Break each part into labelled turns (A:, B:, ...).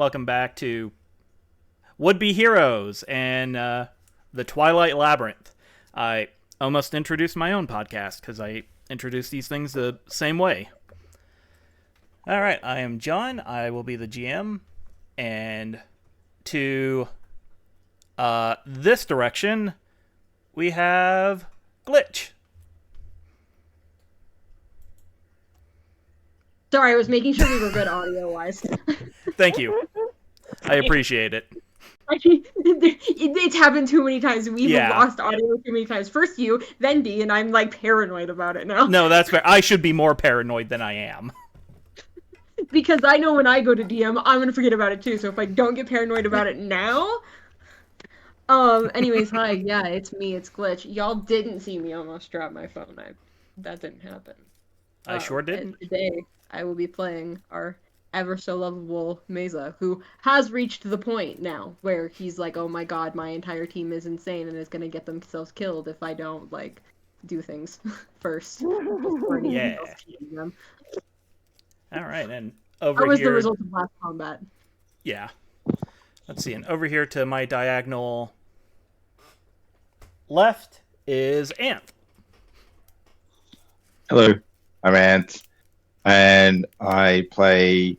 A: welcome back to Would-Be Heroes and the Twilight Labyrinth. I almost introduced my own podcast because I introduce these things the same way. Alright, I am John. I will be the GM. And to this direction, we have Glitch.
B: Sorry, I was making sure we were good audio-wise.
A: Thank you. I appreciate it.
B: It's happened too many times. We've lost audio too many times. First you, then B, and I'm like paranoid about it now.
A: No, that's fair. I should be more paranoid than I am.
B: because I know when I go to DM, I'm gonna forget about it too. So if I don't get paranoid about it now, anyways, hi, yeah, it's me, it's Glitch. Y'all didn't see me almost drop my phone. That didn't happen.
A: I sure
B: And
A: didn't.
B: today I will be playing our ever so lovable Mesa, who has reached the point now where he's like, oh my god, my entire team is insane and is gonna get themselves killed if I don't, like, do things first. Before anyone
A: Yeah.
B: else killing them.
A: Alright, and over
B: That was
A: here...
B: the result of last combat.
A: Yeah. Let's see, and over here to my diagonal left is Ant.
C: Hello, I'm Ant, and I play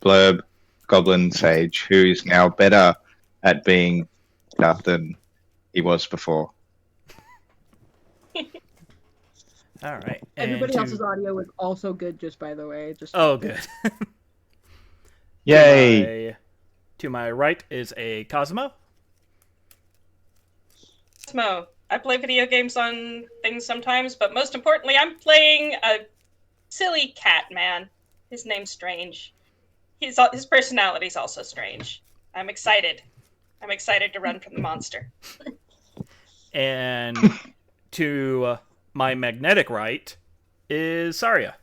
C: Blurb Goblin Sage, who is now better at being tough than he was before.
A: Alright.
B: Everybody else's audio was also good, just by the way.
A: Oh, good.
C: Yay!
A: To my right is a Cosmo.
D: Cosmo. I play video games on things sometimes, but most importantly, I'm playing a silly cat man. His name's Strange. His personality's also strange. I'm excited. I'm excited to run from the monster.
A: And to my magnetic right is Saria.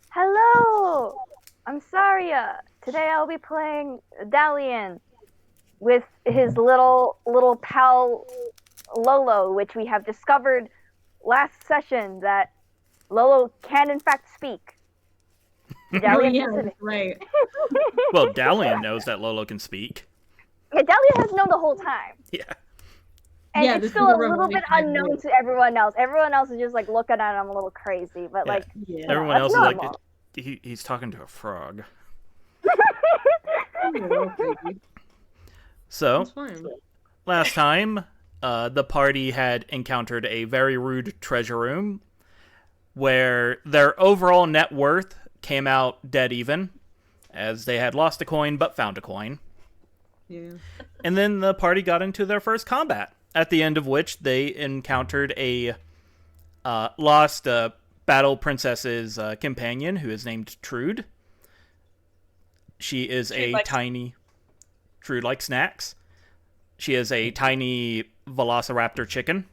E: Hello! I'm Saria. Today I'll be playing Dalian with his little pal Lolo, which we have discovered last session that Lolo can in fact speak.
B: Dalian, yeah, that's right.
A: Well, Dalian knows that Lolo can speak.
E: Yeah, Dalian has known the whole time.
A: Yeah.
E: And
B: yeah,
E: it's still a little bit unknown to everyone else. Everyone else is just like looking at him a little crazy, but like
A: everyone else is like, he's talking to a frog. So, last time, the party had encountered a very rude treasure room where their overall net worth came out dead even, as they had lost a coin but found a coin.
B: Yeah.
A: And then the party got into their first combat, at the end of which they encountered a lost Battle Princess's companion, who is named Trude. She is tiny... Trude likes snacks. She is a tiny velociraptor chicken.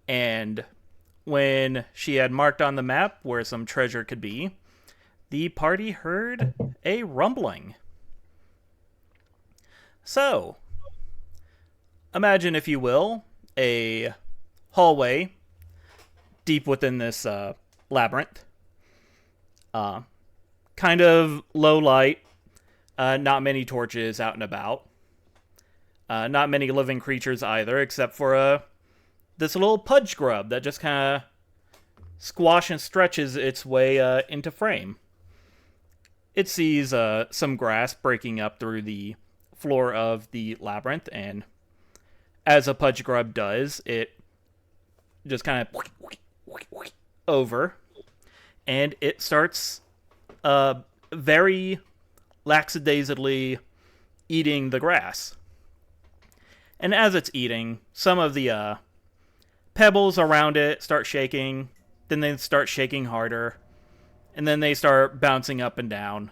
A: And when she had marked on the map where some treasure could be, the party heard a rumbling. So, imagine, if you will, a hallway deep within this labyrinth. Kind of low light. Not many torches out and about. Not many living creatures either, except for this little pudge grub that just kind of squash and stretches its way into frame. It sees some grass breaking up through the floor of the labyrinth, and as a pudge grub does, it just kind of over, and it starts very lackadaisically eating the grass. And as it's eating, some of the pebbles around it start shaking, then they start shaking harder, and then they start bouncing up and down.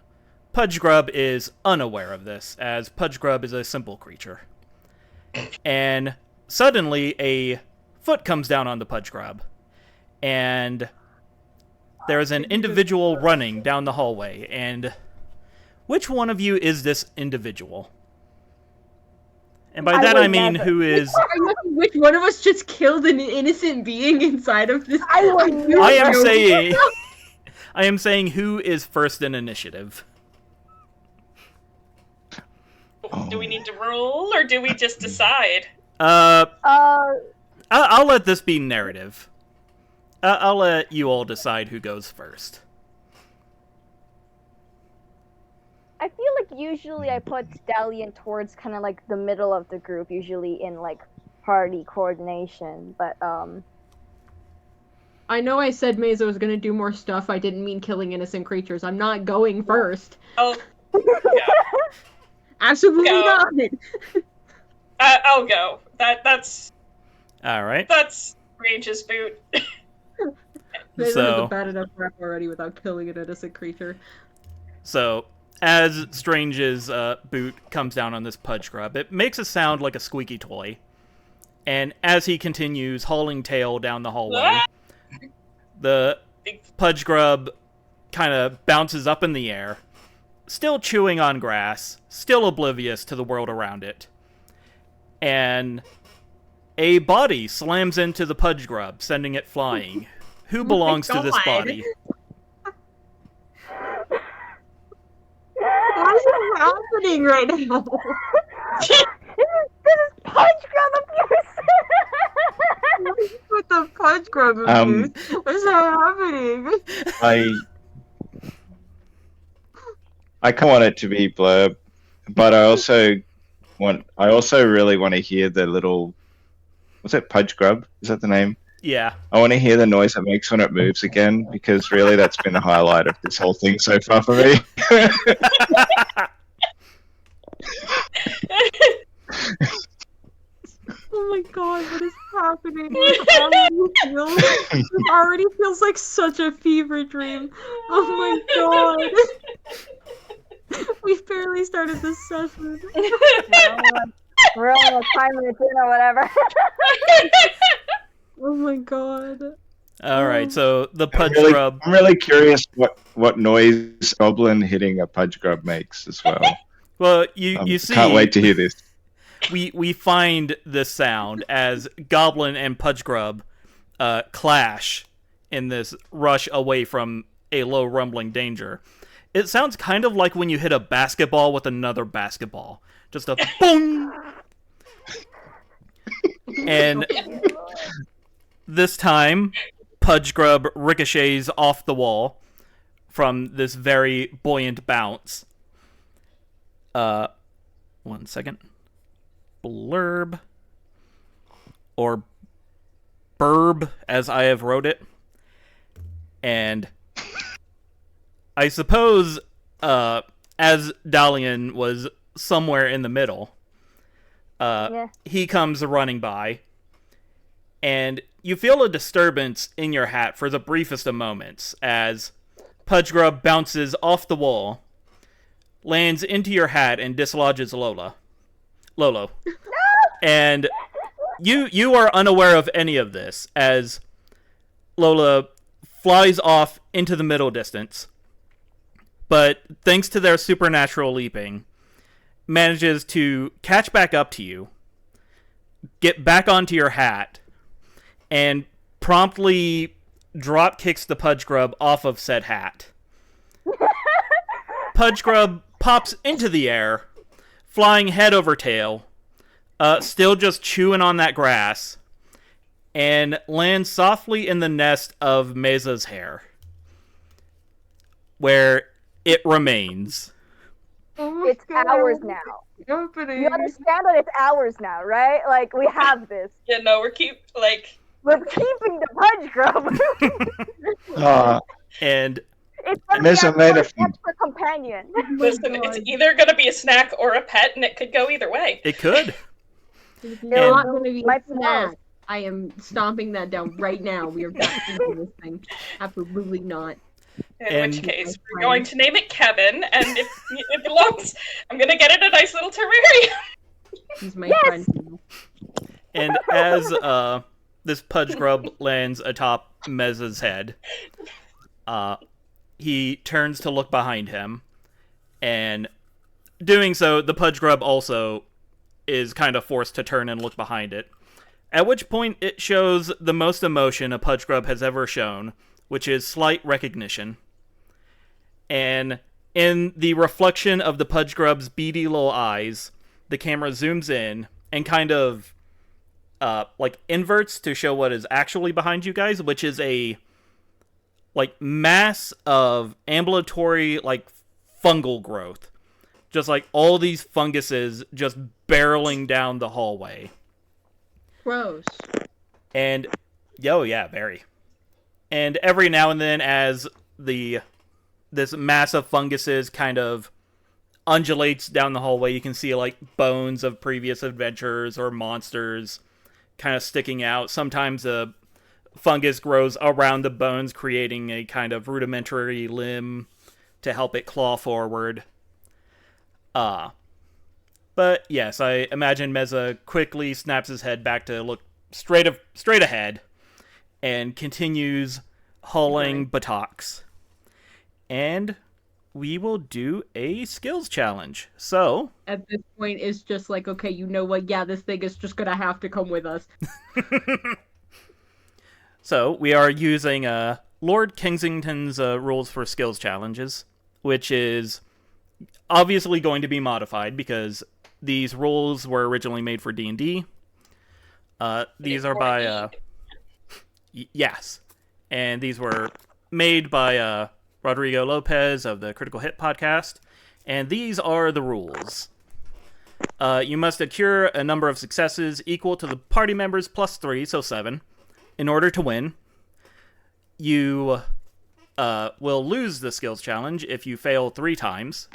A: Pudge Grub is unaware of this, as Pudge Grub is a simple creature. And suddenly, a foot comes down on the Pudge Grub, and there is an individual running down the hallway, and which one of you is this individual? And by that I mean who is...
B: Which one of us just killed an innocent being inside of this?
A: I am saying who is first in initiative.
D: Do we need to roll, or do we just decide?
A: I'll let this be narrative. I'll let you all decide who goes first.
E: I feel like usually I put Dalian towards kind of like the middle of the group, usually in like party coordination, but
B: I know I said Mesa was gonna do more stuff. I didn't mean killing innocent creatures. I'm not going first.
D: Oh, yeah.
B: Absolutely not.
D: I'll go. That's
A: all right.
D: That's Range's boot.
B: They don't have
A: So-
B: a bad enough rep already without killing an innocent creature.
A: So, as Strange's boot comes down on this pudge grub, it makes a sound like a squeaky toy. And as he continues hauling tail down the hallway, the pudge grub kind of bounces up in the air, still chewing on grass, still oblivious to the world around it. And a body slams into the pudge grub, sending it flying. Who belongs to this
B: God.
A: body?
B: What is happening right now?
E: This is Punch Grub abuse!
B: With the punch grub abuse. What is happening?
C: I kind of want it to be Blurb, but I also really want to hear the little, what's it, Pudge Grub? Is that the name?
A: Yeah.
C: I want to hear the noise it makes when it moves again, because really that's been the highlight of this whole thing so far for me.
B: Oh my god, what is happening? It already feels like such a fever dream. Oh my god. We've barely started this session.
E: We're almost 5 minutes in or whatever.
B: Oh my god.
A: Alright, so the pudge
C: really-
A: grub...
C: I'm really curious what noise Goblin hitting a Pudge Grub makes as well.
A: Well, you see...
C: Can't wait to hear this.
A: We find this sound as Goblin and Pudge Grub clash in this rush away from a low rumbling danger. It sounds kind of like when you hit a basketball with another basketball. Just a boom! And this time, Pudge Grub ricochets off the wall from this very buoyant bounce. 1 second. Blurb. Or burb, as I have wrote it. And I suppose, as Dalian was somewhere in the middle, he comes running by, and you feel a disturbance in your hat for the briefest of moments as Pudge Grub bounces off the wall, lands into your hat, and dislodges Lolo. And you are unaware of any of this as Lola flies off into the middle distance, but thanks to their supernatural leaping, manages to catch back up to you, get back onto your hat, and promptly drop kicks the Pudge Grub off of said hat. Pudge Grub pops into the air, flying head over tail, still just chewing on that grass, and lands softly in the nest of Mesa's hair, where it remains.
B: Oh my
E: It's
B: god.
E: ours now.
B: Happening.
E: You understand that it's ours now, right? Like, we have this.
D: Yeah, no, we're
E: We're keeping the Pudge Grub.
C: And
E: It's gonna
C: Miss
E: be our
C: Amanda
E: first extra companion.
B: Oh my
D: listen,
B: god.
D: it's either gonna be a snack or a pet, and it could go either way.
A: It could.
B: It's
A: And-
B: not going to be a
E: Might be
B: snack.
E: both.
B: I am stomping that down right now. We are not eating this thing. Absolutely not.
D: In
A: And-
D: which case, we're going to name it Kevin, and if it belongs, I'm gonna get it a nice little terrarium.
B: He's my
E: Yes!
B: friend now.
A: And as this Pudge Grub lands atop Meza's head, he turns to look behind him, and doing so, the Pudge Grub also is kind of forced to turn and look behind it. At which point, it shows the most emotion a Pudge Grub has ever shown, which is slight recognition. And in the reflection of the Pudge Grub's beady little eyes, the camera zooms in and kind of inverts to show what is actually behind you guys, which is a mass of ambulatory fungal growth. Just all these funguses just barreling down the hallway.
B: Gross.
A: And yeah, very. And every now and then as this mass of funguses kind of undulates down the hallway, you can see bones of previous adventurers or monsters kind of sticking out. Sometimes a fungus grows around the bones, creating a kind of rudimentary limb to help it claw forward. But yes, I imagine Meza quickly snaps his head back to look straight ahead and continues hauling buttocks. And we will do a skills challenge. So
B: at this point, it's just like, okay, you know what? Yeah, this thing is just gonna have to come with us.
A: So we are using Lord Kensington's rules for skills challenges, which is obviously going to be modified because these rules were originally made for D&D. These are by yes, and these were made by Rodrigo Lopez of the Critical Hit podcast, and these are the rules. You must accrue a number of successes equal to the party members plus 3, so 7, in order to win. You will lose the skills challenge if you fail 3 times.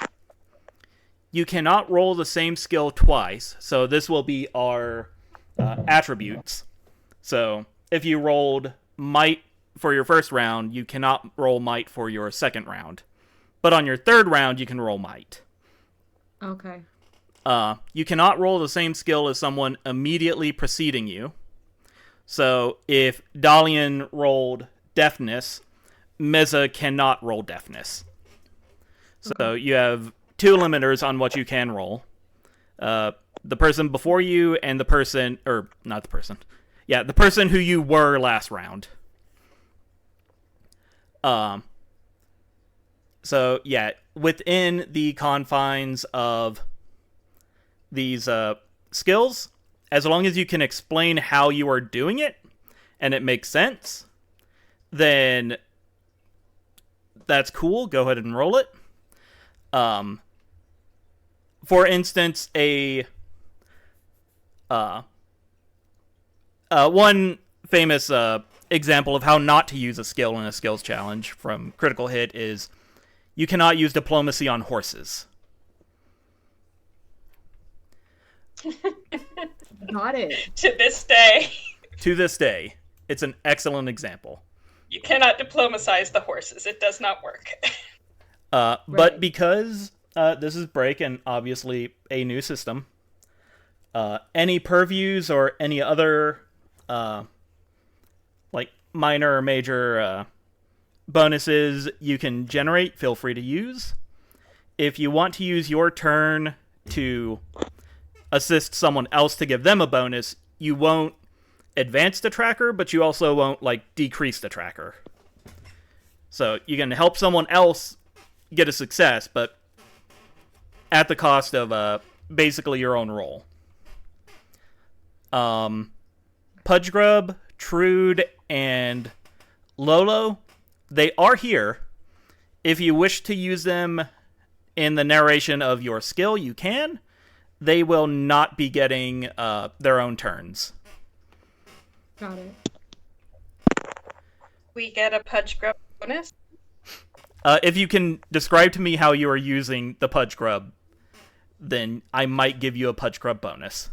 A: You cannot roll the same skill twice, so this will be our attributes. So if you rolled might for your first round, you cannot roll might for your second round. But on your third round, you can roll might.
B: Okay.
A: You cannot roll the same skill as someone immediately preceding you. So if Dalian rolled deafness, Meza cannot roll deafness. So you have 2 limiters on what you can roll. The person before you and the person, or not the person. Yeah, the person who you were last round. So yeah, within the confines of these skills, as long as you can explain how you are doing it and it makes sense, then that's cool. Go ahead and roll it. For instance, one famous example of how not to use a skill in a skills challenge from Critical Hit is you cannot use diplomacy on horses.
B: Got it.
D: To this day,
A: To this day, it's an excellent example.
D: you cannot diplomatize the horses. It does not work.
A: But
B: Right.
A: because this is Break and obviously a new system, any purviews or any other like minor or major bonuses you can generate, feel free to use. If you want to use your turn to assist someone else to give them a bonus, you won't advance the tracker, but you also won't like decrease the tracker. So you can help someone else get a success, but at the cost of basically your own roll. Pudgegrub, Trude, and Lolo, they are here. If you wish to use them in the narration of your skill, you can. They will not be getting their own turns.
B: Got it.
D: We get a Pudge Grub bonus.
A: If you can describe to me how you are using the Pudgegrub, then I might give you a Pudgegrub bonus.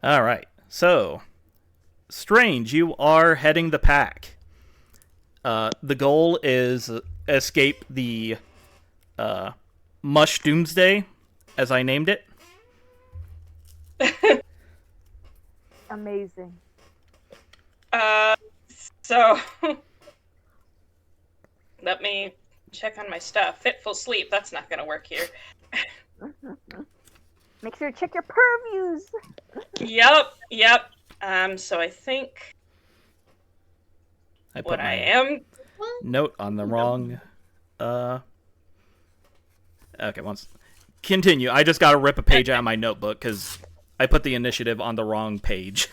A: Alright, so Strange, you are heading the pack. The goal is escape the MushDOOMSDAY, as I named it.
E: Amazing.
D: So let me check on my stuff. Fitful sleep. That's not going to work here.
E: Make sure to check your purviews.
D: Yep. So I think
A: I put
D: what
A: my
D: I am.
A: note on the wrong. Okay, continue. I just got to rip a page out of my notebook because I put the initiative on the wrong page.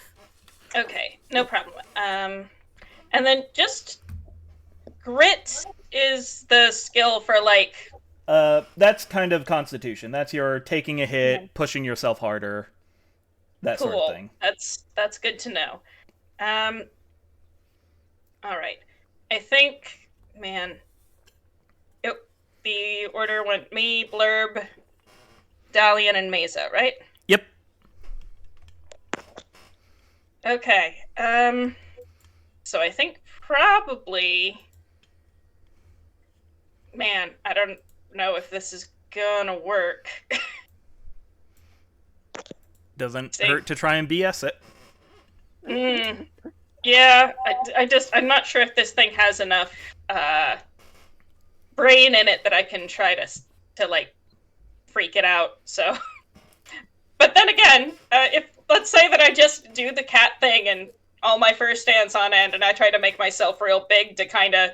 D: Okay, no problem. And then just grit is the skill for like.
A: That's kind of Constitution. That's your taking a hit, pushing yourself harder, that
D: Cool.
A: sort of thing.
D: That's good to know. All right. I think, man, the order went me, Blurb, Dalian, and Mesa, right?
A: Yep.
D: Okay. So I think probably. Man, I don't know if this is gonna work.
A: Doesn't hurt to try and BS it.
D: Yeah, I'm not sure if this thing has enough brain in it that I can try to like freak it out. So, but then again, if let's say that I just do the cat thing and all my fur stands on end, and I try to make myself real big to kind of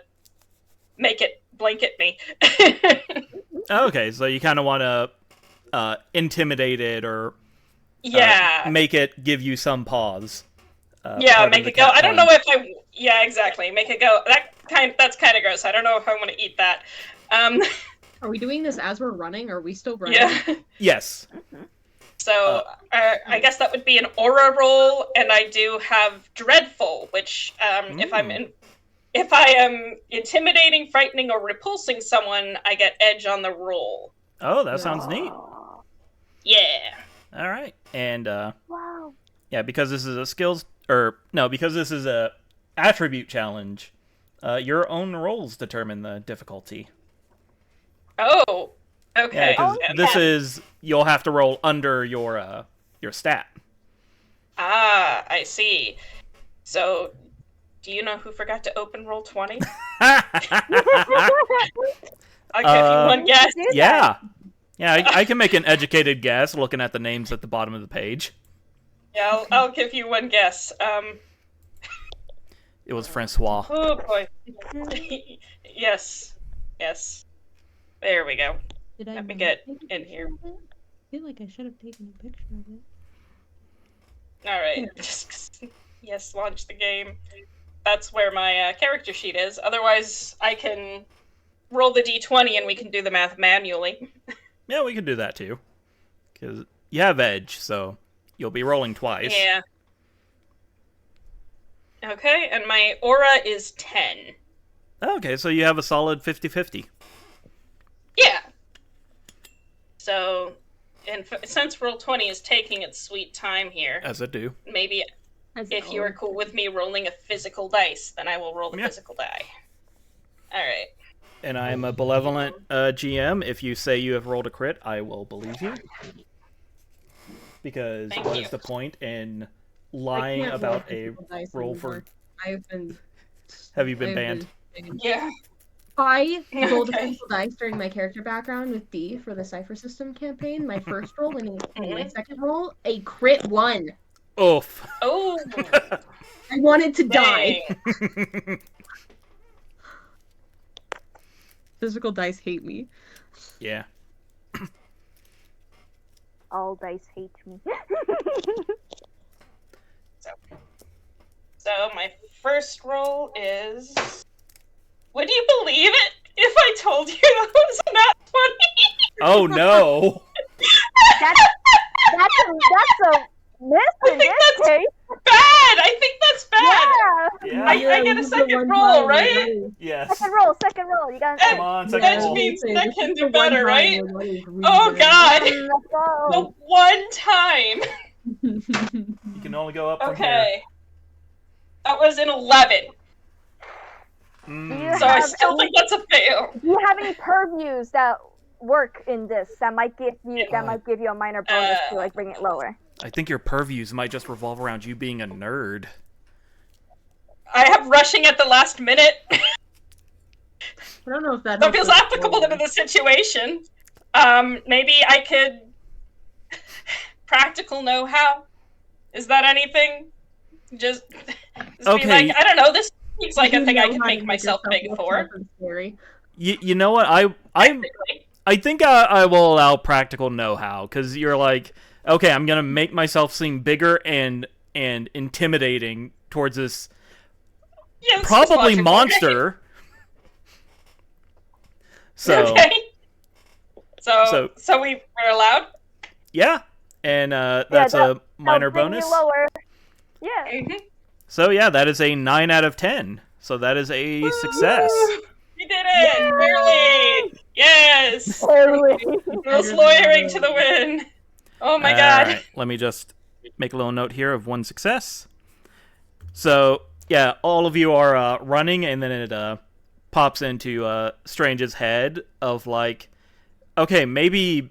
D: make it blanket me.
A: Okay, so you kind of want to intimidate it or make it give you some pause.
D: Make it go. I don't know if I. Yeah, exactly. Make it go. That's kind of gross. I don't know if I want to eat that.
B: Are we doing this as we're running? Are we still running?
D: Yeah.
A: Yes.
D: So I guess that would be an aura roll, and I do have dreadful, which if I am intimidating, frightening, or repulsing someone, I get edge on the roll.
A: Oh, that sounds neat.
D: Yeah.
A: All right, and
E: Wow.
A: yeah, because this is a because this is a attribute challenge, your own rolls determine the difficulty.
D: Oh. Okay.
A: Yeah, because you'll have to roll under your stat.
D: Ah, I see. So, do you know who forgot to open roll 20? I'll give you one guess.
A: Yeah, I can make an educated guess looking at the names at the bottom of the page.
D: Yeah, I'll give you one guess.
A: It was Francois.
D: Oh boy. Yes. There we go. Let me get in here.
B: I feel like I should have taken a picture of it.
D: All right. Yes, launch the game. That's where my character sheet is. Otherwise, I can roll the d20 and we can do the math manually.
A: Yeah, we can do that too. Because you have edge, so you'll be rolling twice.
D: Yeah. Okay, and my aura is 10.
A: Okay, so you have a solid 50-50.
D: Yeah. So, and since roll 20 is taking its sweet time here,
A: As I do.
D: maybe if you are cool with me rolling a physical dice, then I will roll the physical die. All right.
A: And I am a benevolent GM. If you say you have rolled a crit, I will believe you. Because what is the point in lying about a roll for... Have you been banned?
D: Yeah.
B: I rolled a physical dice during my character background with D for the Cypher System campaign. My first roll and my second roll, a crit 1.
A: Oof.
D: Oh.
B: I wanted to die. Physical dice hate me.
A: Yeah.
E: All dice hate me.
D: So my first roll is... Would you believe it if I told you that was not 20?
A: Oh no!
E: That's a miss in this case.
D: Bad! I think that's bad!
E: Yeah.
D: I get a second roll, right?
A: Yes.
E: Second roll. You got
A: Come on, second
D: That
A: roll.
D: means I can do better, right? Oh god!
E: Let's go.
D: The one time!
A: You can only go up from here.
D: Okay. That was an 11. So I still think that's a fail.
E: Do you have any purviews that work in this that might give you a minor bonus to like bring it lower?
A: I think your purviews might just revolve around you being a nerd.
D: I have rushing at the last minute.
B: I don't know if that
D: feels applicable to the situation. Maybe I could practical know-how. Is that anything? Just
A: Okay.
D: be like, I don't know, this seems like a thing I can make myself big for.
A: You know what? I think I will allow practical know-how, because you're like, okay, I'm gonna make myself seem bigger and intimidating towards this probably monster. Right? So,
D: okay. So we're allowed?
A: Yeah, and that's a minor bonus.
E: Lower. Yeah.
D: Mm-hmm.
A: So yeah, that is a 9 out of 10. So that is a success.
D: You did it! Barely! Yes!
E: Barely.
D: Most lawyering to the win. Oh my god.
A: Right. Let me just make a little note here of one success. So yeah, all of you are running, and then it pops into Strange's head of like, okay, maybe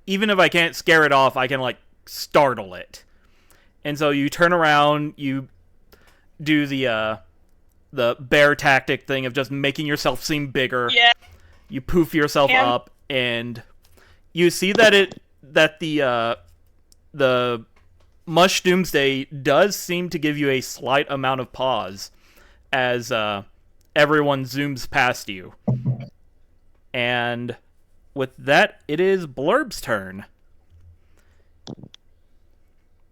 A: even if I can't scare it off, I can like startle it. And so you turn around, you do the bear tactic thing of just making yourself seem bigger.
D: Yeah.
A: You poof yourself up, and you see that the MushDOOMSDAY does seem to give you a slight amount of pause as everyone zooms past you. And with that, it is Blurb's turn.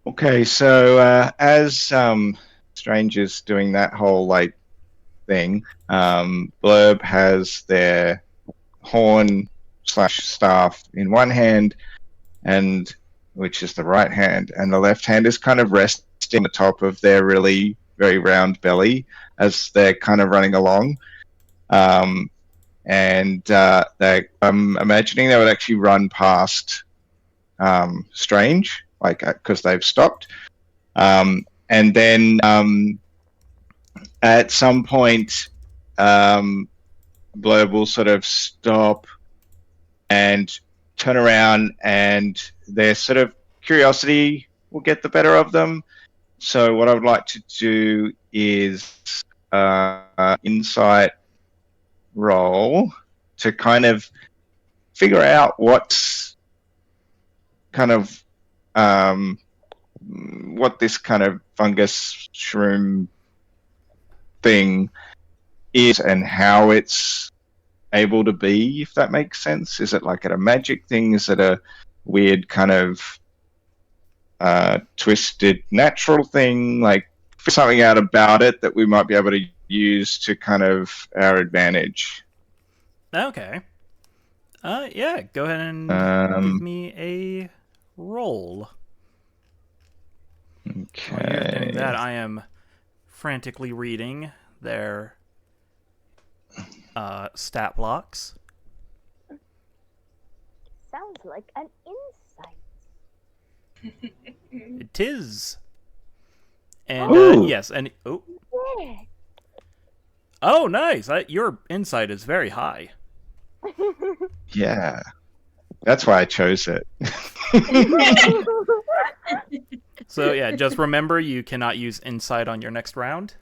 C: Okay, so as strangers doing that whole like thing, Blurb has their horn / staff in one hand, and which is the right hand, and the left hand is kind of resting on the top of their really very round belly as they're kind of running along. I'm imagining they would actually run past Strange, like because they've stopped, and then at some point, Blurb will sort of stop and turn around, and their sort of curiosity will get the better of them. So what I would like to do is insight roll to kind of figure out what's kind of what this kind of fungus shroom thing is and how it's able to be, if that makes sense. Is it like a magic thing? Is it a weird kind of twisted natural thing? Like something out about it that we might be able to use to kind of our advantage.
A: Okay. Yeah, go ahead and give me a roll.
C: Okay.
A: While you're doing that, I am frantically reading their stat blocks.
E: Sounds like an insight.
A: It is. And yes, and
E: Yeah.
A: oh, nice. Your insight is very high.
C: Yeah. That's why I chose it.
A: So yeah, just remember you cannot use insight on your next round.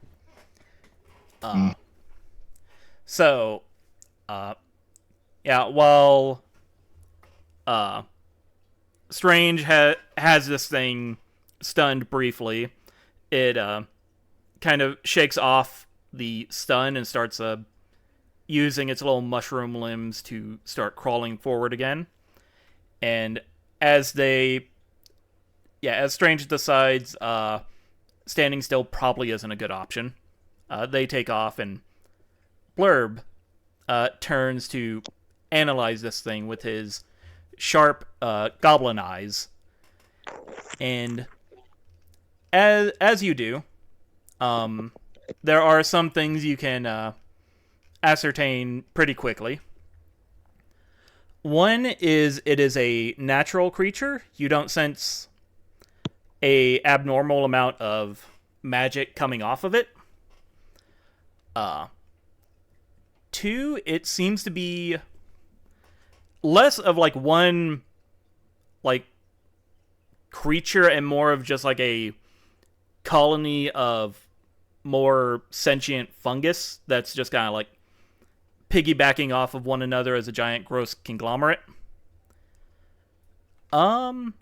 A: So, yeah, while Strange has this thing stunned briefly, it kind of shakes off the stun and starts using its little mushroom limbs to start crawling forward again. And as Strange decides standing still probably isn't a good option, they take off, and Blurb turns to analyze this thing with his sharp goblin eyes. And as you do, there are some things you can ascertain pretty quickly. One is it is a natural creature. You don't sense a abnormal amount of magic coming off of it. Two, it seems to be less of like one like creature and more of just like a colony of more sentient fungus that's just kind of like piggybacking off of one another as a giant gross conglomerate. Let's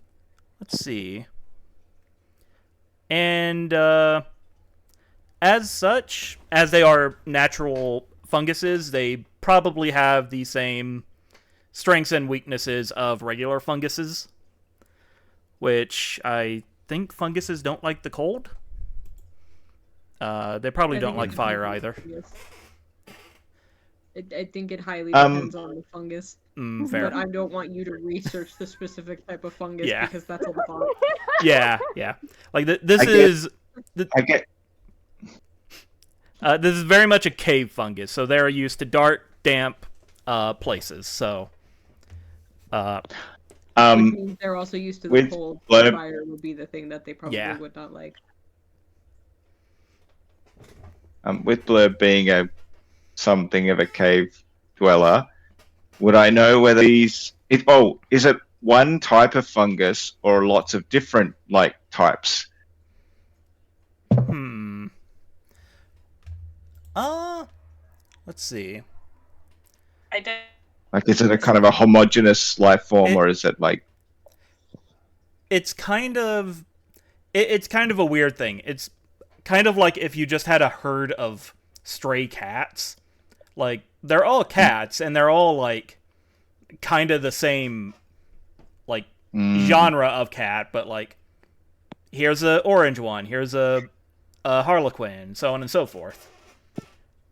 A: see. And as such, as they are natural funguses, they probably have the same strengths and weaknesses of regular funguses, which I think funguses don't like the cold. They probably don't like fire either.
B: I think it highly depends on the fungus.
A: Fair.
B: But I don't want you to research the specific type of fungus because that's a lot.
A: Yeah. Like this is very much a cave fungus, so they're used to dark, damp places. So,
C: Um,
B: Which means they're also used to the
C: with
B: cold.
C: Blurb-
B: Fire would be the thing that they probably
A: Yeah.
B: would not like.
C: with Blurb being something of a cave dweller, would I know whether is it one type of fungus or lots of different like types?
A: Let's see.
D: I did.
C: Like, is it a kind of a homogeneous life form, or is it like?
A: It's kind of it's kind of a weird thing. It's kind of like if you just had a herd of stray cats. Like, they're all cats and they're all like kind of the same like genre of cat, but like here's a orange one, here's a harlequin, so on and so forth.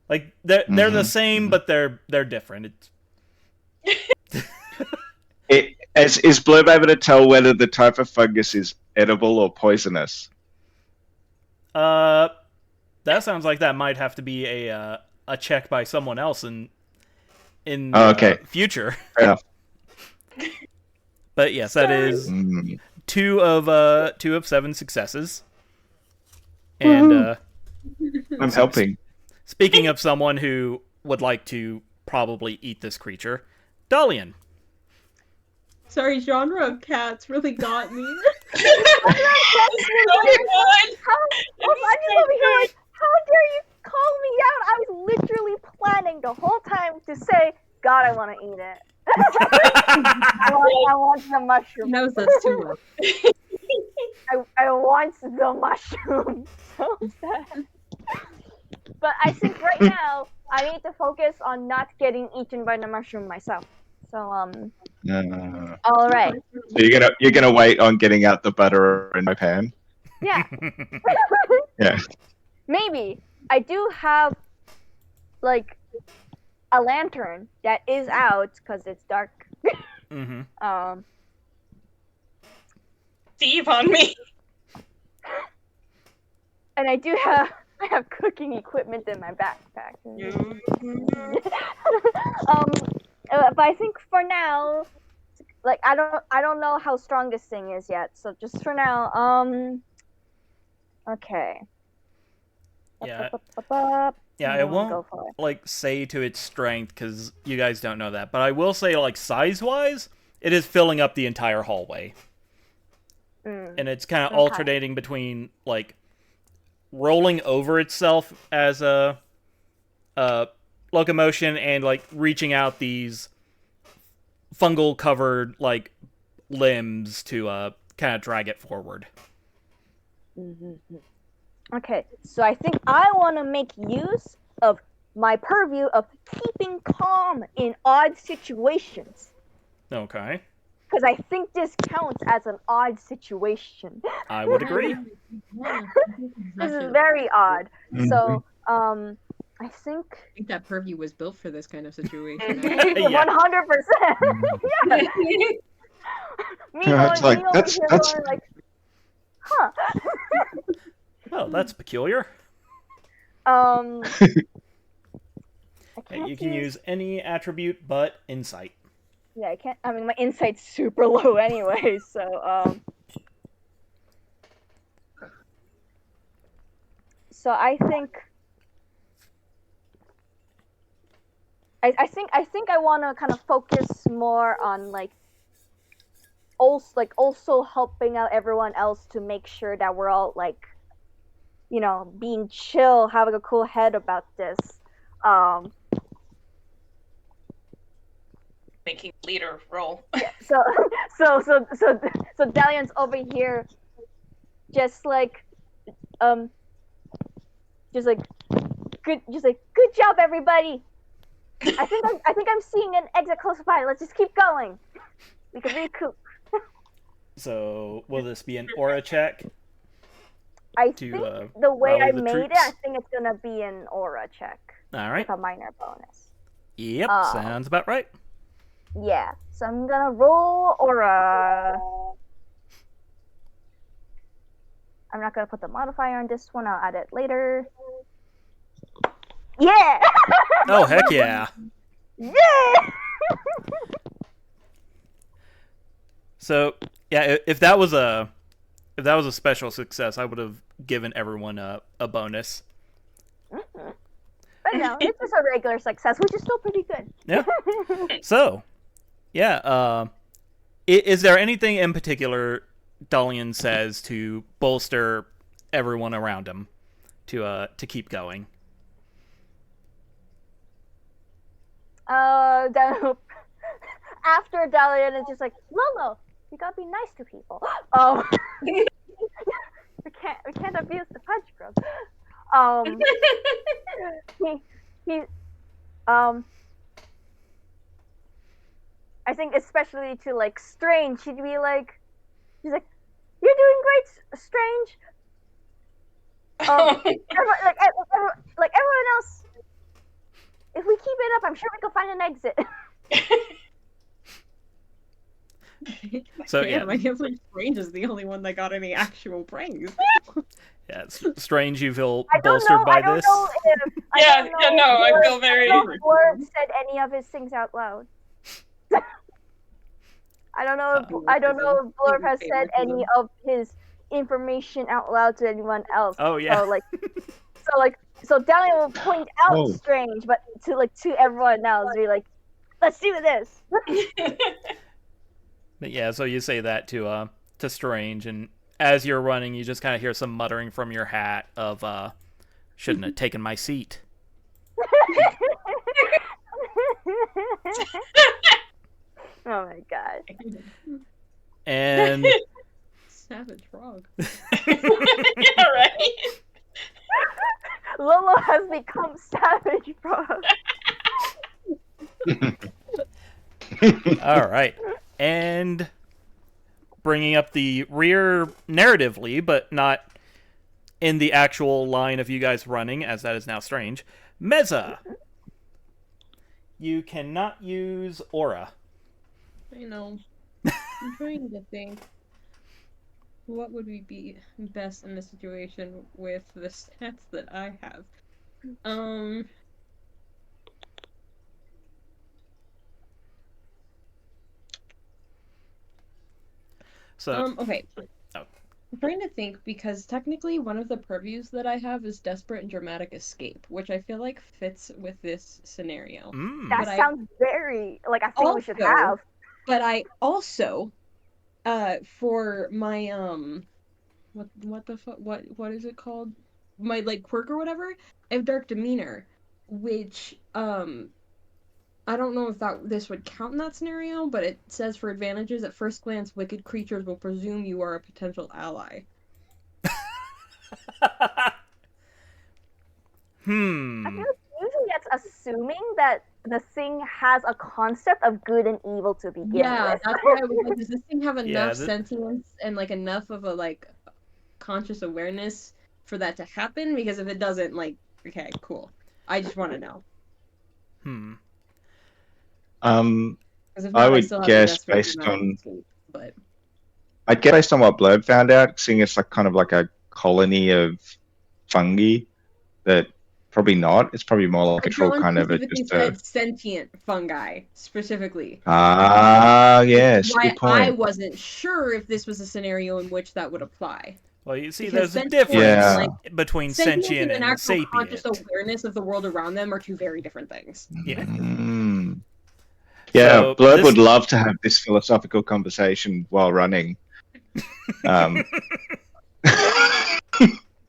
A: Like they're the same, but they're different.
C: Is Blurb able to tell whether the type of fungus is edible or poisonous?
A: That sounds like that might have to be a check by someone else in the future.
C: Fair enough.
A: But yes, that is 2 of 7 successes. And
C: I'm helping.
A: speaking of someone who would like to probably eat this creature, Dalian.
B: Sorry, genre of cats really got me.
D: It's so good.
E: I'm just over here like, how dare you call me out? I was literally planning the whole time to say, God, I want to eat it. I want the mushroom.
B: No, that's too much.
E: I want the mushroom so bad. But I think right now I need to focus on not getting eaten by the mushroom myself. So all right.
C: So you're gonna wait on getting out the butter in my pan.
E: Yeah.
C: Yeah.
E: Maybe I do have like a lantern that is out because it's dark.
D: Steve on me.
E: And I have cooking equipment in my backpack. But I think for now, like I don't know how strong this thing is yet. So just for now, okay.
A: Yeah.
E: Yeah,
A: I won't like say to its strength because you guys don't know that, but I will say like size-wise, it is filling up the entire hallway, and it's kind of alternating between like rolling over itself as a locomotion and like reaching out these fungal-covered like limbs to kind of drag it forward.
E: Okay, so I think I want to make use of my purview of keeping calm in odd situations.
A: Okay.
E: Because I think this counts as an odd situation.
A: I would agree.
E: This is very odd. So, I think
B: that purview was built for this kind of situation.
E: 100%. Yeah.
C: Yeah, it's like, that's-
E: Going like, huh.
A: Oh, that's peculiar.
E: I
A: Yeah, you can use any attribute but insight.
E: Yeah, I can't. I mean, my insight's super low anyway, so So I think. I think I want to kind of focus more on also helping out everyone else to make sure that we're all like, you know, being chill, having a cool head about this.
D: Making leader role.
E: So Dalian's over here, just like good job, everybody. I think I'm seeing an exit close by. Let's just keep going. We can recoup.
A: So will this be an aura check?
E: I think the way I made
A: troops?
E: it, I think it's gonna be an aura check.
A: All right.
E: With a minor bonus.
A: Yep, sounds about right.
E: Yeah, so I'm gonna roll aura. I'm not gonna put the modifier on this one. I'll add it later. Yeah!
A: Oh, heck yeah.
E: Yeah!
A: So yeah, if that was a special success, I would have given everyone a bonus.
E: Mm-hmm. But no, it's just a regular success, which is still pretty good.
A: Yeah. So, yeah. Is there anything in particular Dalian says to bolster everyone around him to keep going?
E: After Dalian is just like, Lolo, you gotta be nice to people. We can't abuse the punch grub. He I think especially to like Strange, he's like, you're doing great, Strange. Everyone else, if we keep it up, I'm sure we can find an exit.
A: So
B: yeah, I guess like Strange is the only one that got any actual praise.
A: Yeah, it's Strange you feel
E: I don't
A: bolstered
E: know.
A: by
E: I don't
A: this.
E: know if
D: I feel very.
E: I don't know if Blurb said any of his things out loud. I don't know if Blurb has said any of his information out loud to anyone else.
A: Oh yeah.
E: So Dalian will point out Strange, but to everyone else, be like, let's do this.
A: But yeah, so you say that to Strange, and as you're running, you just kind of hear some muttering from your hat of shouldn't have taken my seat.
E: Oh my god.
A: And
B: Savage frog.
D: Yeah, right.
E: Lolo has become Savage Frog.
A: all right. And bringing up the rear narratively, but not in the actual line of you guys running, as that is now Strange. Meza. You cannot use Aura.
B: I know. I'm trying to think. What would we be best in this situation with the stats that I have?
A: So
B: okay.
A: Oh.
B: I'm trying to think because technically one of the purviews that I have is Desperate and Dramatic Escape, which I feel like fits with this scenario.
E: That sounds very like I think we should have.
B: But I also, for my what the fuck, what is it called? My like quirk or whatever. I have Dark Demeanor, which I don't know if this would count in that scenario, but it says for advantages at first glance, wicked creatures will presume you are a potential ally.
E: I feel like usually that's assuming that the thing has a concept of good and evil to begin with.
B: That's what I was like. Does this thing have enough sentience and like enough of a like conscious awareness for that to happen? Because if it doesn't, like, okay, cool. I just want to know.
C: I would guess based on what Blurb found out, seeing it's like kind of like a colony of fungi, that probably not. It's probably more like a full kind of
B: sentient fungi specifically.
C: Yes,
B: Why
C: good point.
B: I wasn't sure if this was a scenario in which that would apply.
A: Well, you see, there's a difference between sentient and
B: actual
A: sapient.
B: Conscious awareness of the world around them are two very different things.
A: Yeah.
C: Yeah,
A: So
C: Blurb would love to have this philosophical conversation while running.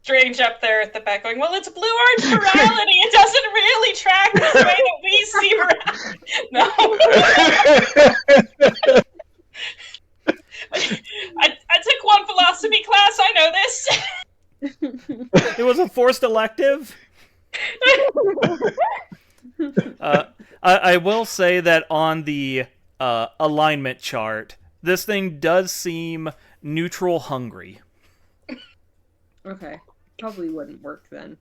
D: Strange up there at the back going, well, it's blue-orange plurality. It doesn't really track the way that we see around. No. I took one philosophy class. I know this.
A: It was a forced elective. I will say that on the alignment chart, this thing does seem neutral hungry.
B: Okay. Probably wouldn't work then.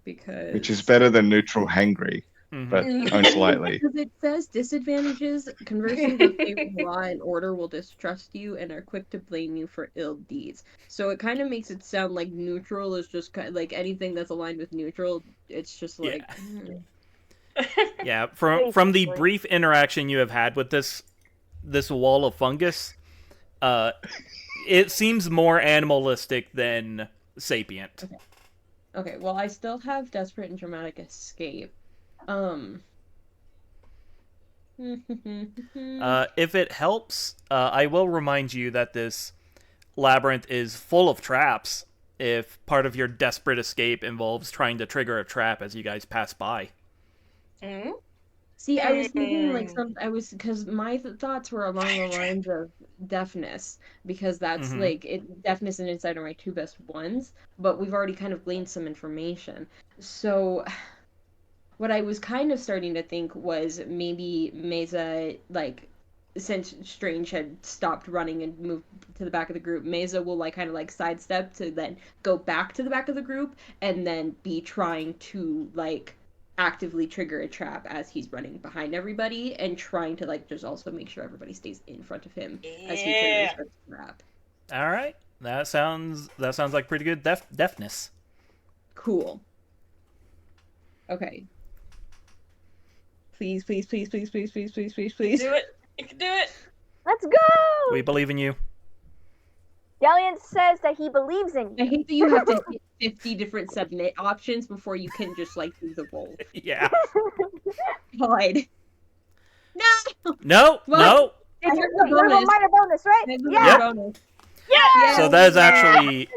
B: Because...
C: Which is better than neutral hangry, but only slightly.
B: Because it says disadvantages, conversing with favorable law and order will distrust you and are quick to blame you for ill deeds. So it kind of makes it sound like neutral is just kind of like anything that's aligned with neutral, it's just like...
A: Yeah, from the
E: Basically.
A: brief interaction you have had with this wall of fungus, it seems more animalistic than sapient.
B: Okay, well, I still have Desperate and Dramatic Escape.
A: If it helps, I will remind you that this labyrinth is full of traps. If part of your desperate escape involves trying to trigger a trap as you guys pass by.
D: Mm?
B: See, I was thinking like because my thoughts were along the lines of deafness, because that's
A: Mhm.
B: deafness and insight are my two best ones, but we've already kind of gleaned some information. So what I was kind of starting to think was maybe Mesa, like, since Strange had stopped running and moved to the back of the group, Mesa will like kind of like sidestep to then go back to the back of the group and then be trying to like actively trigger a trap as he's running behind everybody and trying to like just also make sure everybody stays in front of him as he
D: Yeah.
B: triggers the trap.
A: All right, that sounds like pretty good deafness.
B: Cool. Okay. Please, please, please, please, please, please, please, please, please.
D: Do it. You can do it.
E: Let's go!
A: We believe in you.
E: Galleon says that he believes in
B: I
E: you.
B: hate that you have to hit 50 different submit options before you can just like do the roll.
A: Yeah.
B: God. No!
A: No.
B: Well,
A: No.
B: I have
E: You
B: the
E: have a
B: bonus.
E: minor bonus, right?
B: I have the
E: Yeah.
B: bonus.
D: Yeah.
A: So that is actually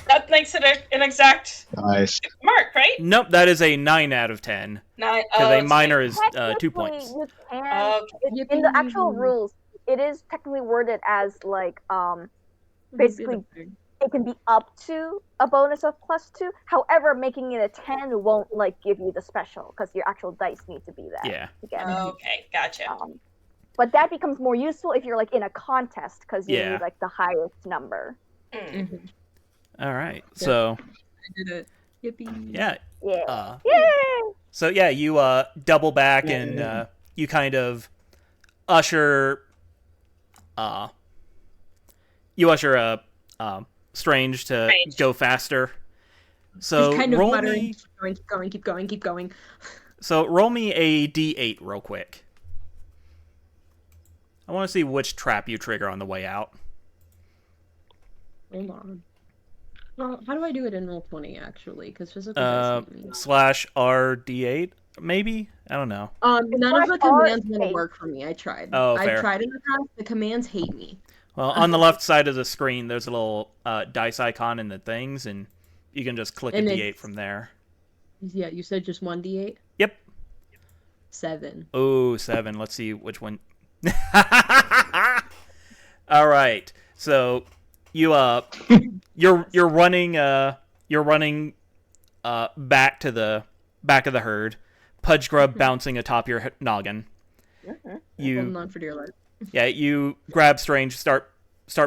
D: That makes it an exact
C: Nice.
D: mark, right?
A: nope. That is a 9 out of 10
D: Nine.
A: because a
D: it's
A: minor is 2
E: Technically,
A: points.
E: you can.
D: Okay.
E: In the actual rules, it is technically worded as like basically it can be up to a bonus of +2. However, making it a 10 won't like give you the special because your actual dice need to be that.
A: Yeah.
E: To get it.
D: Okay, gotcha.
E: But that becomes more useful if you're like in a contest because you
A: Yeah.
E: need like the highest number.
D: Mm.
A: All right. So
B: I did it. Yippee.
A: yeah.
E: Yeah. Yay!
A: So yeah, you double back and you kind of usher Strange to
D: Strange.
A: go faster. So
B: Just kind of
A: roll
B: muttering,
A: me.
B: keep going, keep going, keep going.
A: So roll me a d8 real quick. I want to see which trap you trigger on the way out.
B: Hold on. Well, how do I do it in Roll20 actually? Because physical dice hate me.
A: /RD8 maybe? I don't know.
B: None of the
E: Slash R
B: commands want to
E: space.
B: work for me. I tried.
A: Oh,
B: I
A: fair.
B: tried in the past. The commands hate me.
A: Well, on the left side of the screen, there's a little dice icon in the things, and you can just click
B: And
A: a
B: it's-
A: d8 from there.
B: Yeah, you said just 1d8?
A: Yep.
B: 7.
A: Oh, 7. Let's see which one. All right. So you you're running back to the back of the herd. Pudge Grub bouncing atop your noggin.
B: Holding
A: You
B: on for dear life.
A: you grab Strange, start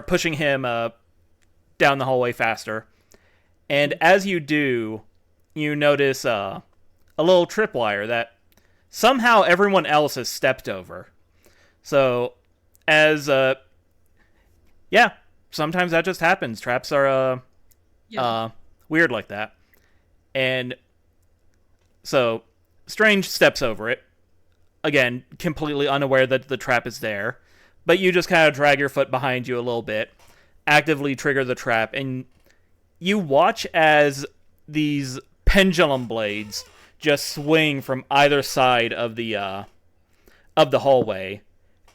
A: pushing him down the hallway faster. And as you do, you notice a little tripwire that somehow everyone else has stepped over. So, as sometimes that just happens. Traps are weird like that. And so Strange steps over it. Again, completely unaware that the trap is there. But you just kind of drag your foot behind you a little bit, actively trigger the trap, and you watch as these pendulum blades just swing from either side of the hallway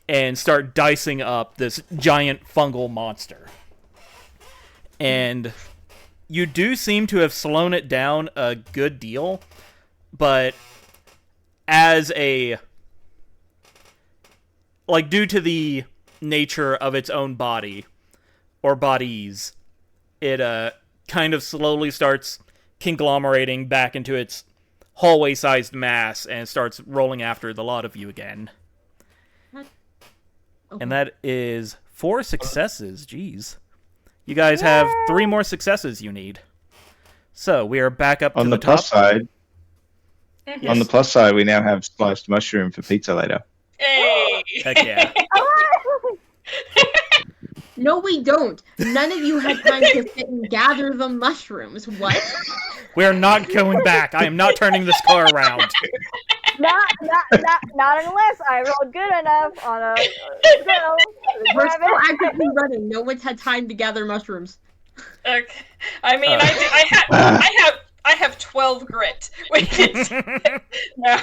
A: and start dicing up this giant fungal monster. And you do seem to have slowed it down a good deal, but as a due to the nature of its own body or bodies, it kind of slowly starts conglomerating back into its hallway-sized mass and starts rolling after the lot of you again. And that is 4 successes. Jeez. You guys have 3 more successes you need. So we are back up to
C: On
A: the
C: the
A: top.
C: plus side,
A: Yes.
C: on the plus side, we now have sliced mushroom for pizza later.
D: Hey!
A: Heck yeah.
B: No, we don't. None of you had time to sit and gather the mushrooms. What?
A: We're not going back. I am not turning this car around.
E: Not unless I rolled good enough on a skill.
B: We're still actively running. No one's had time to gather mushrooms.
D: Okay. I mean, I have 12 grit, which is no.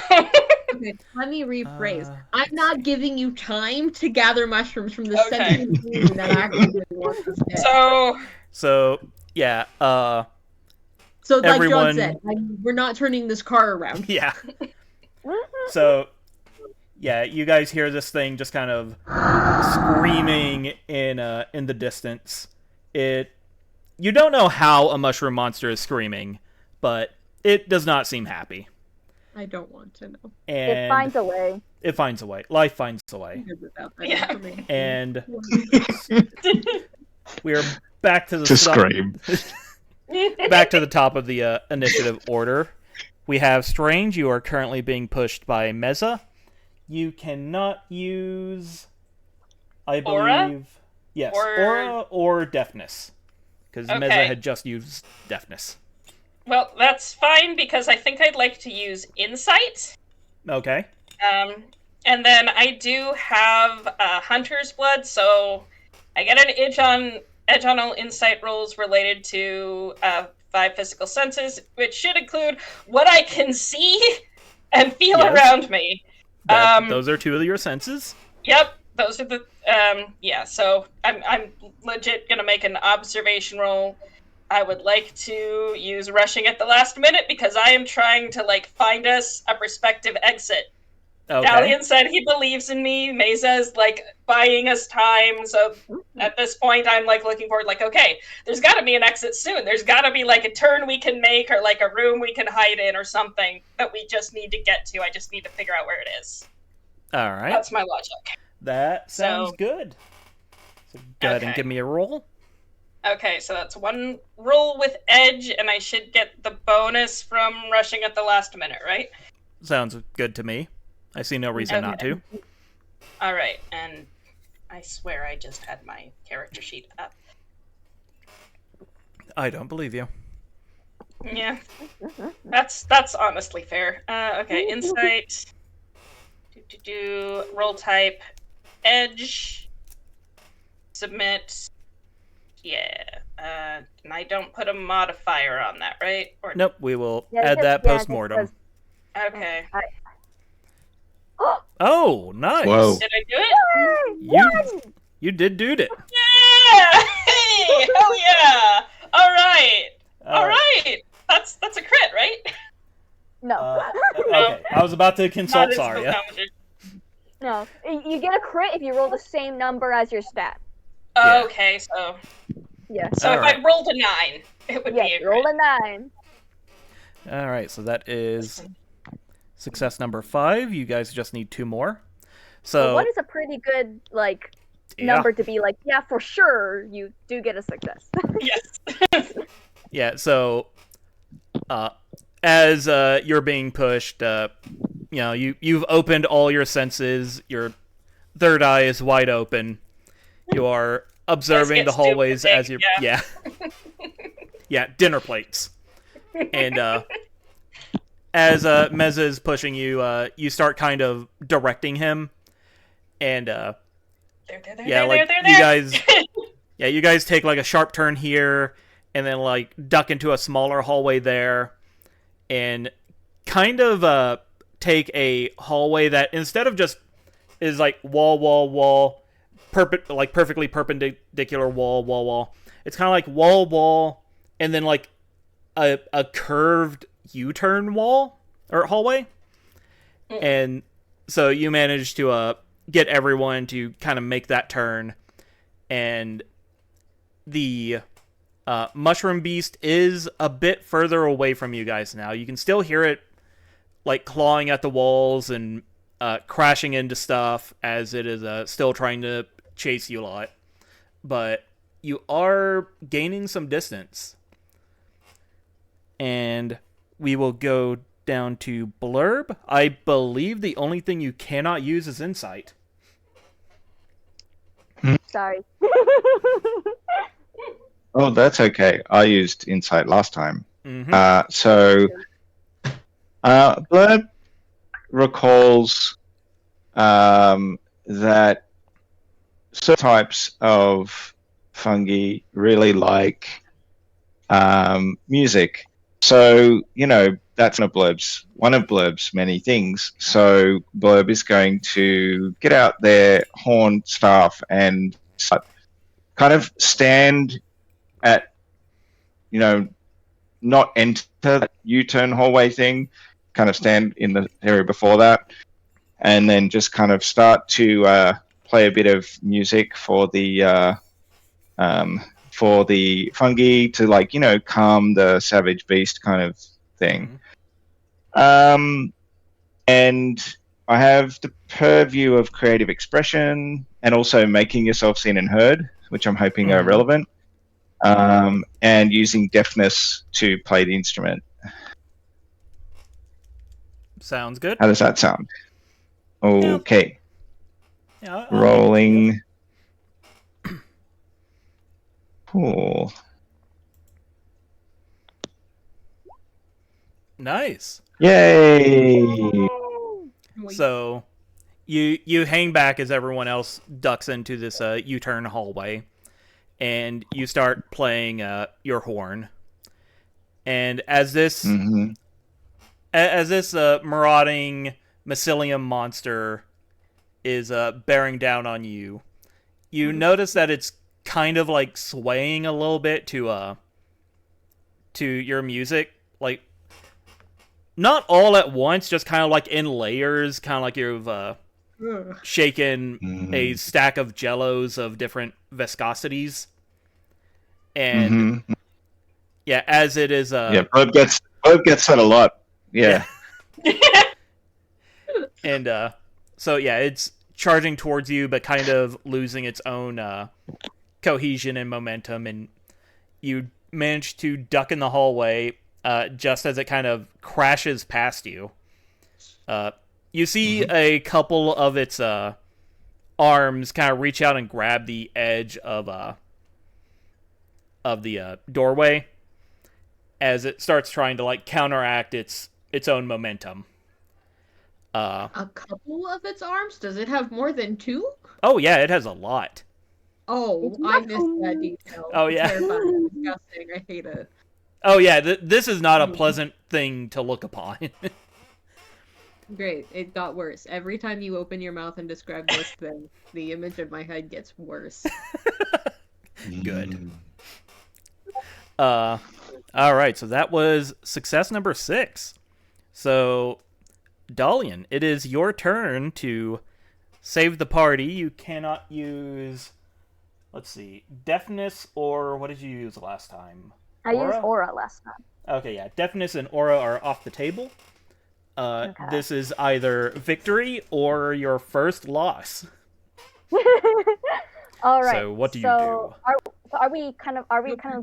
B: Okay, let me rephrase. I'm not giving you time to gather mushrooms from the
D: Okay.
B: 17 that actively wants to stay.
A: So yeah.
B: So, like
A: everyone-
B: John said, we're not turning this car around.
A: Yeah. So, yeah, you guys hear this thing just kind of screaming in the distance. You don't know how a mushroom monster is screaming, but it does not seem happy.
B: I don't want to know.
A: And
E: It finds a way.
A: It finds a way. Life finds a way.
D: Yeah.
A: And we are back to the
C: To scream.
A: back to the top of the initiative order. We have Strange. You are currently being pushed by Meza. You cannot use, I believe,
D: Aura?
A: yes,
D: Or-
A: Aura or Deafness, because
D: Okay.
A: Meza had just used Deafness.
D: Well, that's fine because I think I'd like to use Insight.
A: Okay.
D: And then I do have Hunter's Blood, so I get an edge on all insight rolls related to 5 physical senses, which should include what I can see and feel
A: Yes.
D: around me.
A: Those are 2 of your senses.
D: Yep, those are the yeah. So I'm legit gonna make an observation roll. I would like to use rushing at the last minute because I am trying to find us a prospective exit.
A: Okay.
D: Dalian said he believes in me. Meza is buying us time. So at this point, I'm looking forward. Okay, there's got to be an exit soon. There's got to be a turn we can make, or a room we can hide in, or something that we just need to get to. I just need to figure out where it is.
A: All right.
D: That's my logic.
A: That sounds good. So go ahead and
D: Okay.
A: give me a roll.
D: Okay, so that's 1 roll with edge, and I should get the bonus from rushing at the last minute, right?
A: Sounds good to me. I see no reason not to.
D: All right, and I swear I just had my character sheet up.
A: I don't believe you.
D: Yeah, that's honestly fair. Okay, insight. Roll type, edge, submit. Yeah, and I don't put a modifier on that, right? Or
A: Nope, we will
E: Yeah,
A: add
E: just-
A: that
E: yeah,
A: post-mortem.
E: just
D: okay.
A: Oh, nice.
C: Whoa.
D: Did I do it?
A: You did do it.
D: Yeah! Hey! Hell yeah! All right. All right. That's a crit, right?
E: No.
A: Okay, I was about to consult
D: Not as
A: Zarya.
D: complicated.
E: No. You get a crit if you roll the same number as your stat.
A: Yeah.
D: Okay, so
E: Yeah.
D: if
A: Alright.
D: I rolled a 9, it would be a
E: Yes,
D: crit.
E: roll a 9.
A: All right, so that is success number 5. You guys just need 2 more. So,
E: What is a pretty good
A: yeah.
E: number to be yeah, for sure you do get a success.
D: Yes.
A: Yeah, so as you're being pushed, you've opened all your senses. Your third eye is wide open. You are observing the
D: gets
A: hallways
D: stupid
A: as
D: big,
A: you yeah, dinner plates. And as Meza is pushing you, you start kind of directing him, and
D: There.
A: you guys take a sharp turn here, and then duck into a smaller hallway there, and kind of take a hallway that instead of just is wall, perfectly perpendicular wall. It's kind of wall, and then a curved U-turn wall or hallway, and so you manage to get everyone to kind of make that turn, and the mushroom beast is a bit further away from you guys now. You can still hear it clawing at the walls and crashing into stuff as it is still trying to chase you a lot, but you are gaining some distance. And we will go down to Blurb. I believe the only thing you cannot use is Insight.
E: Sorry.
C: Oh, that's okay. I used Insight last time.
A: Mm-hmm.
C: Blurb recalls that certain types of fungi really like music. So, that's one of Blurb's many things. So Blurb is going to get out their horn staff and kind of stand at, not enter that U-turn hallway thing, kind of stand in the area before that, and then just kind of start to play a bit of music for the fungi to calm the savage beast kind of thing. And I have the purview of creative expression and also making yourself seen and heard, which I'm hoping are relevant, and using deafness to play the instrument.
A: Sounds good.
C: How does that sound? Okay.
A: Yeah,
C: Rolling. Cool.
A: Nice.
C: Yay!
A: So, you hang back as everyone else ducks into this U-turn hallway, and you start playing your horn. And as this marauding mycelium monster is bearing down on you, you notice that it's kind of like swaying a little bit to your music, like not all at once, just kind of like in layers, kind of like you've shaken a stack of jellos of different viscosities. And yeah, as it is
C: Blurb gets that a lot. Yeah.
A: And so yeah, it's charging towards you, but kind of losing its own cohesion and momentum, and you manage to duck in the hallway just as it kind of crashes past you. You see a couple of its arms kind of reach out and grab the edge of the doorway as it starts trying to like counteract its own momentum.
B: A couple of its arms? Does it have more than two?
A: Oh yeah, it has a lot.
B: Oh, I missed that detail.
A: Oh, yeah.
B: Terrifying, disgusting. I hate it.
A: Oh yeah, this is not a pleasant thing to look upon.
B: Great. It got worse. Every time you open your mouth and describe this thing, the image in my head gets worse.
A: Good. All right, so that was success number 6. So, Dalian, it is your turn to save the party. You cannot use, let's see, deafness, or what did you use last time?
E: I used aura last time.
A: Okay, yeah, deafness and aura are off the table.
E: Okay.
A: This is either victory or your first loss.
E: All right.
A: So what do you do?
E: Are we kind of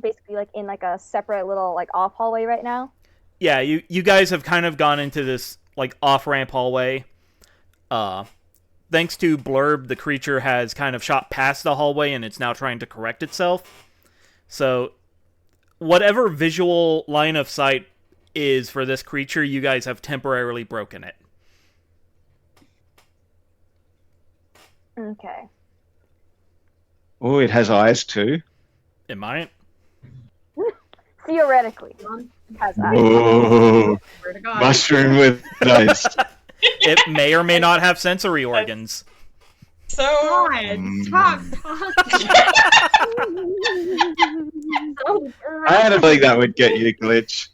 E: basically like in like a separate little like off hallway right now?
A: Yeah, you guys have kind of gone into this like off-ramp hallway. Thanks to Blurb, the creature has kind of shot past the hallway and it's now trying to correct itself. So whatever visual line of sight is for this creature, you guys have temporarily broken it.
E: Okay.
C: Oh, it has eyes too.
A: It might.
E: Theoretically, it has eyes.
C: Oh, mushroom with eyes.
A: It may or may not have sensory organs.
D: So
B: Talk.
C: I had a feeling that would get you, Glitch.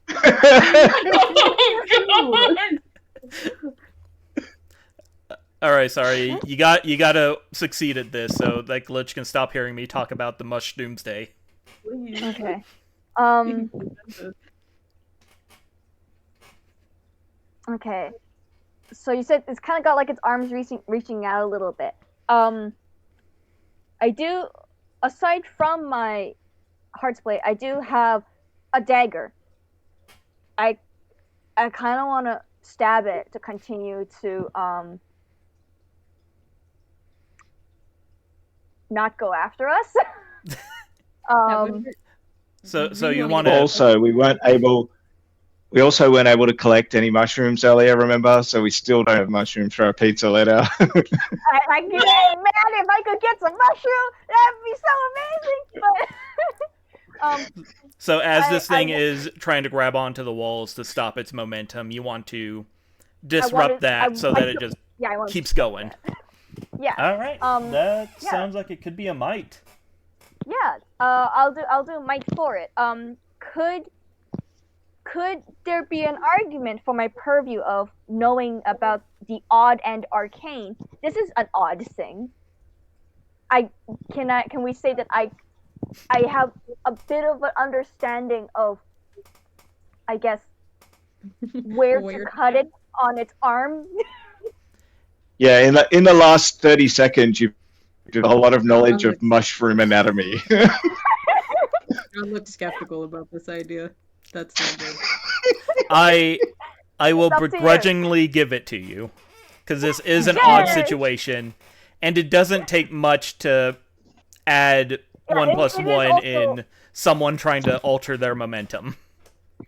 A: All right, sorry. You gotta succeed at this, so that Glitch can stop hearing me talk about the MushDOOMSDAY.
E: Okay. Okay. So you said it's kind of got like its arms reaching out a little bit. I do, aside from my Heart's Blade, I do have a dagger. I kind of want to stab it to continue to not go after us.
A: So you want to
C: Also, we weren't able we also weren't able to collect any mushrooms earlier, remember? So we still don't have mushrooms for our pizza later.
E: Man, if I could get some mushroom, that'd be so amazing. But
A: So as this thing is trying to grab onto the walls to stop its momentum, you want to disrupt that so that it just keeps going.
E: Yeah.
A: All right. That sounds like it could be a might.
E: Yeah. I'll do might for it. Could there be an argument for my purview of knowing about the odd and arcane? This is an odd thing. Can we say that I have a bit of an understanding of, I guess, where to cut it on its arm?
C: Yeah, in the last 30 seconds, you've got a lot of knowledge of mushroom anatomy.
B: I look skeptical about this idea. That's not good.
A: I will begrudgingly give it to you, because this is an odd situation, and it doesn't take much to add 1 + 1 in someone trying to alter their momentum.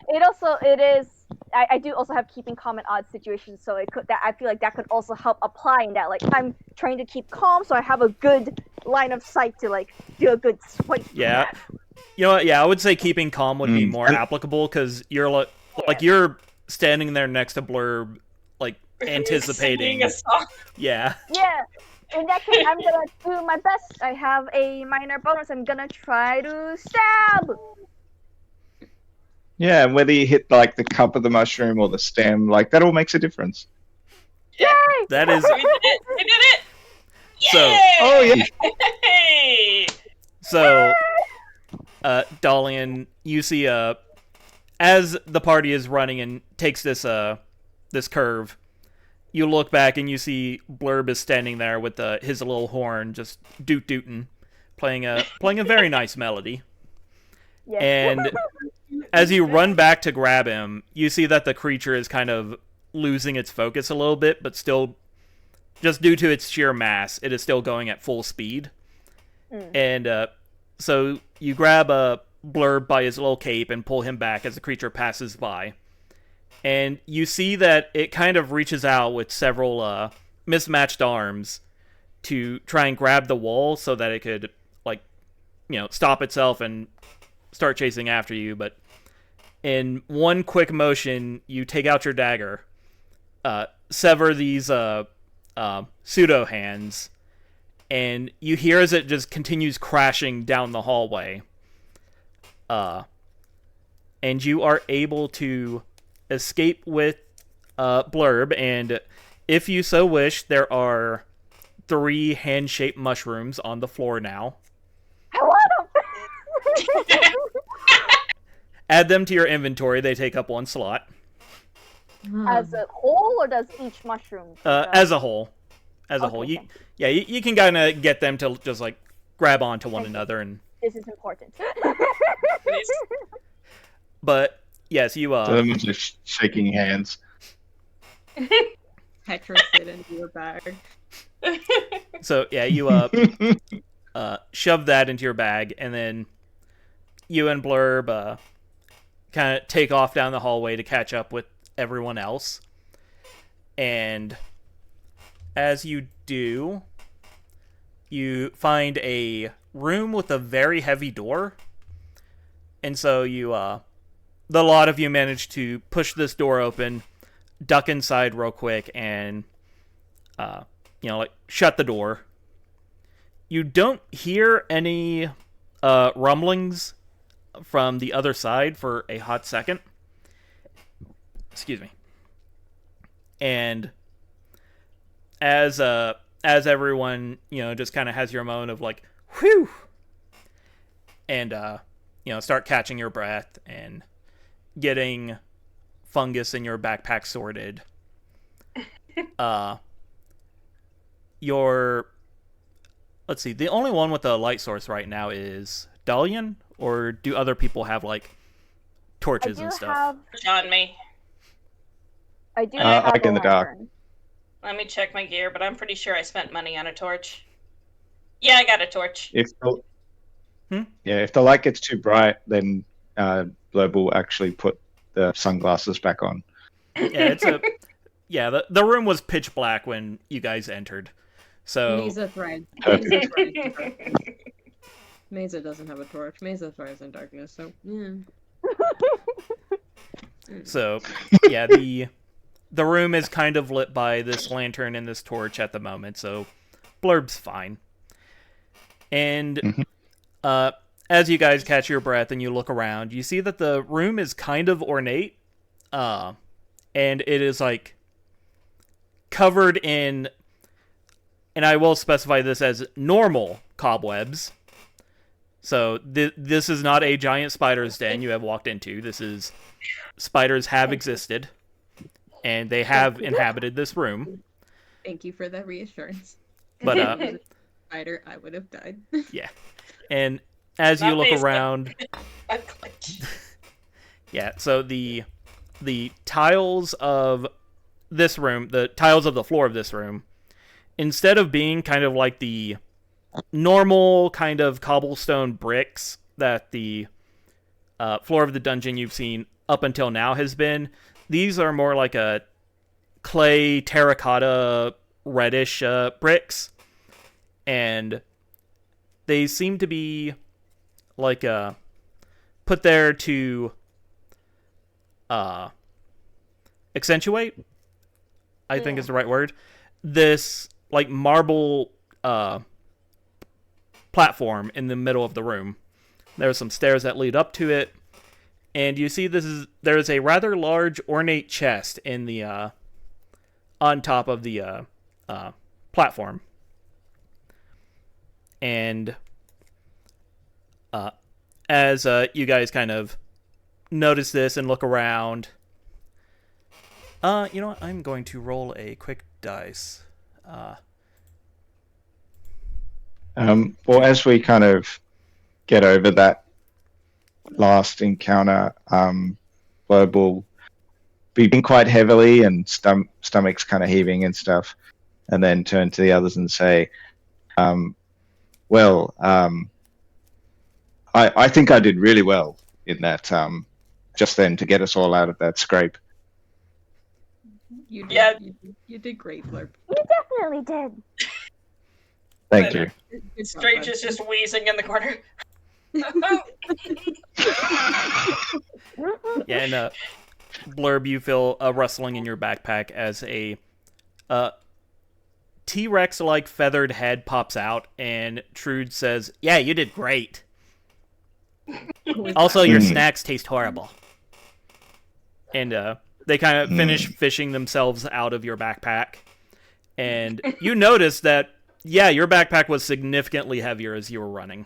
E: It is. I do also have keeping calm in odd situations, so I feel like that could also help apply in that. Like, I'm trying to keep calm, so I have a good line of sight to like do a good swipe.
A: Yeah. You know what? Yeah, I would say keeping calm would be more applicable, because you're like you're standing there next to Blurb, like anticipating.
D: Singing a song.
A: Yeah.
E: Yeah. In that case, I'm gonna do my best. I have a minor bonus. I'm gonna try to stab.
C: Yeah, and whether you hit like the cup of the mushroom or the stem, like that all makes a difference.
E: Yay!
A: That is.
D: We did it! We did it!
A: So-
D: Yay!
C: Oh yeah.
D: Hey!
A: So, Dalian, you see, as the party is running and takes this curve, you look back and you see Blurb is standing there with his little horn, just doot-dootin', playing a very nice melody.
E: Yes.
A: And as you run back to grab him, you see that the creature is kind of losing its focus a little bit, but still, just due to its sheer mass, it is still going at full speed. And so you grab Blurb by his little cape and pull him back as the creature passes by. And you see that it kind of reaches out with several mismatched arms to try and grab the wall so that it could, like, stop itself and start chasing after you. But in one quick motion, you take out your dagger, sever these pseudo hands, and you hear as it just continues crashing down the hallway. And you are able to escape with Blurb, and if you so wish, there are 3 hand-shaped mushrooms on the floor now.
E: I want them.
A: Add them to your inventory. They take up 1 slot.
E: As a whole, or does each mushroom?
A: As a whole. As a
E: Okay,
A: whole.
E: thank
A: You can kind of get them to just, like, grab onto one another. And
E: This is important.
A: But, yes, you...
C: So them just shaking hands.
B: Petra fit into your bag.
A: So, yeah, you shove that into your bag, and then you and Blurb kind of take off down the hallway to catch up with everyone else. And as you do, you find a room with a very heavy door. And so you, the lot of you manage to push this door open, duck inside real quick, and, shut the door. You don't hear any rumblings from the other side for a hot second. Excuse me. And as everyone, just kind of has your moment of like, whew, and start catching your breath and getting fungus in your backpack sorted. Let's see, the only one with a light source right now is Dalian, or do other people have, like, torches and stuff?
D: On me.
E: I do have
C: like in the dark.
E: lantern.
D: Let me check my gear, but I'm pretty sure I spent money on a torch. Yeah, I got a torch.
C: If the light gets too bright, then Blurb will actually put the sunglasses back on.
A: The room was pitch black when you guys entered. So
B: Mesa thrives. Mesa doesn't have a torch. Mesa thrives in darkness, so yeah.
A: So, yeah, the room is kind of lit by this lantern and this torch at the moment, so Blurb's fine. And as you guys catch your breath and you look around, you see that the room is kind of ornate, and it is, like, covered in, and I will specify this as normal cobwebs. So this is not a giant spider's den you have walked into. This is... Spiders have existed, and they have inhabited this room.
B: Thank you for that reassurance.
A: But
B: Spider, I would have died.
A: Yeah, and as you look around, yeah. So the tiles of this room, the tiles of the floor of this room, instead of being kind of like the normal kind of cobblestone bricks that the floor of the dungeon you've seen up until now has been, these are more like a clay terracotta reddish bricks, and they seem to be like put there to accentuate, I think is the right word, this like marble platform in the middle of the room. There are some stairs that lead up to it, and you see there is a rather large ornate chest in the on top of the platform. And as you guys kind of notice this and look around, you know what? I'm going to roll a quick dice.
C: Well, as we kind of get over that last encounter, Blurb will be breathing quite heavily and stomach's kind of heaving and stuff, and then turn to the others and say, I think I did really well in that just then to get us all out of that scrape.
B: You did great, Blurb.
E: You definitely did.
C: Thank you.
D: Strange is just wheezing in the corner.
A: Yeah, and Blurb, you feel a rustling in your backpack as a T-Rex-like feathered head pops out, and Trude says, "Yeah, you did great. Also, your snacks taste horrible." And they kind of finish fishing themselves out of your backpack, and you notice that, yeah, your backpack was significantly heavier as you were running.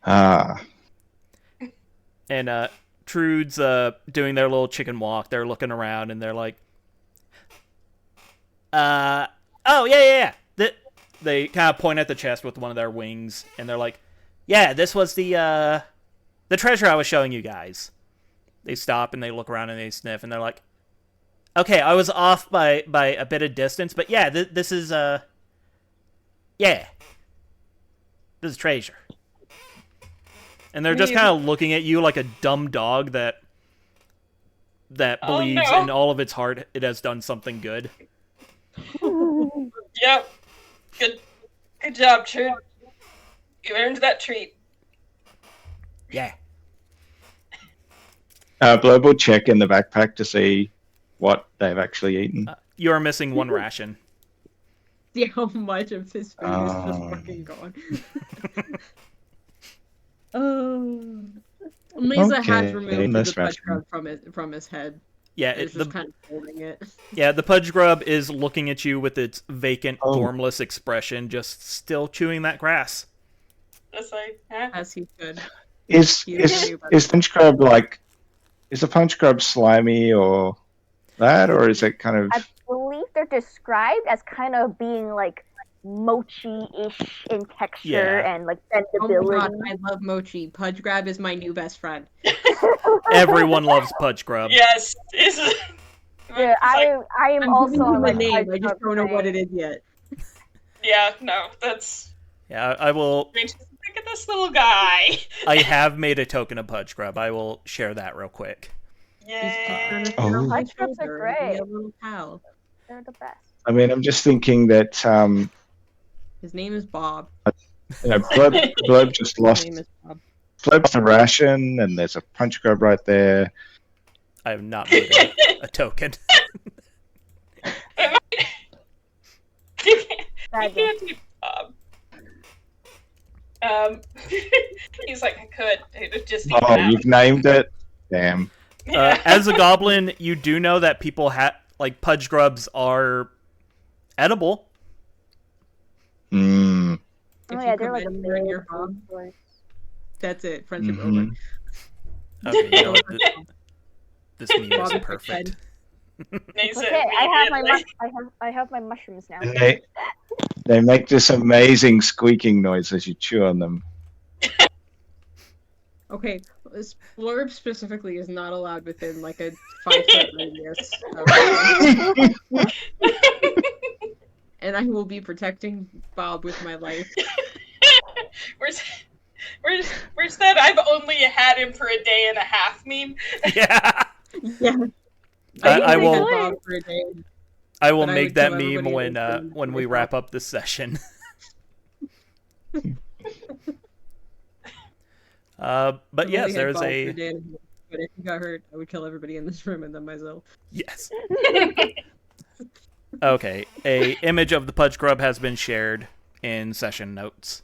A: And Trude's doing their little chicken walk. They're looking around, and they're like, oh, yeah. They kind of point at the chest with one of their wings, and they're like, yeah, this was the treasure I was showing you guys. They stop, and they look around, and they sniff, and they're like, okay, I was off by a bit of distance, but yeah, this is, yeah. This is treasure. And they're just kind of looking at you like a dumb dog that believes in all of its heart it has done something good.
D: Yep. Good job, Trude. You earned that treat.
A: Yeah.
C: Blurb will check in the backpack to see what they've actually eaten.
A: You are missing one ration.
B: See how much of his food is just fucking gone. Mesa has removed the pudge grub from his head.
A: Yeah,
B: it's just kind of holding it.
A: Yeah, the pudge grub is looking at you with its vacant, formless expression, just still chewing that grass.
D: Just like, huh?
B: As he should.
C: Is punch grub like? Is a punch grub slimy or that, or is it kind of?
E: I believe they're described as kind of being like mochi-ish in texture and like bendability.
B: Oh my god, I love mochi. Pudge grab is my new best friend.
A: Everyone loves pudge grub.
D: Yes.
E: Yeah, I am also on
B: my
E: like
B: name. I just don't know what it is yet.
D: Yeah, no, that's.
A: Yeah, I will.
D: Look at this little guy.
A: I have made a token of Pudge Grub. I will share that real quick.
D: Yay.
C: Oh.
E: Pudge Grubs are great.
B: A little pal.
E: They're the best.
C: I mean, I'm just thinking that
B: His name is Bob.
C: Blurb just
B: His
C: lost.
B: name is Bob.
C: Blurb lost a ration, and there's a punch grub right there.
A: I have not made a token.
D: You
E: Bad
D: can't do Bob. He's like, I could. I'd just eat
C: Oh,
D: that.
C: you've named it. Damn.
A: As a goblin, you do know that people like Pudge Grubs are edible.
C: Mm.
E: Oh
B: If
E: yeah,
B: you
E: they're like a
B: come in wearing your
E: bowl.
B: Bob, that's it. Friendship
C: Mhm.
B: over.
A: Okay, you know what? This meme
B: Bob
A: is
B: is
A: perfect.
D: Nice
E: Okay, I have
D: immediately.
E: I have my mushrooms now.
C: And they make this amazing squeaking noise as you chew on them.
B: Okay, this blurb specifically is not allowed within like a 5-foot radius. And I will be protecting Bob with my life.
D: Where's that I've only had him for a day and a half meme?
A: Yeah,
B: Yeah.
A: I
B: only had
A: will.
B: Bob for a day.
A: I will
B: But I
A: make
B: would
A: that
B: kill
A: meme
B: everybody
A: when
B: in this
A: when we wrap up this session. But
B: I've
A: yes,
B: only had
A: there's
B: Bob for
A: a
B: day and a half, but if he got hurt, I would kill everybody in this room and then myself.
A: yes. Okay, a image of the Pudge Grub has been shared in session notes.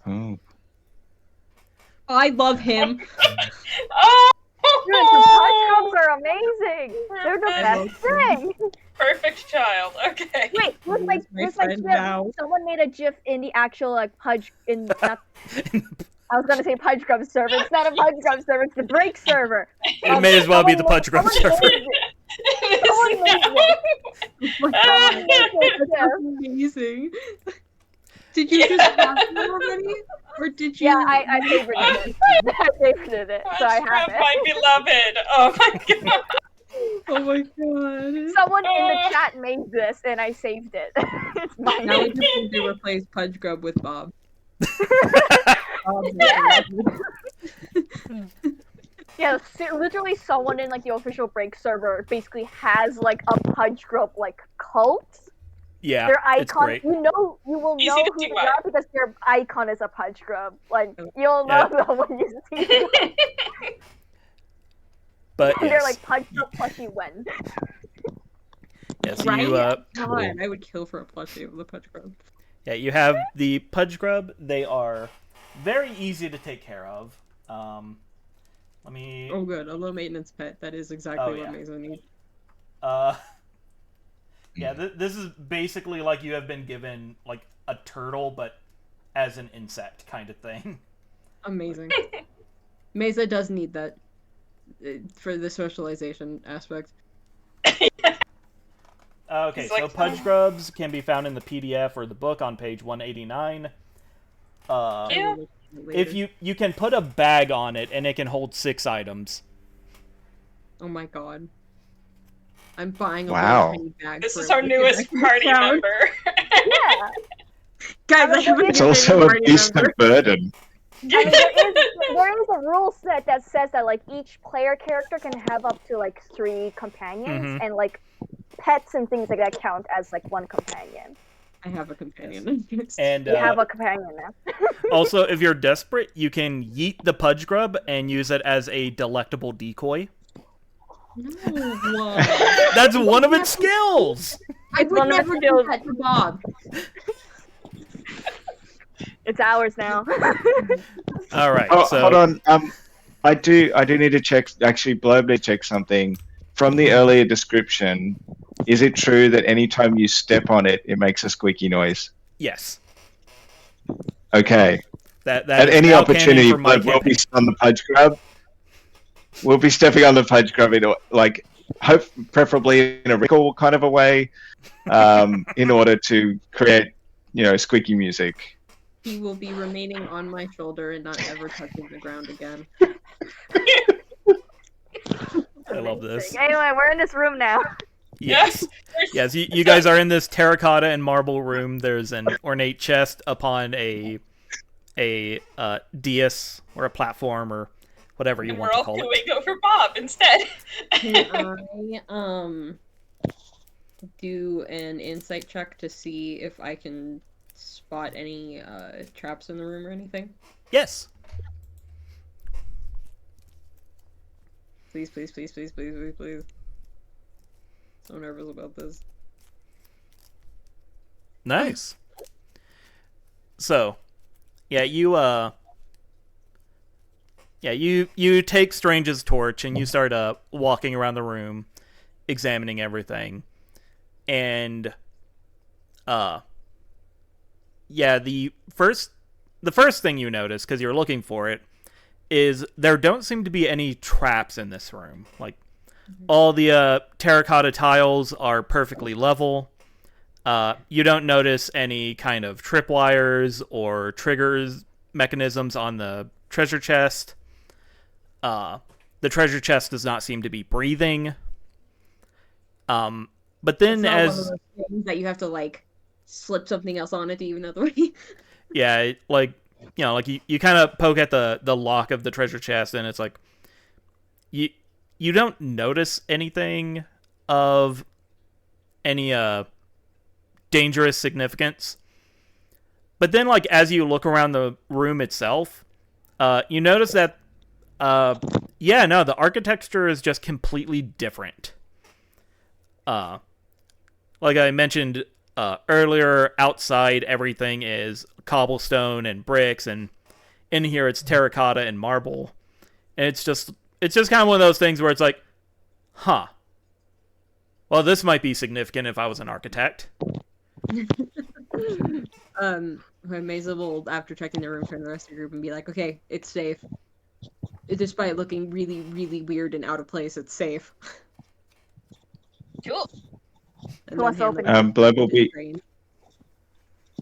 C: Oh.
B: I love him.
D: Oh!
E: Dude, the Pudge Grubs are amazing. They're the
B: I
E: best
B: love them.
E: thing.
D: Perfect child. Okay.
E: Wait,
B: He's my
E: where's my
B: friend
E: GIF?
B: now.
E: Someone made a GIF in the actual like Pudge in. Not, I was gonna say Pudge Grub server. It's not a Pudge Grub server. It's the Break server.
A: It may as well be the Pudge Grub server.
E: Someone made it.
B: Oh my god, that's amazing. Did you just have it already? Or did you?
E: Yeah, I favorited it. I favorited it, so I have it.
D: My beloved. Oh my god.
B: Oh my god.
E: Someone in the chat made this, and I saved it. It's mine.
B: Now we just need to replace Pudge Grub with Bob. Bob's
E: Yeah.
B: name.
E: Yeah, literally someone in like the official Break server basically has like a Pudge Grub like cult.
A: Yeah,
E: Their
A: it's
E: icon,
A: great.
E: you will
D: Easy
E: know
D: to
E: who
D: do
E: they
D: what?
E: are because their icon is a Pudge Grub. Like you'll know them when you see them.
A: But
E: They're
A: yes,
E: like Pudge Grub plushie when.
A: yes,
B: Right?
A: you
B: God, I would kill for a plushie of the Pudge Grub.
A: yeah, you have the Pudge Grub. They are very easy to take care of. Let me.
B: Oh good, a low maintenance pet. That is exactly
A: Oh,
B: what
A: yeah.
B: Mason needs.
A: Yeah, this is basically like you have been given like a turtle, but as an insect kind of thing.
B: Amazing. Mesa does need that for the socialization aspect.
A: Okay,
D: He's
A: so
D: like,
A: Pudge Grubs can be found in the PDF or the book on page 189.
D: Yeah.
A: If you can put a bag on it and it can hold 6 items.
B: Oh my god. I'm buying a
C: Wow.
B: little tiny bag.
D: This
B: for
D: is our
B: every
D: newest
B: connection
D: party
B: sound.
D: member.
E: Yeah.
B: Guys, I have a
C: It's
B: new
C: also
B: favorite
C: a
B: party
C: beast
B: member.
C: of burden.
E: I mean, there is a rule set that says that like each player character can have up to like 3 companions,
A: Mhm.
E: and like pets and things like that count as like 1 companion.
B: I have a companion.
A: And
E: You have a companion now.
A: also, if you're desperate, you can yeet the Pudge Grub and use it as a delectable decoy.
B: No.
A: That's one of its skills!
B: I would
E: One of
B: never
E: the
B: do
E: skills.
B: that to Bob.
E: It's ours now.
A: Alright,
C: Oh,
A: so...
C: hold on. I do need to check. Actually, Blurb need to check something. From the earlier description, is it true that anytime you step on it, it makes a squeaky noise?
A: Yes.
C: Okay.
A: That
C: At
A: is
C: any
A: now
C: opportunity,
A: canon for my
C: Blurb will be
A: campaign.
C: on the Pudge Grub. We'll be stepping on the Pudge Grub in preferably in a ritual kind of a way, in order to create, squeaky music.
B: He will be remaining on my shoulder and not ever touching the ground again.
A: I love this.
E: Anyway, we're in this room now.
A: Yes. Yes, you guys are in this terracotta and marble room. There's an ornate chest upon a a dais or a platform or whatever you
D: And
A: want
D: we're
A: to
D: all
A: call
D: going
A: it.
D: over Bob instead.
B: Can I do an insight check to see if I can spot any traps in the room or anything?
A: Yes.
B: Please, please, please, please, please, please, please. So nervous about this.
A: Nice. So, yeah, you take Strange's torch and you start walking around the room, examining everything, and the first thing you notice, because you're looking for it, is there don't seem to be any traps in this room. Like, all the terracotta tiles are perfectly level. You don't notice any kind of tripwires or triggers mechanisms on the treasure chest. The treasure chest does not seem to be breathing. But then
B: It's not one of
A: as
B: those things that you have to like slip something else on it to even know the way.
A: yeah, like you kind of poke at the lock of the treasure chest and it's like you don't notice anything of any dangerous significance. But then, like, as you look around the room itself, you notice that, the architecture is just completely different. Like I mentioned earlier, outside everything is cobblestone and bricks, and in here it's terracotta and marble. And it's just kind of one of those things where it's like, huh. Well, this might be significant if I was an architect.
B: Mesa will, after checking the room, turn to the rest of the group and be like, okay, it's safe. Despite looking really, really weird and out of place, it's safe.
D: Cool.
B: And
E: Who wants to
B: hand
E: open
B: them
E: it?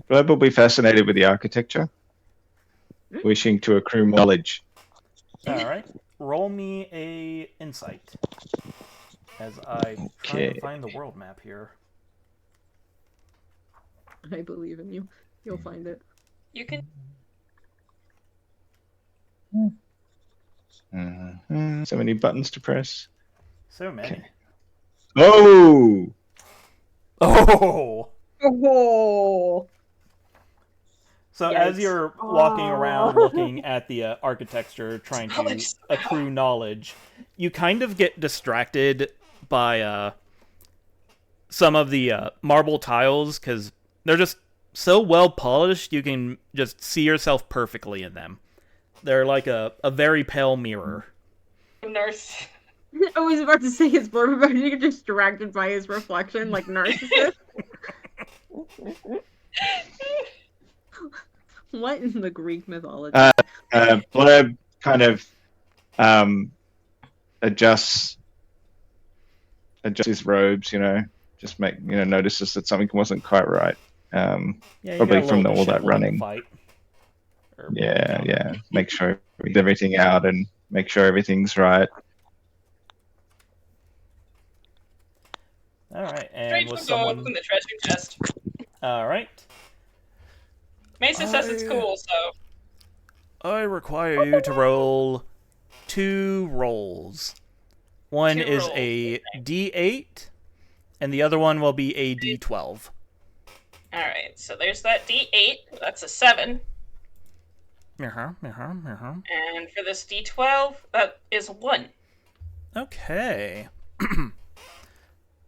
C: Blurb will be fascinated with the architecture, wishing to accrue more knowledge.
A: All right. Roll me a insight as I try to find the world map here.
B: I believe in you. You'll find it.
D: You can.
C: So many buttons to press.
A: So many.
C: Okay. Oh!
A: Oh!
B: Oh!
A: So
B: Yikes.
A: as you're walking around
E: Oh.
A: looking at the architecture, trying to accrue knowledge, you kind of get distracted by some of the marble tiles, because they're just so well polished you can just see yourself perfectly in them. They're like a very pale mirror.
D: Nurse.
B: I was about to say his blurb about you get distracted by his reflection, like narcissist. What in the Greek mythology?
C: Blurb kind of adjusts his robes, just notices that something wasn't quite right.
A: Yeah, you
C: Probably
A: got a
C: from
A: little
C: all that
A: disheveled in the
C: running.
A: fight. Or-
C: Yeah. Make sure we get everything out and make sure everything's right.
A: All right, and
D: Strange
A: with
D: will go
A: someone.
D: open the treasure chest.
A: All right.
D: Mesa says it's cool, so.
A: I require you to roll 2 rolls. One
D: 2
A: is
D: rolls,
A: a D8, and the other one will be a D12.
D: Alright, so there's that D8. That's a 7. And for this D12, that is 1.
A: Okay.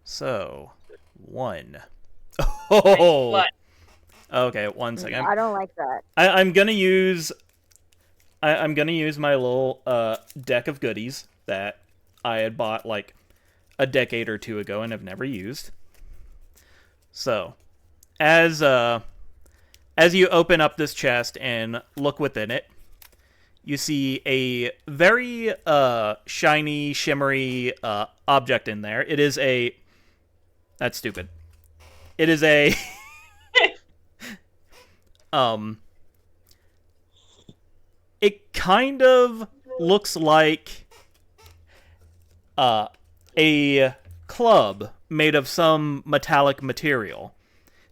A: So, 1. Oh!
D: What?
A: Okay, 1 second.
E: I don't like that.
A: I'm gonna use my little deck of goodies that I had bought like a decade or 2 ago and have never used. So, as you open up this chest and look within it, you see a very shiny, shimmery object in there. It is a... That's stupid. It is a... It kind of looks like a club made of some metallic material.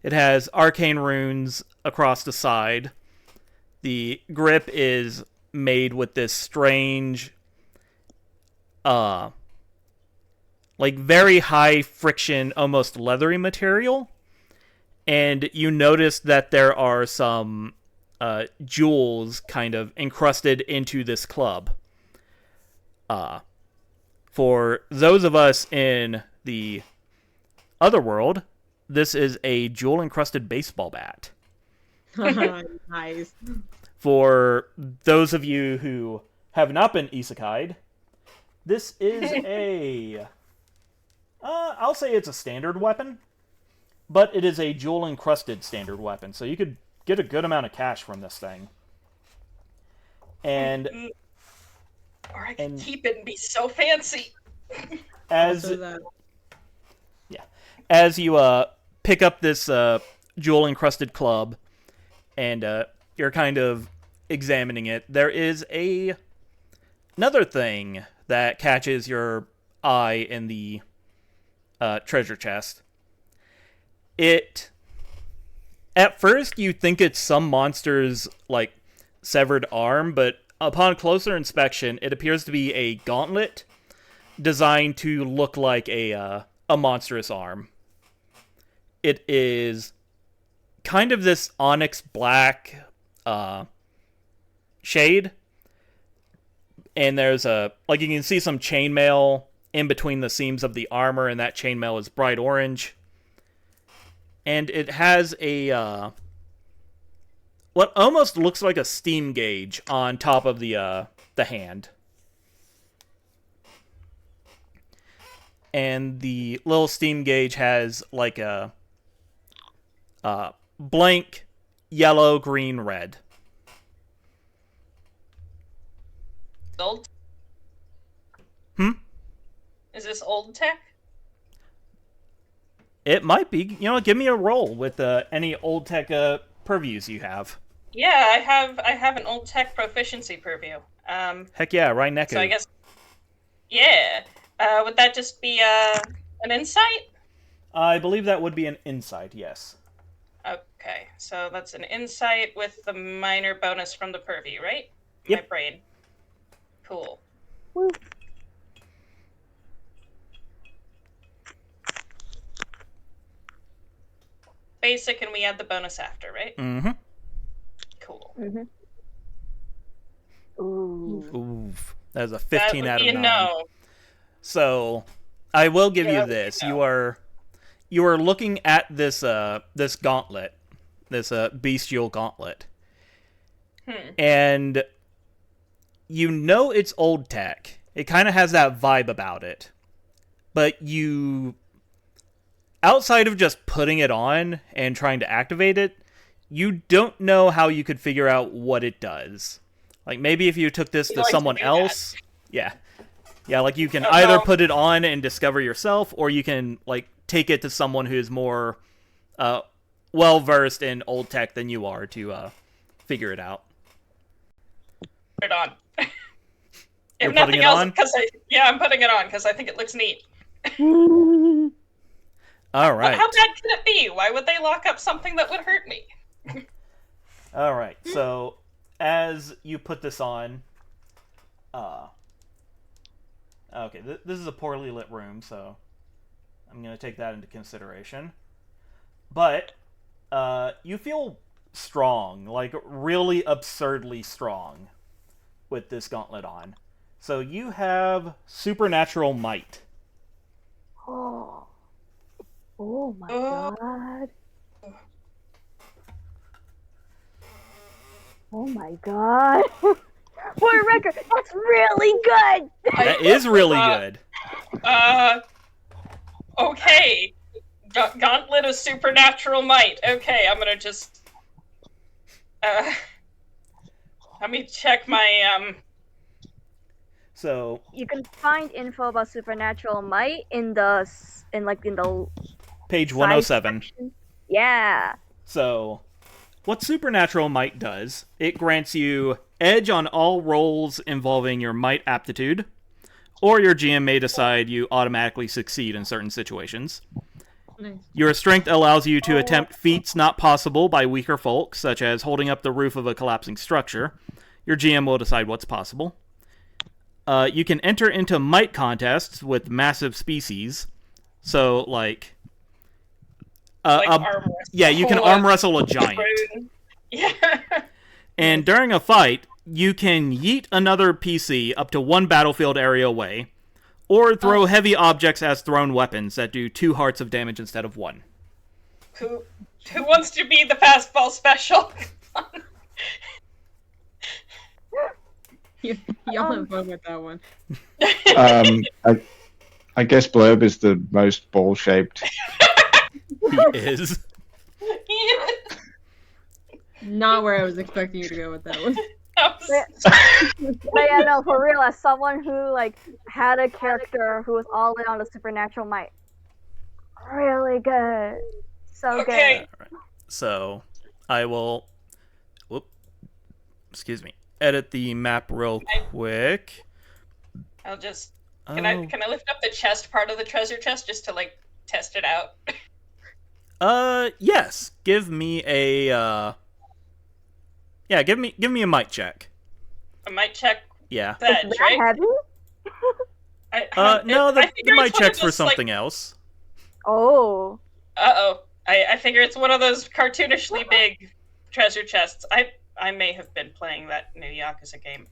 A: It has arcane runes across the side. The grip is made with this strange, like very high friction, almost leathery material. And you notice that there are some jewels kind of encrusted into this club. For those of us in the other world, this is a jewel-encrusted baseball bat.
B: Nice.
A: For those of you who have not been isekai'd, this is a... I'll say it's a standard weapon, but it is a jewel-encrusted standard weapon, so you could get a good amount of cash from this thing. And...
D: Or I could keep it and be so fancy.
A: As you pick up this jewel-encrusted club, and you're kind of examining it, there is another thing that catches your eye in the treasure chest. At first, you think it's some monster's, like, severed arm, but upon closer inspection, it appears to be a gauntlet designed to look like a monstrous arm. It is kind of this onyx black shade, and there's you can see some chainmail in between the seams of the armor, and that chainmail is bright orange. And it has a what almost looks like a steam gauge on top of the hand. And the little steam gauge has like a blank yellow, green, red.
D: Old? Is this old tech?
A: It might be. Give me a roll with any old tech purviews you have.
D: Yeah, I have an old tech proficiency purview.
A: Heck yeah, right next.
D: So I guess, yeah. Would that just be an insight?
A: I believe that would be an insight, yes.
D: Okay, so that's an insight with the minor bonus from the purview, right?
A: Yep.
D: My brain. Cool.
E: Woo.
D: Basic, and we add the bonus after, right?
A: Mm-hmm.
D: Cool.
E: Mm-hmm. Ooh.
A: Oof. That is a 15 out of 9.
D: No.
A: So, I will give you this. You are looking at this this gauntlet, this bestial gauntlet, and you know it's old tech. It kind of has that vibe about it, but outside of just putting it on and trying to activate it, you don't know how you could figure out what it does. Like, maybe if you took this to someone else, yeah, like you can either put it on and discover yourself, or you can like take it to someone who's more well versed in old tech than you are to figure it out.
D: Put it on.
A: You're
D: If nothing
A: putting it
D: else,
A: on?
D: I'm putting it on because I think it looks neat.
A: All right.
D: But how bad can it be? Why would they lock up something that would hurt me?
A: All right. So as you put this on, okay, this is a poorly lit room, so I'm going to take that into consideration. But you feel strong, like really absurdly strong with this gauntlet on. So you have supernatural might.
E: Oh my god. Oh my god. For a record, that's really good!
A: That is really good.
D: Okay. Gauntlet of supernatural might. Okay, I'm gonna just... let me check my,
A: So
E: You can find info about supernatural might in the
A: page
E: side
A: 107.
E: section. Yeah.
A: So, what supernatural might does, it grants you edge on all rolls involving your might aptitude, or your GM may decide you automatically succeed in certain situations.
B: Nice.
A: Your strength allows you to attempt feats not possible by weaker folk, such as holding up the roof of a collapsing structure. Your GM will decide what's possible. You can enter into might contests with massive species. So, like...
D: arm wrestle.
A: Yeah, you can arm wrestle a giant.
D: Yeah.
A: And during a fight, you can yeet another PC up to 1 battlefield area away, or throw heavy objects as thrown weapons that do 2 hearts of damage instead of 1.
D: Who wants to be the fastball special?
B: Y'all have fun with that one.
C: I guess Blurb is the most ball-shaped.
A: He is.
B: Not where I was expecting you to go with that one.
E: But yeah, no, for real, as someone who like had a character who was all in on the supernatural might, really good, so
D: Okay.
E: good.
A: So, I will... excuse me. Edit the map real quick.
D: I'll just... Can I lift up the chest part of the treasure chest just to, like, test it out?
A: Yes. Give me a, Yeah, give me a might check.
D: I might check
A: Yeah.
D: that,
E: Is that
D: right?
E: heavy?
A: No, the
D: I figure
A: might
D: it's one of
A: check's for
D: those, like-
A: something else.
E: Oh.
D: Uh-oh. I figure it's one of those cartoonishly big treasure chests. I may have been playing that new Yakuza game.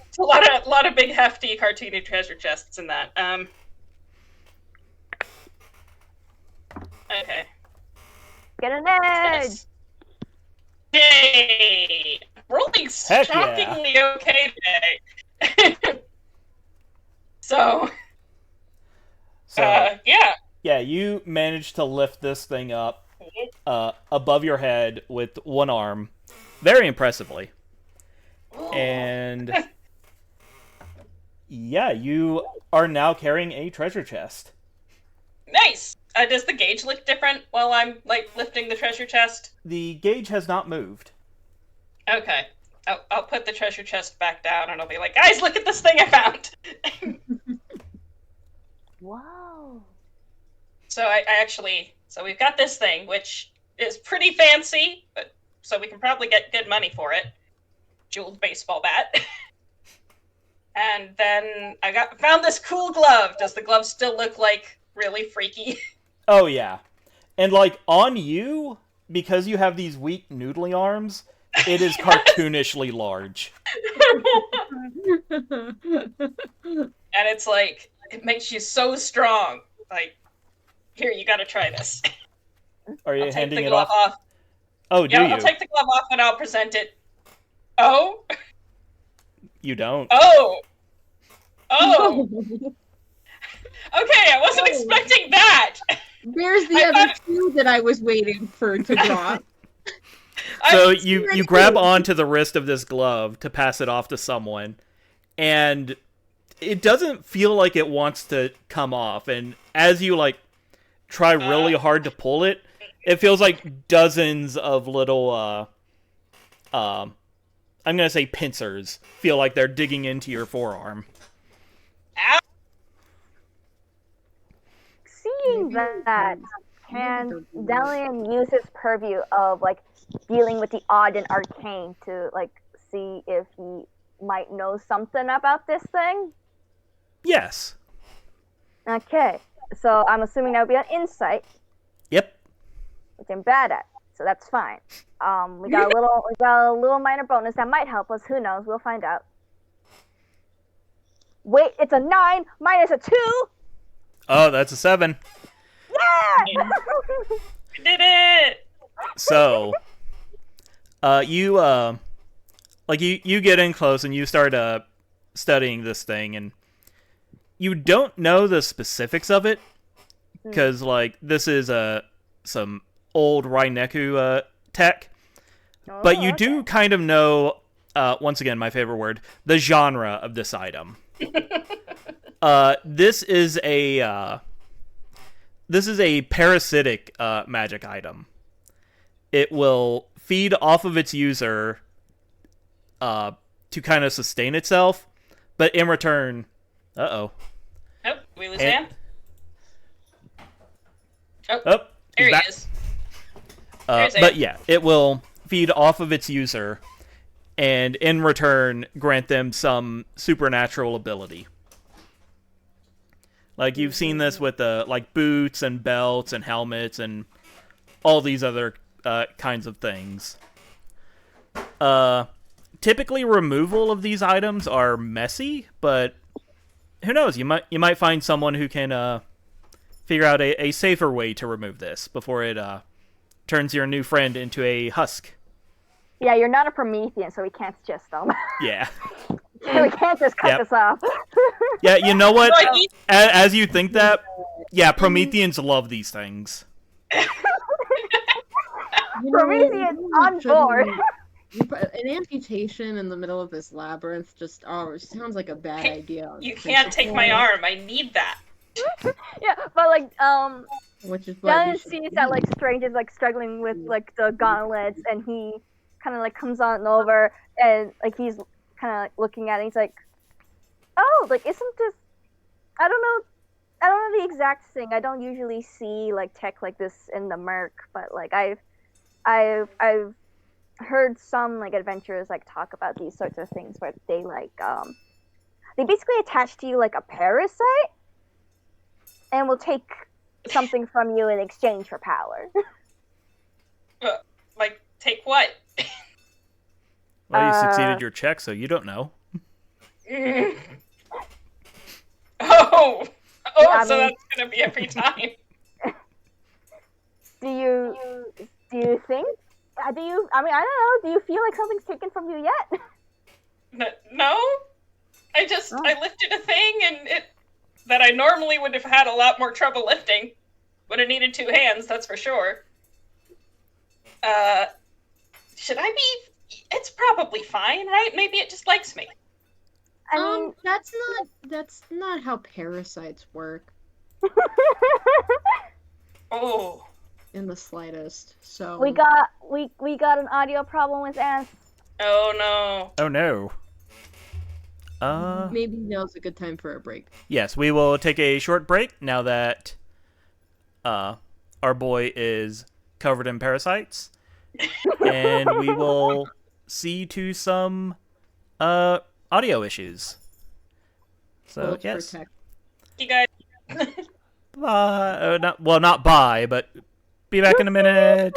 D: It's a lot of big, hefty, cartoony treasure chests in that. Okay.
E: Get an edge.
D: Yes. Yay! Rolling
A: Heck yeah.
D: shockingly okay today. So, yeah.
A: Yeah, you managed to lift this thing up above your head with one arm, very impressively. And yeah, you are now carrying a treasure chest.
D: Nice! Does the gauge look different while I'm, like, lifting the treasure chest?
A: The gauge has not moved.
D: Okay. I'll put the treasure chest back down and I'll be like, guys, look at this thing I found!
E: Wow.
D: So so we've got this thing, which is pretty fancy, but so we can probably get good money for it. Jeweled baseball bat. And then found this cool glove. Does the glove still look like really freaky?
A: Oh, yeah. And, like, on you, because you have these weak, noodly arms, it is cartoonishly large.
D: And it's like, it makes you so strong. Like, here, you gotta try this.
A: Are you
D: I'll take
A: handing
D: the
A: it
D: glove
A: off?
D: off.
A: Oh, do
D: Yeah,
A: you?
D: I'll take the glove off and I'll present it. Oh?
A: You don't.
D: Oh! Oh! Okay, I wasn't expecting that!
B: Where's the
D: I
B: other
D: thought-
B: two that I was waiting for to drop?
A: So you grab onto the wrist of this glove to pass it off to someone, and it doesn't feel like it wants to come off. And as you like try really hard to pull it, it feels like dozens of little I'm gonna say pincers feel like they're digging into your forearm.
D: Ow!
E: Seeing that, can Dalian use his purview of like dealing with the odd and arcane to like see if he might know something about this thing?
A: Yes.
E: Okay, so I'm assuming that would be an insight,
A: Yep.
E: which I'm bad at, so that's fine. We got a little minor bonus that might help us. Who knows? We'll find out. Wait, it's a 9 minus a 2.
A: Oh, that's a 7.
E: Yeah!
D: We did it!
A: So, you get in close and you start studying this thing, and you don't know the specifics of it because like this is some old Raineku tech, but you do kind of know. Once again, my favorite word: the genre of this item. This is a parasitic magic item. It will feed off of its user to kind of sustain itself, but in return,
D: Nope, we lose
A: And-
D: him. Oh,
A: Oh,
D: there he
A: back.
D: is. There's
A: But
D: Ann.
A: yeah, it will feed off of its user, and in return grant them some supernatural ability. Like you've seen this with like boots and belts and helmets and all these other kinds of things. Typically, removal of these items are messy, but who knows? You might find someone who can figure out a safer way to remove this before it turns your new friend into a husk.
E: Yeah, you're not a Promethean, so we can't just
A: Yeah.
E: we can't just cut
A: Yep.
E: this off.
A: Yeah, you know what?
D: So I need-
A: As you think that, yeah, Prometheans love these things.
E: Prometheans on board.
B: An amputation in the middle of this labyrinth just it sounds like a bad idea.
D: You can't take my arm. I need that.
E: Yeah, but like
B: Which is why
E: Dylan sees that like Strange is like struggling with like the gauntlets, and he kind of like comes on over, and like he's kind of like, looking at it. And he's like, "Oh, like isn't this? I don't know the exact thing. I don't usually see like tech like this in the Merc, but like I've heard some like adventurers like talk about these sorts of things where they like they basically attach to you like a parasite, and will take something from you in exchange for power."
D: Like, take what?
A: Well, you succeeded your check, so you don't know.
D: Oh,
E: Yeah,
D: so
E: I mean-
D: that's gonna be every time.
E: Do you think? I mean, I don't know. Do you feel like something's taken from you yet?
D: No, I lifted a thing that I normally would have had a lot more trouble lifting. Would have needed 2 hands, that's for sure. Should I be? It's probably fine, right? Maybe it just likes me.
E: I mean,
B: that's not how parasites work
D: Oh,
B: in the slightest. So
E: we got an audio problem with ants.
D: oh no.
A: Oh no.
B: maybe now's a good time for a break.
A: Yes, we will take a short break now that our boy is covered in parasites, and we will see to some audio issues. So
B: Bullets
A: yes,
B: protect.
D: You guys.
A: not bye, but be back in a minute.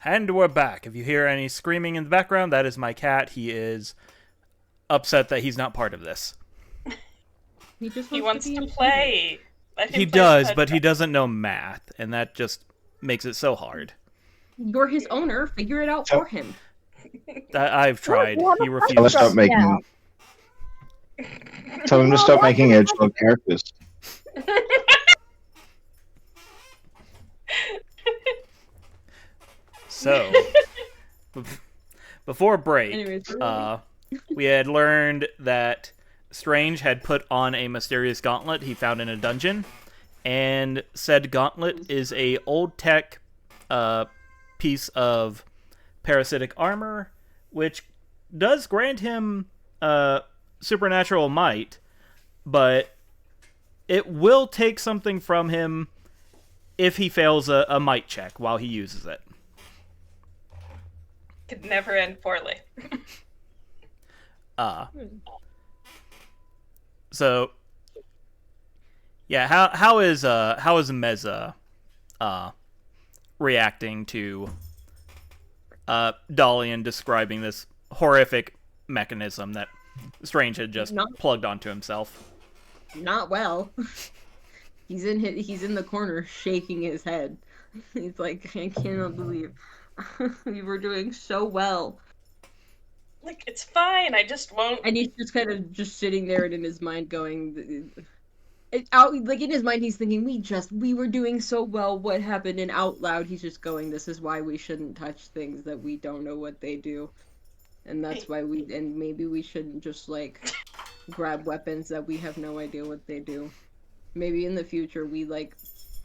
A: And we're back. If you hear any screaming in the background, that is my cat. He is upset that he's not part of this.
B: He just
D: He wants to
B: be
D: play. Let him
A: He
D: play
A: does,
D: with
A: but he
D: that-
A: doesn't know math, and that just makes it so hard.
B: You're his owner. Figure it out
C: So-
B: for him.
A: I've tried.
E: you have
A: He
E: a
C: Tell him to
A: refuses.
C: stop making.
E: now.
C: Tell him to stop making edgelord characters.
A: So, before break,
B: Anyways,
A: we had learned that Strange had put on a mysterious gauntlet he found in a dungeon, and said gauntlet is a old tech piece of parasitic armor, which does grant him supernatural might, but it will take something from him if he fails a might check while he uses it.
D: Could never end poorly.
A: So yeah, how is Meza reacting to Dalian describing this horrific mechanism that Strange had just plugged onto himself?
B: not well. He's in the corner shaking his head. He's like, I cannot believe we were doing so well.
D: Like, it's fine, I just won't.
B: And he's just kind of just sitting there and in his mind going, like in his mind he's thinking, we were doing so well, what happened? And out loud he's just going, this is why we shouldn't touch things that we don't know what they do. And that's why maybe we shouldn't just like grab weapons that we have no idea what they do. Maybe in the future we like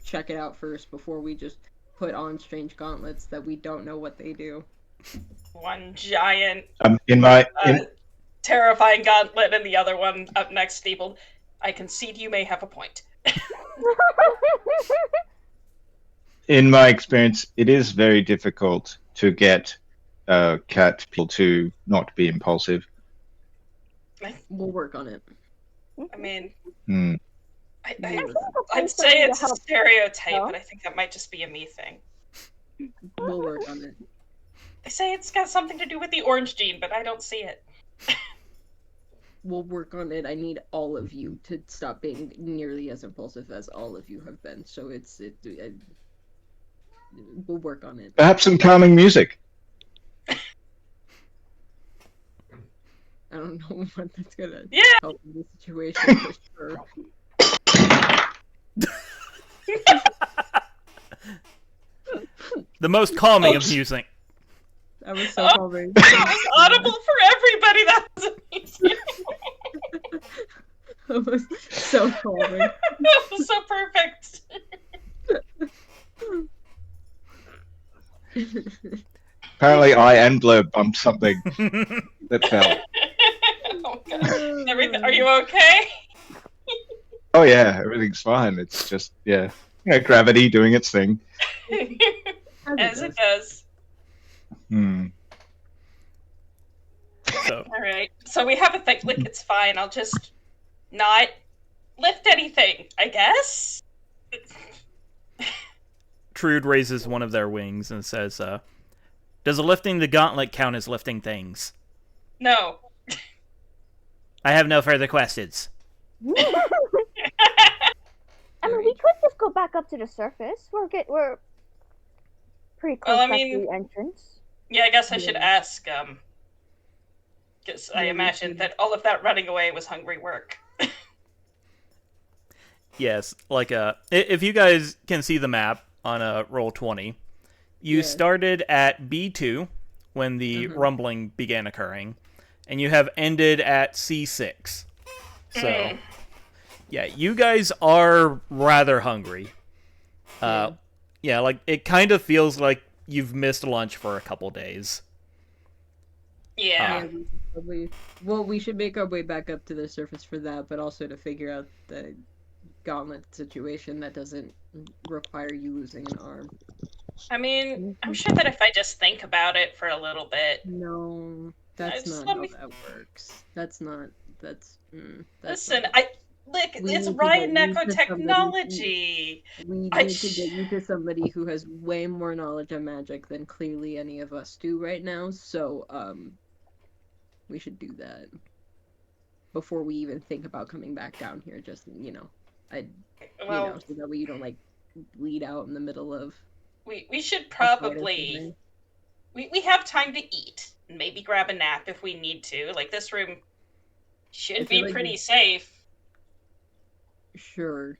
B: check it out first before we just put on strange gauntlets that we don't know what they do.
D: One giant,
C: In
D: terrifying gauntlet and the other one up next steepled. I concede you may have a point.
C: in my experience, it is very difficult to get cat people to not be impulsive.
B: We'll work on it.
D: I mean,
C: Hmm.
D: I'd say it's a stereotype, but I think that might just be a me thing.
B: We'll work on it.
D: They say it's got something to do with the orange gene, but I don't see it.
B: We'll work on it. I need all of you to stop being nearly as impulsive as all of you have been. So we'll work on it.
C: Perhaps some calming music.
B: I don't know what that's gonna
D: Yeah!
B: help in this situation for sure.
A: The most calming of
C: Oops.
A: music.
B: That was so calming.
D: It was audible for everybody. That was amazing.
B: That was so calming.
D: That was so perfect.
C: Apparently, I and Blurb bumped something that fell.
D: Oh, God. Everything, are you okay?
C: Oh yeah, everything's fine. It's just gravity doing its thing.
D: As it does.
C: Hmm.
A: So
D: Alright, so we have a thing. Like, it's fine. I'll just not lift anything, I guess?
A: Trude raises one of their wings and says, does lifting the gauntlet count as lifting things?
D: No.
E: I
A: I have no further questions.
E: mean, we could just go back up to the surface. We're pretty close
D: Well, I
E: back
D: mean-
E: to the entrance.
D: Yeah, I guess I should ask, because I
B: Yeah, we
D: imagine
B: should.
D: that all of that running away was hungry work.
A: Yes, like if you guys can see the map on roll 20, you
B: Yeah.
A: started at B2 when the rumbling began occurring, and you have ended at C6. So, yeah, you guys are rather hungry. Yeah, like it kind of feels like you've missed lunch for a couple days.
D: Yeah.
B: Yeah, we should make our way back up to the surface for that, but also to figure out the gauntlet situation that doesn't require you losing an arm.
D: I mean, I'm sure that if I just think about it for a little bit.
B: No, that's
D: Just
B: not
D: let
B: how
D: me-
B: that works. That's not. That's.
D: Listen, Look,
B: We
D: it's
B: need to
D: Ryan
B: get you
D: Neko
B: to
D: technology.
B: We
D: I
B: need to get you to somebody who has way more knowledge of magic than clearly any of us do right now. So, we should do that before we even think about coming back down here. Just
D: Well,
B: so that way you don't like bleed out in the middle of
D: we should
B: a fight or
D: probably
B: something.
D: we have time to eat. Maybe grab a nap if we need to. Like, this room should
B: I feel
D: be
B: like
D: pretty safe.
B: Sure.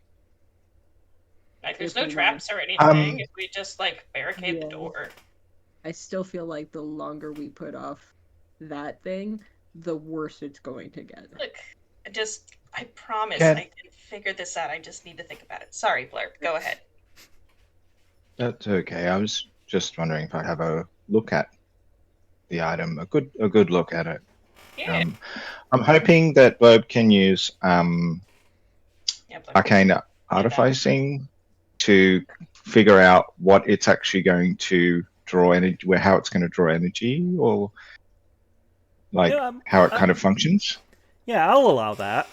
D: Like, there's
B: If
D: no
B: we
D: traps or anything. If we just, like, barricade the
B: Yeah.
D: door.
B: I still feel like the longer we put off that thing, the worse it's going to get.
D: Look, I promise
C: Yeah.
D: I can figure this out. I just need to think about it. Sorry, Blurb. Go ahead.
C: That's okay. I was just wondering if I have a look at the item, a good look at it.
D: Yeah.
C: I'm hoping that Blurb can use
D: Yeah, Blurb.
C: arcane artificing to figure out what it's actually going to draw energy, how it's going to draw energy, or like how it kind of functions.
A: Yeah, I'll allow that.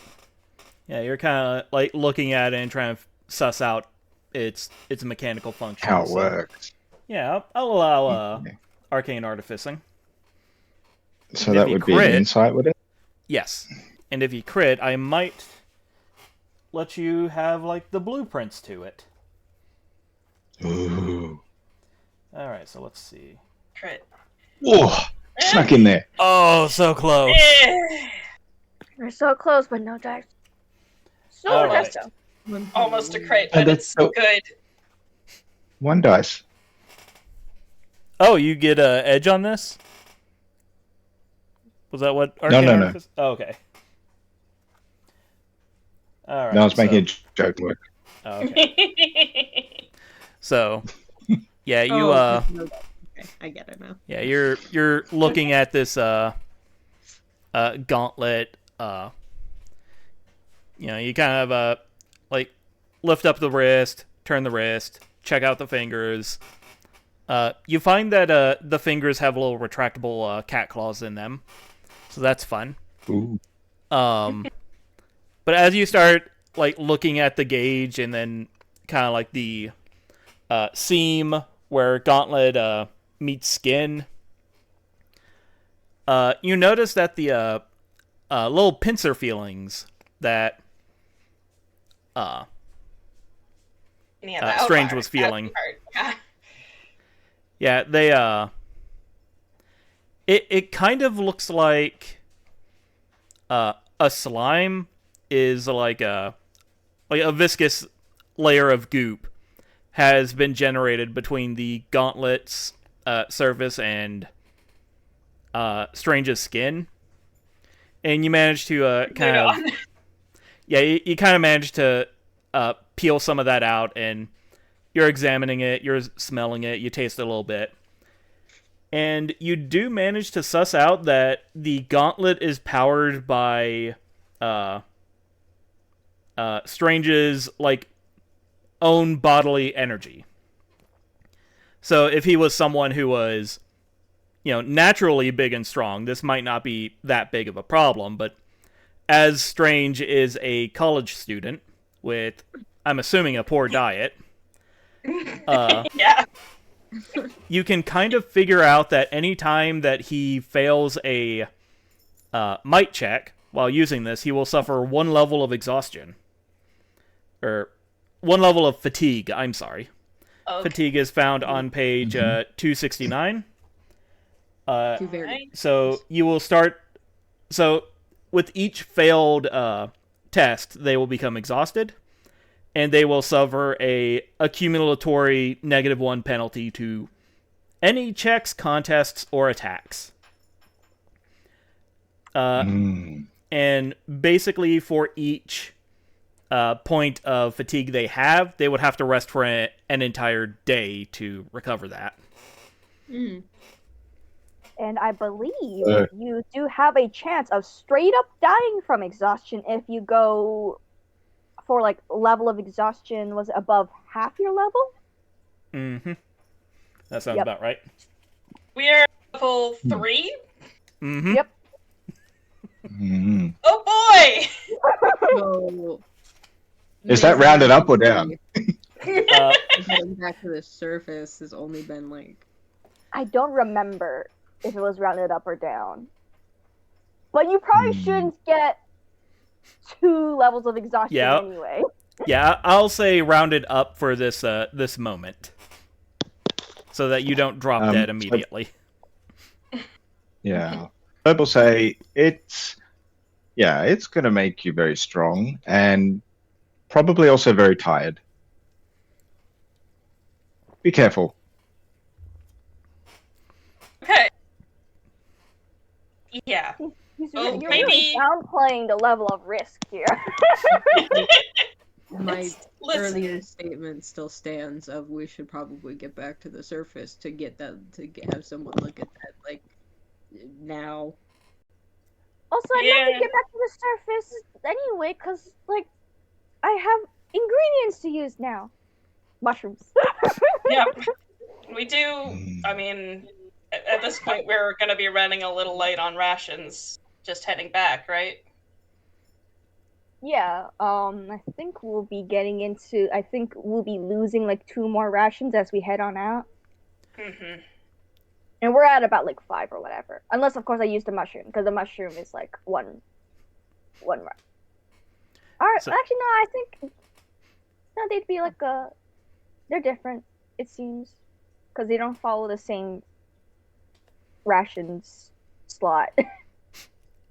A: Yeah, you're kind of like looking at it and trying to suss out its mechanical function.
C: How it works.
A: Yeah, I'll allow arcane artificing.
C: So that would be an insight, would it?
A: Yes. And if you crit, I might let you have like the blueprints to it.
C: Ooh.
A: Alright, so let's see.
D: Crit.
C: Oh, snuck in there.
A: Oh, so close.
E: We're so close, but no dice. So
A: All
E: dice
A: right.
E: though.
D: Almost a crit, but it's so good.
C: One dice.
A: Oh, you get a edge on this? Was that what
C: No.
A: Oh, okay. Alright.
C: No, I was making a joke work.
A: Okay. So, yeah, you
B: Okay, I get it now.
A: yeah, you're looking at this gauntlet. You kind of like lift up the wrist, turn the wrist, check out the fingers. You find that the fingers have little retractable cat claws in them, so that's fun.
C: Ooh.
A: But as you start like looking at the gauge and then kind of like the seam where gauntlet meets skin, you notice that the little pincer feelings that Strange was feeling. Yeah, they it kind of looks like a slime is like a viscous layer of goop has been generated between the gauntlet's surface and Strange's skin, and you manage to you kind of manage to peel some of that out, and you're examining it, you're smelling it, you taste it a little bit, and you do manage to suss out that the gauntlet is powered by Strange's like own bodily energy. So if he was someone who was, naturally big and strong, this might not be that big of a problem, but as Strange is a college student with, I'm assuming, a poor diet,
D: yeah.
A: you can kind of figure out that any time that he fails a might check while using this, he will suffer 1 level of exhaustion. Or 1 level of fatigue, I'm sorry. Okay. Fatigue is found on page 269. So you will start... So with each failed test, they will become exhausted, and they will suffer a accumulatory -1 penalty to any checks, contests, or attacks. And basically for each point of fatigue they have, they would have to rest for an entire day to recover that.
E: And I believe you do have a chance of straight up dying from exhaustion if you go for like level of exhaustion was above half your level.
A: That sounds about right.
D: We are level 3.
E: Yep.
D: Oh boy!
B: So
C: Is that rounded up or down?
B: Getting back to the surface has only been like.
E: I don't remember if it was rounded up or down. But you probably shouldn't get 2 levels of exhaustion anyway.
A: Yeah, I'll say rounded up for this this moment, so that you don't drop dead immediately.
C: Yeah, I will say it's going to make you very strong and probably also very tired. Be careful.
D: Okay. Yeah.
E: You're
D: maybe
E: really downplaying the level of risk here.
B: My
D: Listen.
B: earlier statement still stands of we should probably get back to the surface to get that have someone look at that like now.
E: Also, I'd like to get back to the surface anyway, because like I have ingredients to use now. Mushrooms.
D: Yep. We do. I mean, at this point, we're going to be running a little late on rations. Just heading back, right?
E: Yeah. I think we'll be losing like 2 more rations as we head on out.
D: Mm-hmm.
E: And we're at about like 5 or whatever. Unless, of course, I use the mushroom, because the mushroom is like one ration. Alright,
A: So-
E: actually, no, I think they'd be like they're different, it seems, because they don't follow the same rations slot.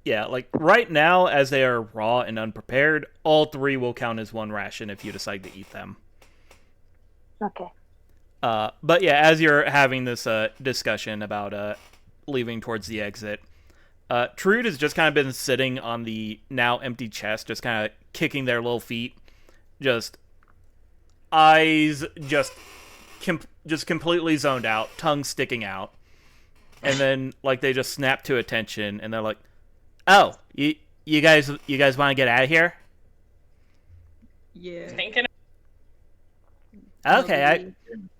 A: Yeah, like right now, as they are raw and unprepared, all 3 will count as 1 ration if you decide to eat them.
E: Okay.
A: But yeah, as you're having this discussion about leaving towards the exit, Trude has just kind of been sitting on the now empty chest, just kind of kicking their little feet, just eyes just completely zoned out, tongue sticking out, and then like they just snap to attention, and they're like, "Oh, you guys want to get out of here?"
B: Yeah.
D: Thinking.
A: Okay,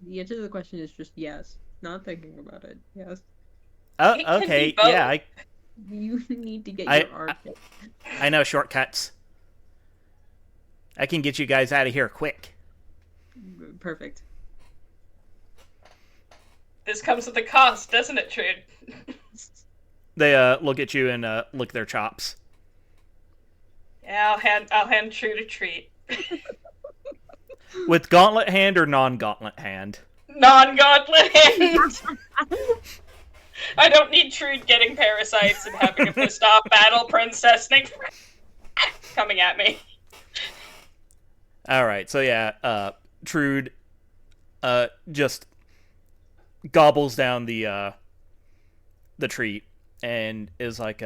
B: The answer to the question is just yes. Not thinking about it. Yes.
D: It can
A: okay,
D: be both.
A: yeah,
B: You need to get your art.
A: I know shortcuts. I can get you guys out of here quick.
B: Perfect.
D: This comes with a cost, doesn't it, Trude?
A: They look at you and lick their chops.
D: Yeah, I'll hand Trude a treat.
A: With gauntlet hand or non-gauntlet hand?
D: Non-gauntlet hand. I don't need Trude getting parasites and having a pissed off battle princess coming at me.
A: All right, so yeah, Trude just gobbles down the treat and is like,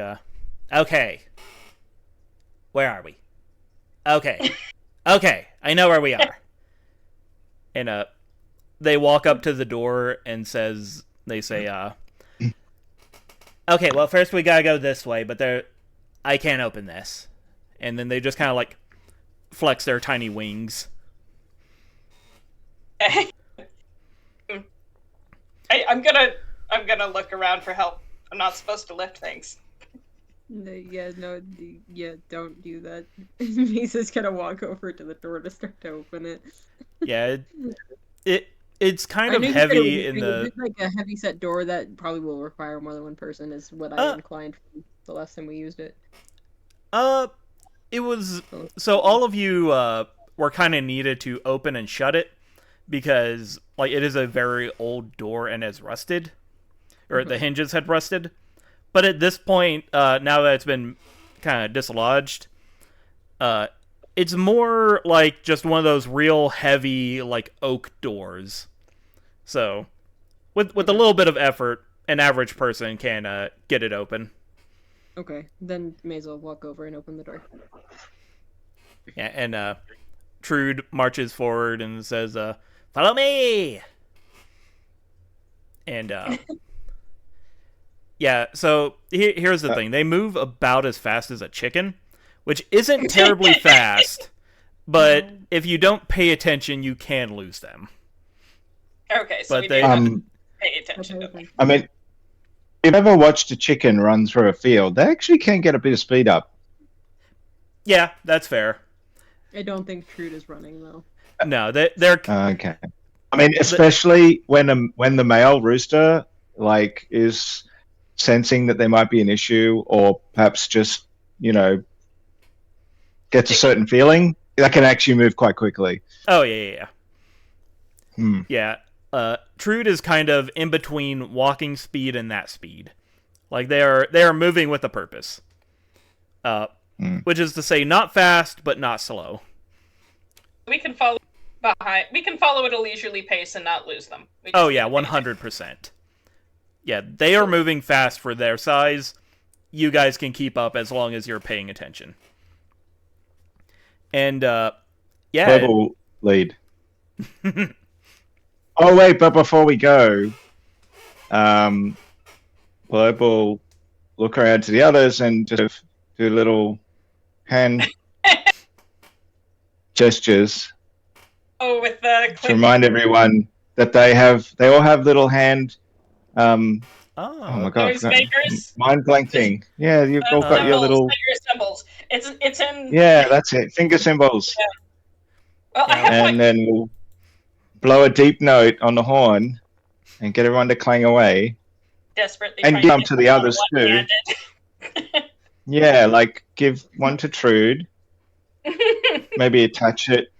A: okay, where are we? Okay, I know where we are. And they walk up to the door and they say, okay, well, first we gotta go this way, but I can't open this. And then they just kind of like flex their tiny wings.
D: I'm gonna look around for help. I'm not supposed to lift things.
B: Don't do that. Misa's gonna walk over to the door to start to open it.
A: Yeah, it's kind of heavy in the.
B: It's like a heavy set door that probably will require more than one person. Is what I inclined from the last time we used it.
A: It was so all of you were kind of needed to open and shut it because like it is a very old door and has rusted, or the hinges had rusted. But at this point, now that it's been kind of dislodged, it's more like just one of those real heavy, like, oak doors. So, with a little bit of effort, an average person can get it open.
B: Okay, then may as well walk over and open the door.
A: Yeah, and Trude marches forward and says, "Follow me!" And, yeah, so here's the thing. They move about as fast as a chicken, which isn't terribly fast, but if you don't pay attention, you can lose them.
D: Okay, so
A: But
D: we
A: they-
D: do have to pay attention to them.
C: I mean, if you've ever watched a chicken run through a field, they actually can get a bit of speed up.
A: Yeah, that's fair.
B: I don't think Trude is running though.
A: No, they're
C: Okay. I mean, especially when the male rooster like is sensing that there might be an issue, or perhaps just gets a certain feeling, that can actually move quite quickly.
A: Oh yeah.
C: Hmm.
A: Yeah. Trude is kind of in between walking speed and that speed. Like they are moving with a purpose. Which is to say, not fast but not slow.
D: We can follow behind. We can follow at a leisurely pace and not lose them.
A: Oh yeah, 100%. Yeah, they are moving fast for their size. You guys can keep up as long as you're paying attention. And yeah,
C: Verbal lead. Oh wait, but before we go, Blurb will look around to the others and just do little hand gestures
D: Oh, with the
C: to remind everyone that they all have little hand. Oh my god!
D: noisemakers.
C: Mind blanking. Yeah, you've all got your little.
D: Symbols. It's in.
C: Yeah, that's it. Finger symbols.
D: Yeah. Well, I have
C: And then we'll blow a deep note on the horn and get everyone to clang away.
D: Desperately
C: And
D: trying
C: give
D: to
C: them to the others too.
D: one-handed.
C: Yeah, like give one to Trude. Maybe attach it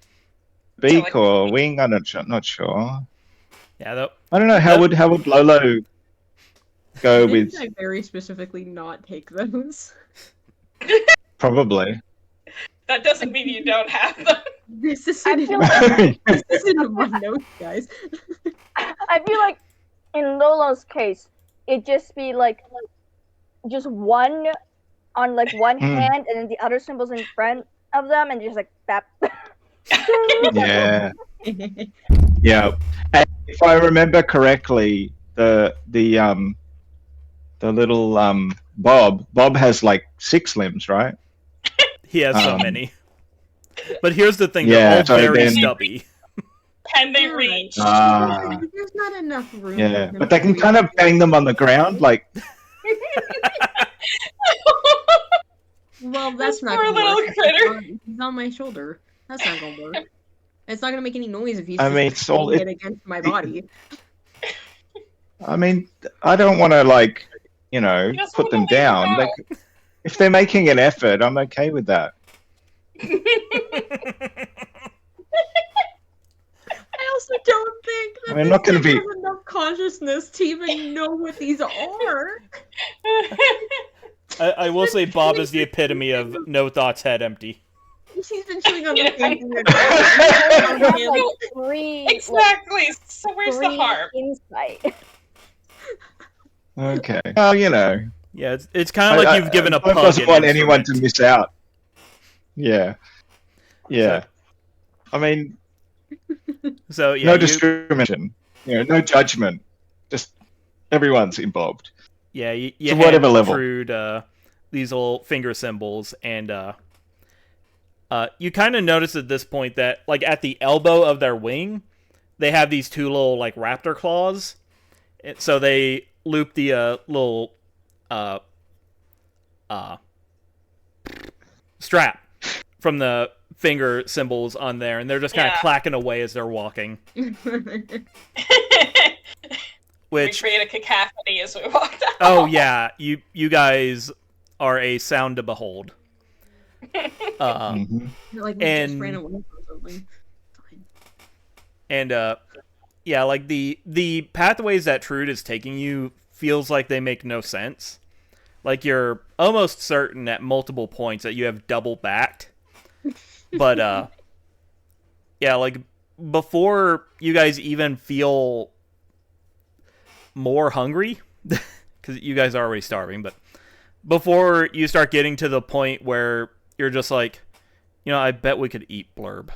C: beak or wing. I'm not sure.
A: Yeah,
C: I don't know. How would Lolo go with?
B: I very specifically not take those.
C: Probably.
D: That doesn't mean you don't have them.
B: This isn't in my notes, guys.
E: I feel like in Lolo's case, it'd just be like just one on like one hand and then the other symbols in front of them and just like that.
C: Yeah. Yeah. And if I remember correctly, the little Bob has like 6 limbs, right?
A: he has so many. But here's the thing:
C: Yeah,
A: they're all very
C: so
A: stubby.
D: Can they reach?
B: There's not enough room.
C: Yeah, but they can kind of bang them on the ground, like.
B: Well, that's not
D: poor
B: gonna
D: little
B: work.
D: critter.
B: He's on my shoulder. That's not gonna work. It's not gonna make any noise if he's
C: it's all
B: it against my body.
C: I mean, I don't want to like, put them down. If they're making an effort, I'm okay with that.
B: I also don't think that
C: We're not going to be.
B: have enough consciousness to even know what these are.
A: I will say Bob is the epitome of no thoughts, head empty.
B: She's been chewing on the same thing.
D: Exactly. So where's the harm?
E: Insight.
C: Okay. Well,
A: Yeah, it's kind of like you've given a pug.
C: Doesn't want anyone to
A: instrument.
C: miss out. Yeah. Yeah. I mean,
A: So yeah,
C: no discrimination. No judgment. Just everyone's involved.
A: Yeah, you
C: To whatever level.
A: Trude, these little finger symbols, and you kind of notice at this point that, like, at the elbow of their wing, they have these 2 little, like, raptor claws. So they loop the little strap from the finger symbols on there, and they're just kind of clacking away as they're walking.
D: We create a cacophony as we walk down.
A: Oh yeah, you guys are a sound to behold.
B: Like we just ran away from something. Fine.
A: And yeah, like the pathways that Trude is taking you feels like they make no sense. Like you're almost certain at multiple points that you have double backed. But yeah, like before you guys even feel more hungry, because you guys are already starving, but before you start getting to the point where you're just like, I bet we could eat Blurb.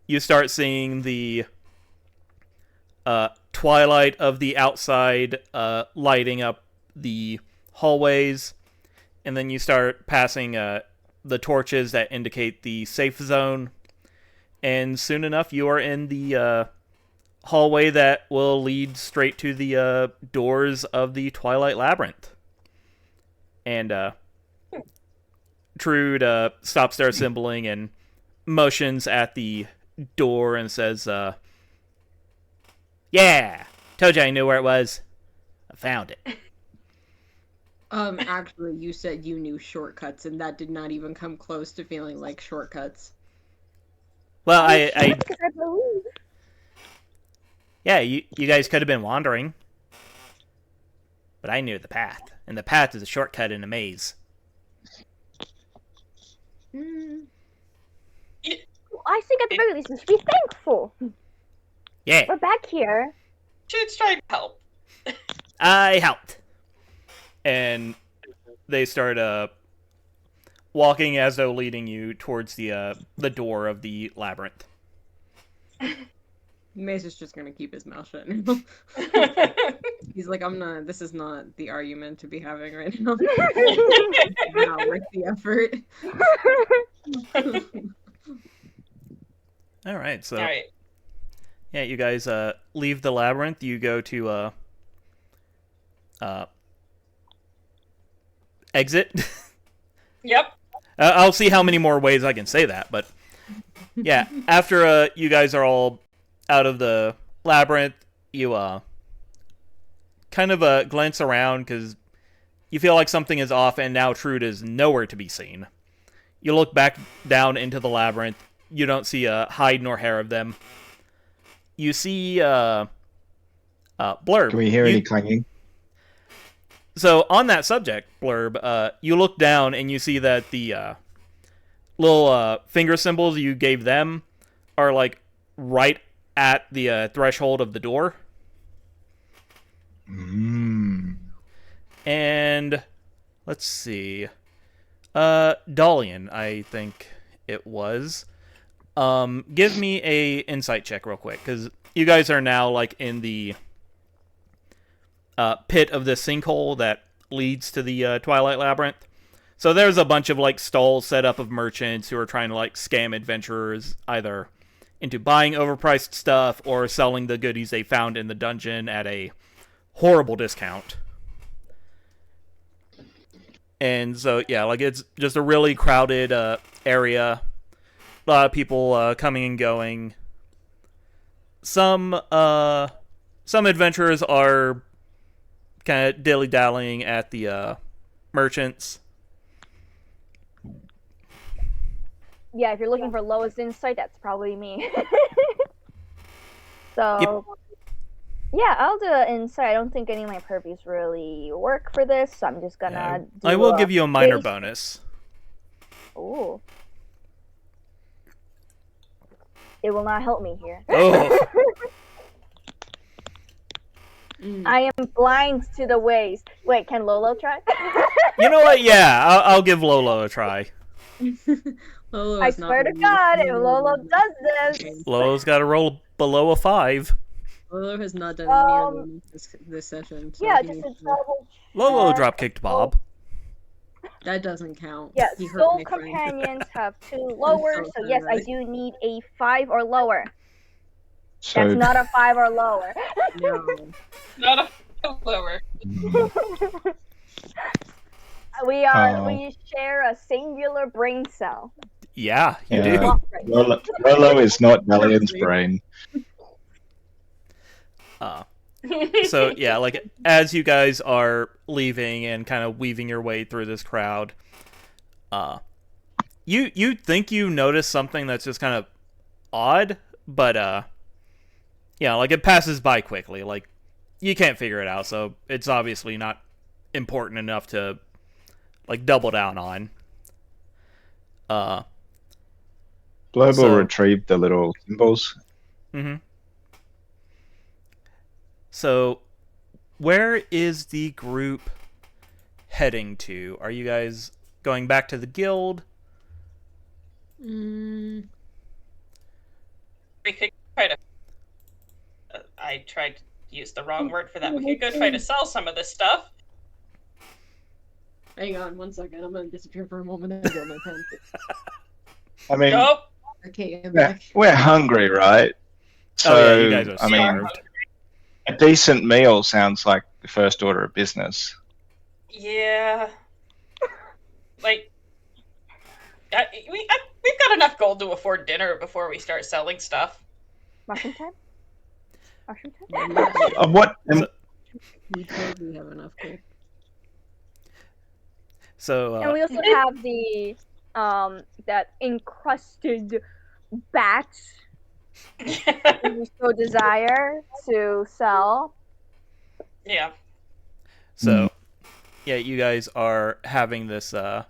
A: You start seeing the twilight of the outside lighting up the hallways, and then you start passing the torches that indicate the safe zone, and soon enough you are in the hallway that will lead straight to the doors of the Twilight Labyrinth. And Trude stops their assembling and motions at the door and says, yeah, told you I knew where it was. I found it.
B: Actually, you said you knew shortcuts, and that did not even come close to feeling like shortcuts.
A: Well,
E: I believe.
A: Yeah, you guys could have been wandering. But I knew the path. And the path is a shortcut in a maze.
E: I think at the very least we should be thankful.
A: Yeah.
E: We're back here.
D: Jude's trying to help.
A: I helped. And they start walking as though leading you towards the door of the labyrinth.
B: Mace is just gonna keep his mouth shut. He's like, this is not the argument to be having right now. Not worth the effort.
A: Alright, so...
D: Alright.
A: Yeah, you guys leave the labyrinth. You go to exit.
D: Yep.
A: I'll see how many more ways I can say that, but yeah, after you guys are all out of the labyrinth, you kind of glance around because you feel like something is off, and now Trude is nowhere to be seen. You look back down into the labyrinth. You don't see a hide nor hair of them. You see Blurb.
C: Can we hear any clanging?
A: So on that subject, Blurb, you look down and you see that the little finger symbols you gave them are like right at the threshold of the door. And let's see, Dalian, I think it was. Give me a insight check real quick, because you guys are now like in the pit of the sinkhole that leads to the Twilight Labyrinth. So there's a bunch of like stalls set up of merchants who are trying to like scam adventurers either into buying overpriced stuff or selling the goodies they found in the dungeon at a horrible discount. And so yeah, like it's just a really crowded area. A lot of people coming and going. Some adventurers are kind of dilly-dallying at the merchants.
E: Yeah, if you're looking for lowest insight, that's probably me. So, yeah, I'll do an insight. I don't think any of my purposes really work for this, so I'm just gonna do
A: I will give you a minor
E: base-
A: bonus.
E: Ooh. It will not help me here.
A: Oh.
E: I am blind to the ways. Wait, can Lolo try?
A: You know what? Yeah, I'll give Lolo a try.
B: Lolo
E: I
B: is not
E: swear to
B: really
E: God, if
B: doing
E: Lolo
B: any
E: does this.
A: Lolo's got to roll below a 5.
B: Lolo has not done nearly this session. So
E: Yeah,
B: he
E: just a
B: needs to-
E: double.
A: Lolo
E: check.
A: drop kicked Bob.
B: That doesn't count.
E: Yeah,
B: He hurt
E: soul
B: my friend.
E: companions have 2 lower,
B: so
E: so yes, I
B: sorry.
E: do need a 5 or lower.
C: So
E: That's not a 5 or lower.
B: No.
D: Not a lower.
E: We share a singular brain cell.
A: Yeah, you
C: Yeah.
A: do.
E: Swap brain.
C: Rolo is not Dalian's brain.
A: So yeah, like as you guys are leaving and kind of weaving your way through this crowd, you think you notice something that's just kind of odd, but yeah, like it passes by quickly. Like you can't figure it out, so it's obviously not important enough to like double down on.
C: Blurb
A: So-
C: will retrieve the little symbols.
A: Mm-hmm. So, where is the group heading to? Are you guys going back to the guild?
B: Mm,
D: We could try to. I tried to use the wrong word for that. We could go try to sell some of this stuff.
B: hang on 1 second. I'm gonna disappear for a moment and get my pen.
C: I mean,
D: Nope.
B: Okay, I'm
C: we're,
B: back.
C: we're hungry, right? So,
A: Oh, yeah, you guys are
C: I mean,
A: starved.
C: a decent meal sounds like the first order of business.
D: Yeah. Like, We've got enough gold to afford dinner before we start selling stuff.
E: Mushroom time? Mushroom
B: Yeah,
E: time?
C: What?
B: we totally have enough gold.
A: So
E: And we also have the that encrusted bat we so desire to sell.
D: Yeah.
A: So, yeah, you guys are having this, kind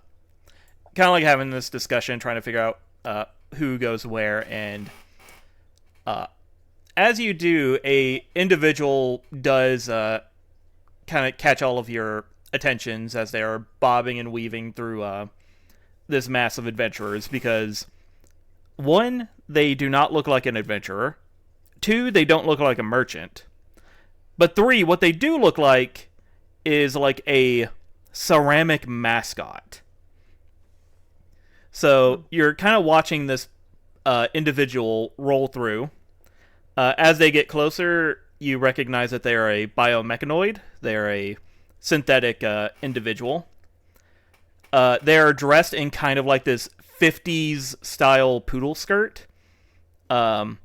A: of like having this discussion, trying to figure out who goes where, and as you do, a individual does kind of catch all of your attentions as they are bobbing and weaving through this mass of adventurers, because, one, they do not look like an adventurer, two, they don't look like a merchant, but three, what they do look like is like a ceramic mascot. So you're kind of watching this individual roll through. As they get closer, you recognize that they are a biomechanoid. They are a synthetic individual. They are dressed in kind of like this 50s style poodle skirt. The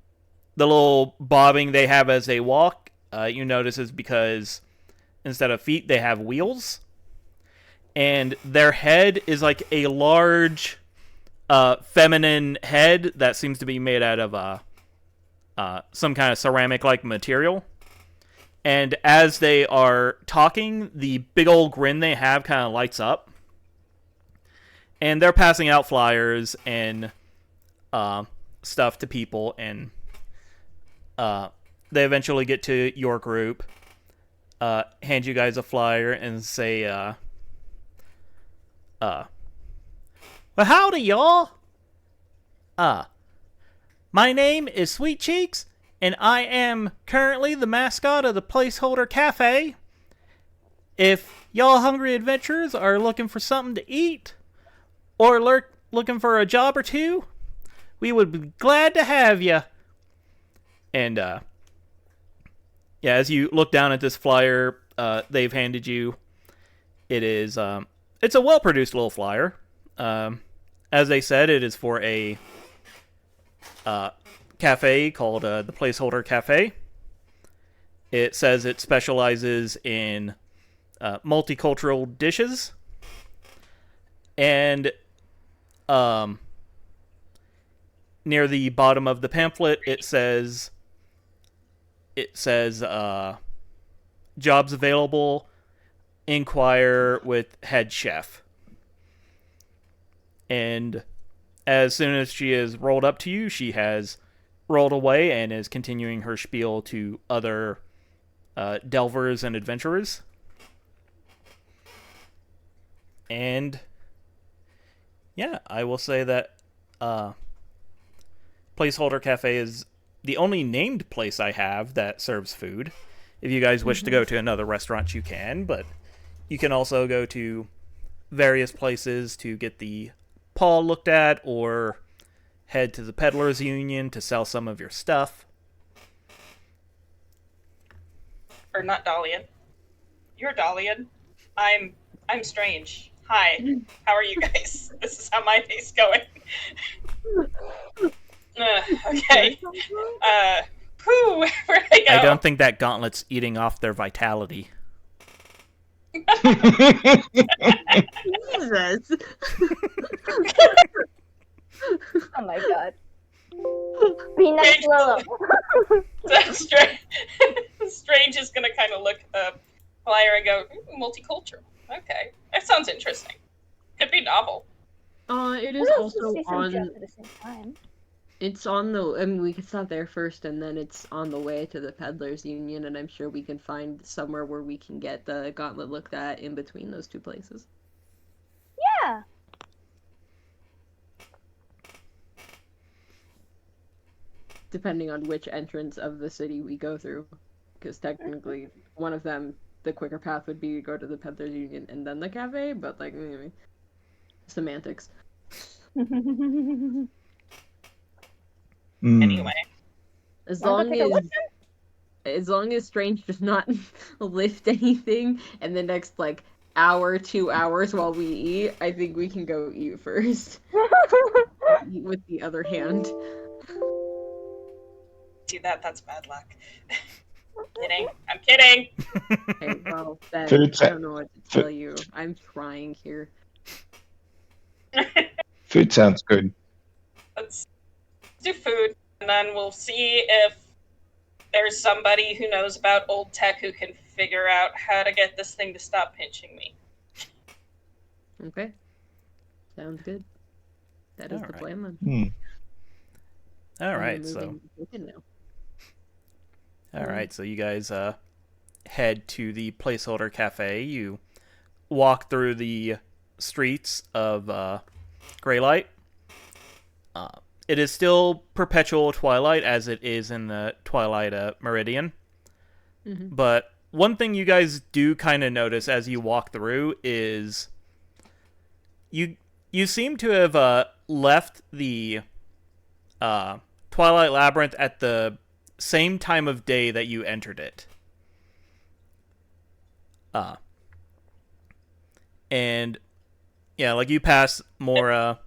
A: little bobbing they have as they walk, you notice, is because instead of feet, they have wheels. And their head is like a large feminine head that seems to be made out of some kind of ceramic-like material. And as they are talking, the big old grin they have kind of lights up. And they're passing out flyers and stuff to people, and they eventually get to your group, hand you guys a flyer, and say, well, howdy, y'all. My name is Sweet Cheeks, and I am currently the mascot of the Placeholder Cafe. If y'all hungry adventurers are looking for something to eat, or looking for a job or two, we would be glad to have you. And, yeah, as you look down at this flyer they've handed you, it is, it's a well-produced little flyer. As they said, it is for a cafe called the Placeholder Cafe. It says it specializes in multicultural dishes. And near the bottom of the pamphlet, it says jobs available, inquire with head chef. And as soon as she has rolled up to you, she has rolled away and is continuing her spiel to other delvers and adventurers. And yeah, I will say that Placeholder Cafe is the only named place I have that serves food. If you guys wish to go to another restaurant, you can, but you can also go to various places to get the paw looked at, or head to the Peddlers Union to sell some of your stuff.
D: Or not Dalian. You're Dalian. I'm Strange. Hi. How are you guys? This is how my day's going. Okay. Whew, where'd I go?
A: I don't think that gauntlet's eating off their vitality.
B: Jesus.
E: Oh my god. Be nice, Lolo.
D: Strange is gonna kind of look at the flyer and go, multicultural. Okay, that sounds interesting. Could be novel.
B: It is also on.
E: At the same time.
B: It's on the. I mean, we could stop there first, and then it's on the way to the Peddlers Union, and I'm sure we can find somewhere where we can get the gauntlet looked at in between those two places.
E: Yeah.
B: Depending on which entrance of the city we go through, because technically one of them, the quicker path would be to go to the Peddlers Union and then the cafe, but like semantics.
D: Anyway,
B: As long as Strange does not lift anything, and the next like hour, 2 hours while we eat, I think we can go eat first. Eat with the other hand.
D: Do that, that's bad luck. Kidding. I'm kidding.
B: Okay, well, then,
C: Food
B: I don't know what to tell you. I'm trying here.
C: Food sounds good.
D: Let's do food, and then we'll see if there's somebody who knows about old tech who can figure out how to get this thing to stop pinching me.
B: Okay. Sounds good. That is the
A: Alright.
B: plan then.
A: All
B: I'm
A: right, so
B: moving chicken now.
A: all right, so you guys head to the placeholder cafe. You walk through the streets of Greylight. It is still perpetual twilight as it is in the Twilight Meridian.
B: Mhm.
A: But one thing you guys do kind of notice as you walk through is you seem to have left the Twilight Labyrinth at the same time of day that you entered it. And yeah, like you pass more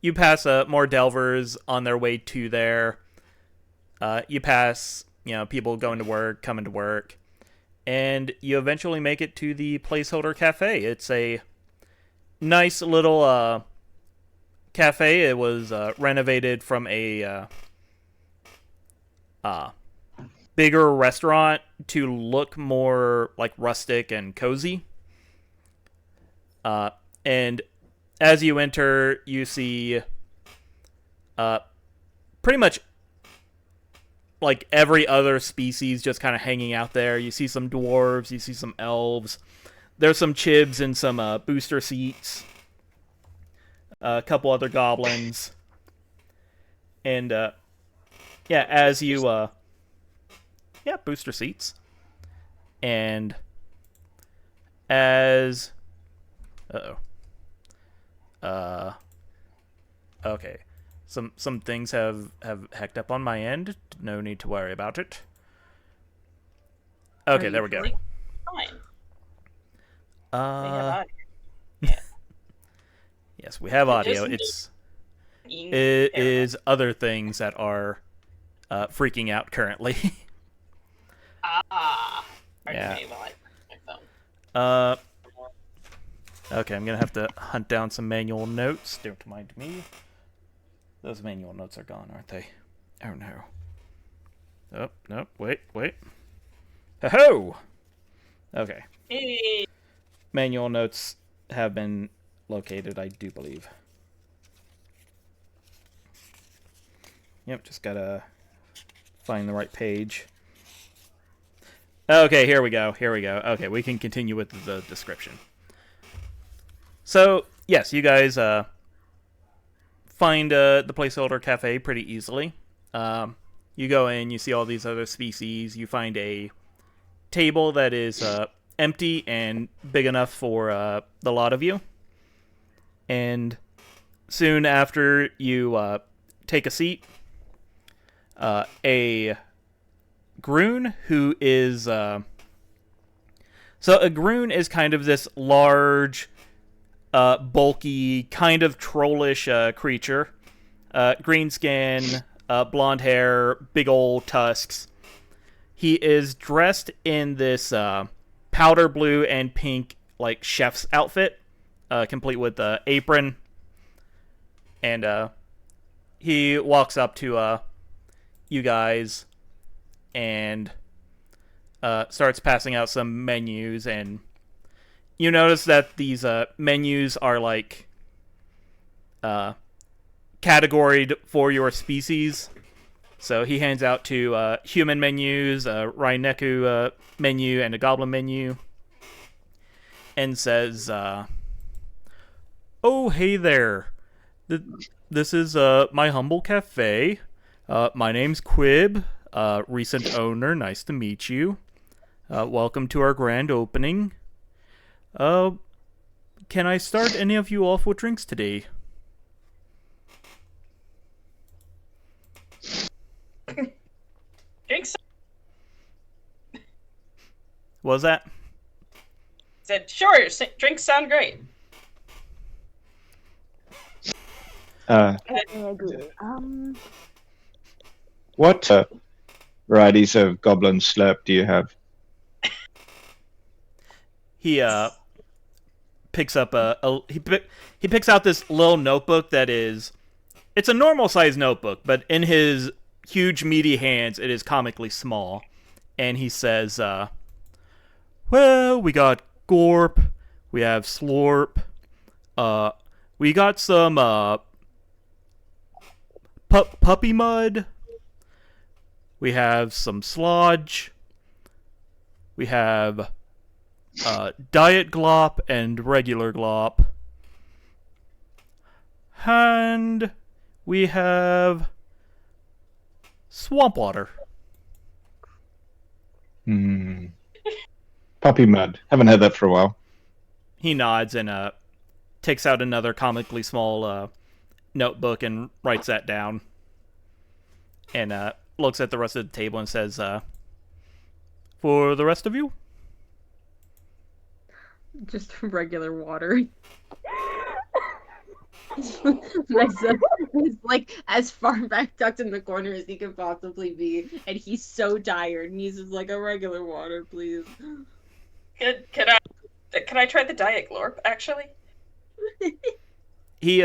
A: more delvers on their way to there. You pass, people going to work, coming to work, and you eventually make it to the placeholder cafe. It's a nice little cafe. It was renovated from a bigger restaurant to look more like rustic and cozy. And as you enter, you see pretty much like every other species just kind of hanging out there. You see some dwarves, you see some elves. There's some chibs and some booster seats. A couple other goblins. And as you booster seats. And as okay. Some things have hecked up on my end. No need to worry about it. Okay, there we go.
D: Fine. We have audio.
A: Yes, we have audio.
D: Just
A: It is other things that are freaking out currently. Yeah.
D: Okay, well, my phone.
A: Okay, I'm gonna have to hunt down some manual notes. Don't mind me. Those manual notes are gone, aren't they? Oh no. Oh, no, wait. Ho-ho! Okay.
D: Hey.
A: Manual notes have been located, I do believe. Yep, just gotta find the right page. Okay, here we go. Okay, we can continue with the description. So, yes, you guys find the placeholder cafe pretty easily. You go in, you see all these other species, you find a table that is empty and big enough for the lot of you. And soon after you take a seat, a Groon who is... So a Groon is kind of this large, bulky, kind of trollish creature. Green skin, blonde hair, big old tusks. He is dressed in this powder blue and pink like chef's outfit, complete with apron. And he walks up to you guys and starts passing out some menus, and you notice that these menus are like categoried for your species. So he hands out two human menus, a Raineku menu, and a goblin menu, and says, "Oh, hey there. This is my humble cafe. My name's Quib, recent owner. Nice to meet you. Welcome to our grand opening. Can I start any of you off with drinks today?"
D: Drinks.
A: What was that?
D: Said, sure, drinks sound great.
C: Uh, what varieties of goblin slurp do you have?
A: He picks up he picks out this little notebook that is, it's a normal size notebook, but in his huge meaty hands it is comically small, and he says, well, we got Gorp, we have Slorp, we got some puppy mud, we have some Slodge, we have Diet Glop and regular Glop, and we have Swamp Water.
C: Puppy mud. Haven't had that for a while.
A: He nods and takes out another comically small notebook and writes that down. And looks at the rest of the table and says, for the rest of you?
B: Just regular water. My son is like as far back tucked in the corner as he could possibly be, and he's so tired, and he's just like, a regular water, please.
D: Can I try the Diet Glorp, actually?
A: He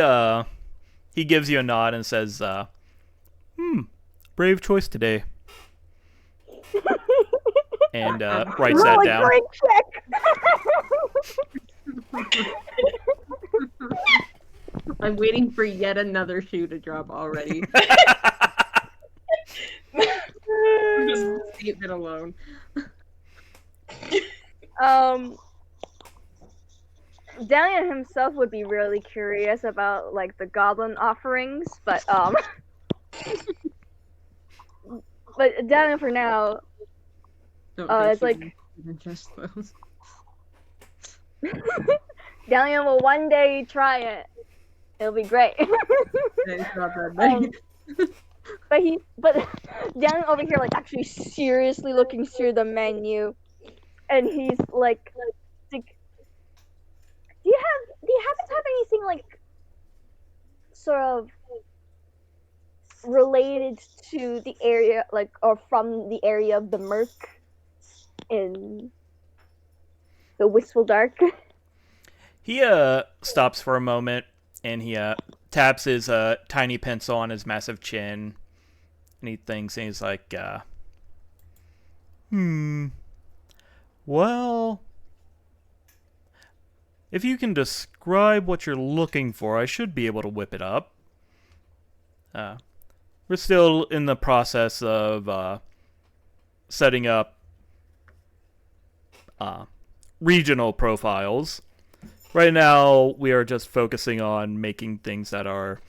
A: gives you a nod and says, brave choice today. And writes that down.
E: Great check.
B: I'm waiting for yet another shoe to drop already. Just the statement alone.
E: Dalian himself would be really curious about like the goblin offerings, but Dalian for now, it's like
B: just those.
E: Dalian will one day try it. It'll be great.
B: It's not that nice.
E: But Dalian over here like actually seriously looking through the menu, and he's like, do you happen to have anything like sort of related to the area, like, or from the area of the Merc in the Wistful Dark?
A: He stops for a moment and he taps his tiny pencil on his massive chin, and he thinks, and he's like, well, if you can describe what you're looking for, I should be able to whip it up. We're still in the process of setting up regional profiles. Right now, we are just focusing on making things that are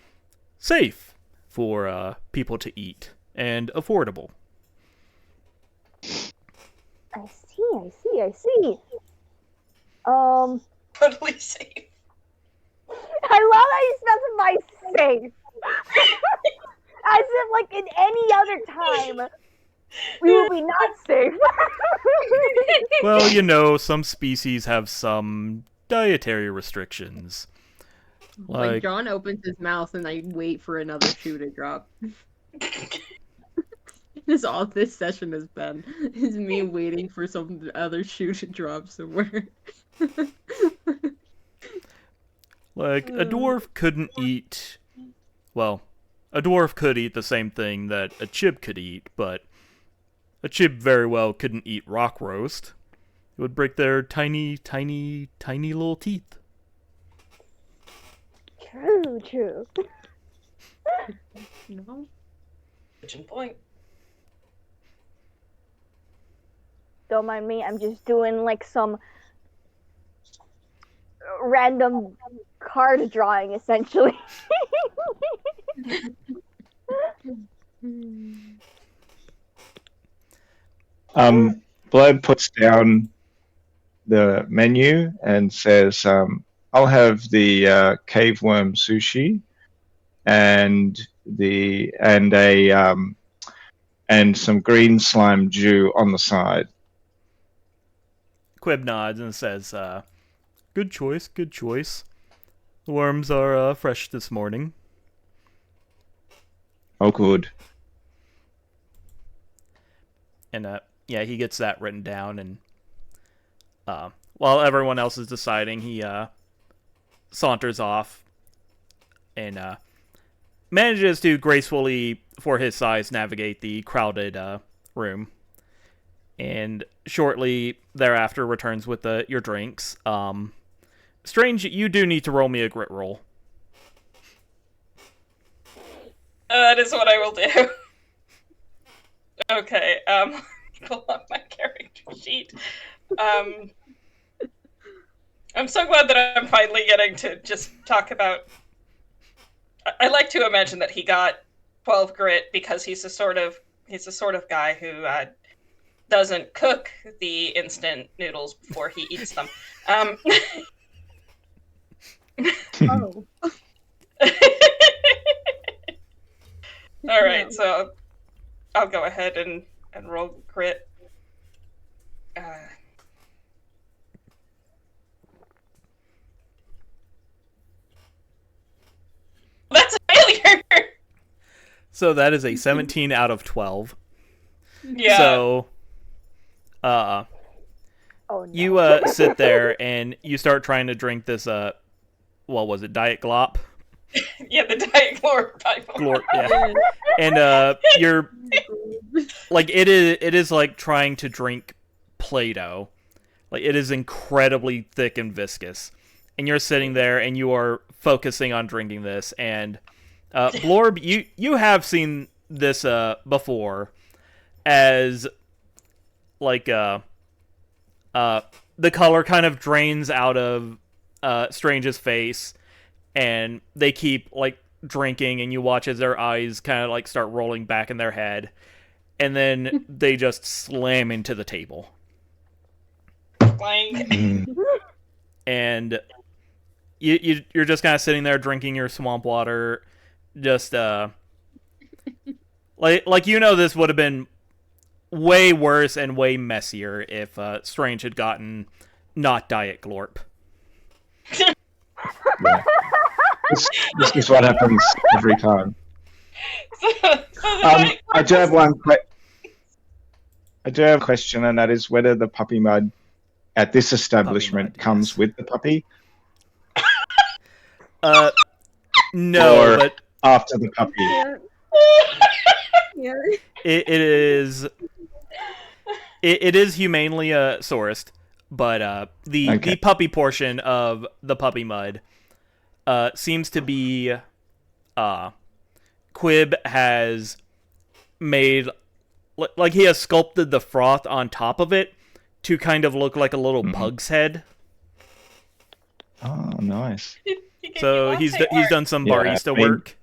A: safe for people to eat and affordable.
E: I see.
D: Totally safe.
E: I love how you specify safe. As if, like, in any other time, we will be not safe.
A: Well, you know, some species have some dietary restrictions.
B: Like John opens his mouth and I wait for another shoe to drop. This all this session has been is me waiting for some other shoe to drop somewhere.
A: Like, a dwarf couldn't eat... Well, a dwarf could eat the same thing that a chib could eat, but a chib very well couldn't eat rock roast. It would break their tiny, tiny, tiny little teeth.
E: True.
B: No.
D: Good point.
E: Don't mind me, I'm just doing, like, some random card drawing, essentially.
C: Blood puts down the menu and says, I'll have the cave worm sushi and some green slime dew on the side.
A: Quib nods and says, good choice, good choice. The worms are fresh this morning.
C: Oh, good.
A: And yeah, he gets that written down, and while everyone else is deciding, he saunters off and manages to gracefully, for his size, navigate the crowded room. And shortly thereafter returns with your drinks. Strange, you do need to roll me a grit roll.
D: That is what I will do. Okay, pull up my character sheet. I'm so glad that I'm finally getting to just talk about... I like to imagine that he got 12 grit because he's the sort of guy who doesn't cook the instant noodles before he eats them.
B: Oh.
D: All right, so I'll go ahead and roll grit. That's a failure.
A: So that is a 17 out of 12.
D: Yeah.
A: So,
E: Oh no.
A: you sit there and you start trying to drink this, what was it, Diet Glop?
D: Yeah, the Diet Glor.
A: Yeah. And you're like it is like trying to drink Play-Doh. Like it is incredibly thick and viscous. And you're sitting there and you are focusing on drinking this. And Blorb, you have seen this before, as like the color kind of drains out of Strange's face, and they keep like drinking, and you watch as their eyes kind of like start rolling back in their head, and then they just slam into the table.
D: Like,
A: And you're just kind of sitting there drinking your swamp water, just like you know this would have been way worse and way messier if Strange had gotten not Diet Glorp.
C: Yeah. This is what happens every time. I do have I do have a question, and that is whether the puppy mud at this establishment
A: Puppy mud,
C: comes
A: yes.
C: with the puppy
A: No,
C: Or-
A: but
C: after the puppy.
B: Yeah. Yeah.
A: it is humanely sourced, but the
C: Okay.
A: puppy portion of the puppy mud seems to be Quib has made, like he has sculpted the froth on top of it to kind of look like a little pug's head.
C: Oh, nice.
A: So he's done some
C: Yeah,
A: barista
C: I mean-
A: work,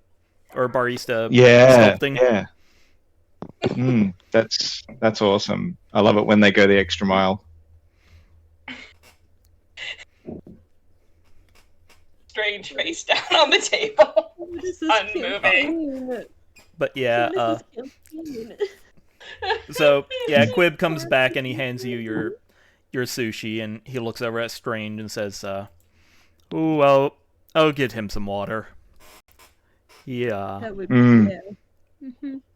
A: or barista
C: Yeah,
A: sculpting.
C: yeah. That's awesome. I love it when they go the extra mile.
D: Strange face down on the table.
B: What is this
D: Unmoving.
B: campaign?
A: But yeah,
B: What is this campaign?
A: so yeah, Quib comes back and he hands you your sushi, and he looks over at Strange and says, "Ooh, I'll get him some water." Yeah,
B: That would be
C: Mm.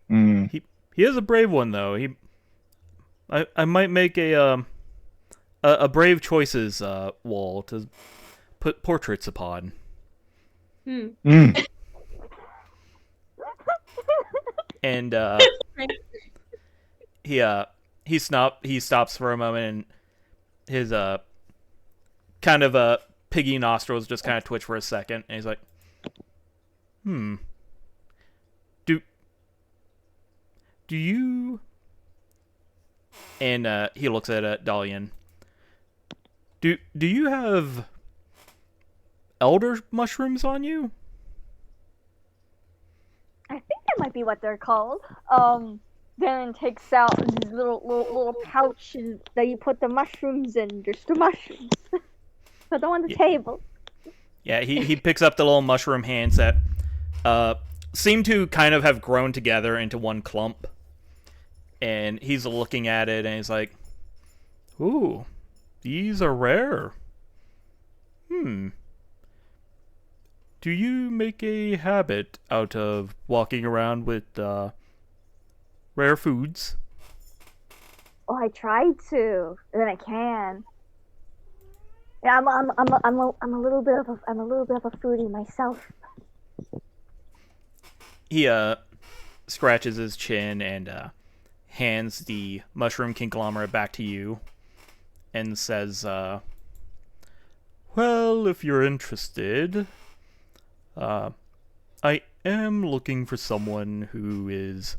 B: yeah.
A: he is a brave one though. I might make a brave choices wall to put portraits upon. And he stops for a moment, and his kind of piggy nostrils just kind of twitch for a second, and he's like, do you, and he looks at Dalian. Do you have elder mushrooms on you?
E: I think that might be what they're called. Then takes out this little pouch that you put the mushrooms in. Just the mushrooms. Put them on the table.
A: Yeah, he picks up the little mushroom hands that seem to kind of have grown together into one clump. And he's looking at it, and he's like, "Ooh, these are rare. Do you make a habit out of walking around with rare foods?
E: Oh, I tried to, and then I can. Yeah, I'm a little bit of a foodie myself.
A: He scratches his chin and hands the mushroom conglomerate back to you and says, well, if you're interested, I am looking for someone who is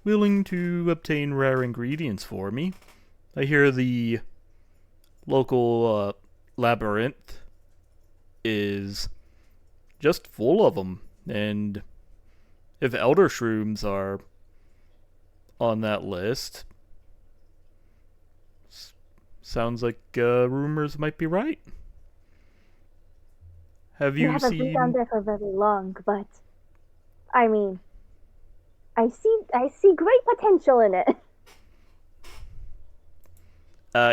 A: willing to obtain rare ingredients for me. I hear the local Labyrinth is just full of them, and if elder shrooms are on that list, sounds like rumors might be right. Have you
E: haven't been down there for very long, but I mean, I see great potential in it.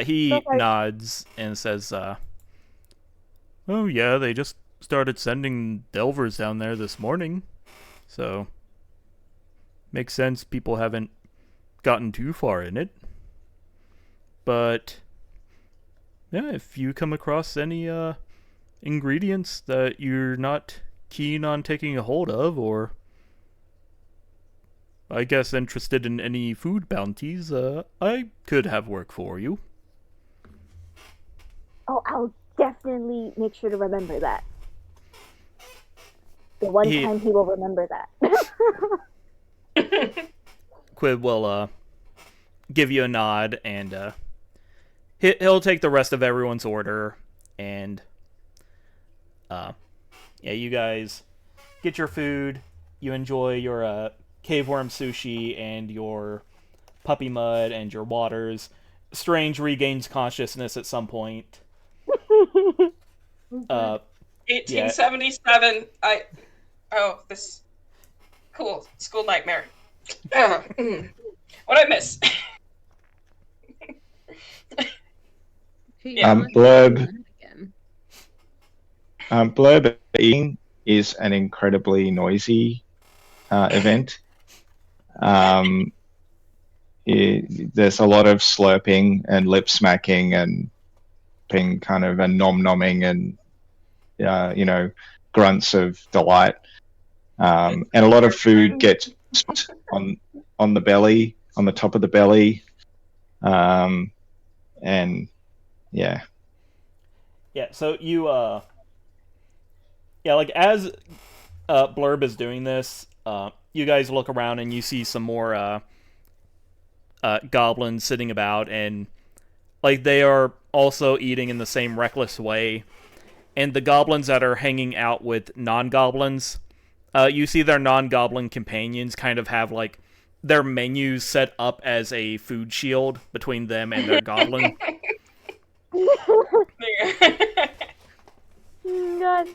A: He nods and says, oh yeah, they just started sending delvers down there this morning, so makes sense people haven't gotten too far in it. But yeah, if you come across any ingredients that you're not keen on taking a hold of, or I guess interested in any food bounties, I could have work for you.
E: Oh, I'll definitely make sure to remember that. The one time he will remember that.
A: Quib will give you a nod, and he'll take the rest of everyone's order, and yeah, you guys get your food, you enjoy your cave worm sushi and your puppy mud and your waters. Strange regains consciousness at some point.
D: 1877. This cool school nightmare. What'd I miss?
C: Blurb eating is an incredibly noisy event. There's a lot of slurping and lip smacking and being kind of a nom-nomming and grunts of delight. And a lot of food gets on the belly, on the top of the belly. And yeah.
A: Yeah, so you like as Blurb is doing this, you guys look around and you see some more goblins sitting about, and like they are also eating in the same reckless way. And the goblins that are hanging out with non-goblins, you see their non-goblin companions kind of have like their menus set up as a food shield between them and their goblin.
E: God.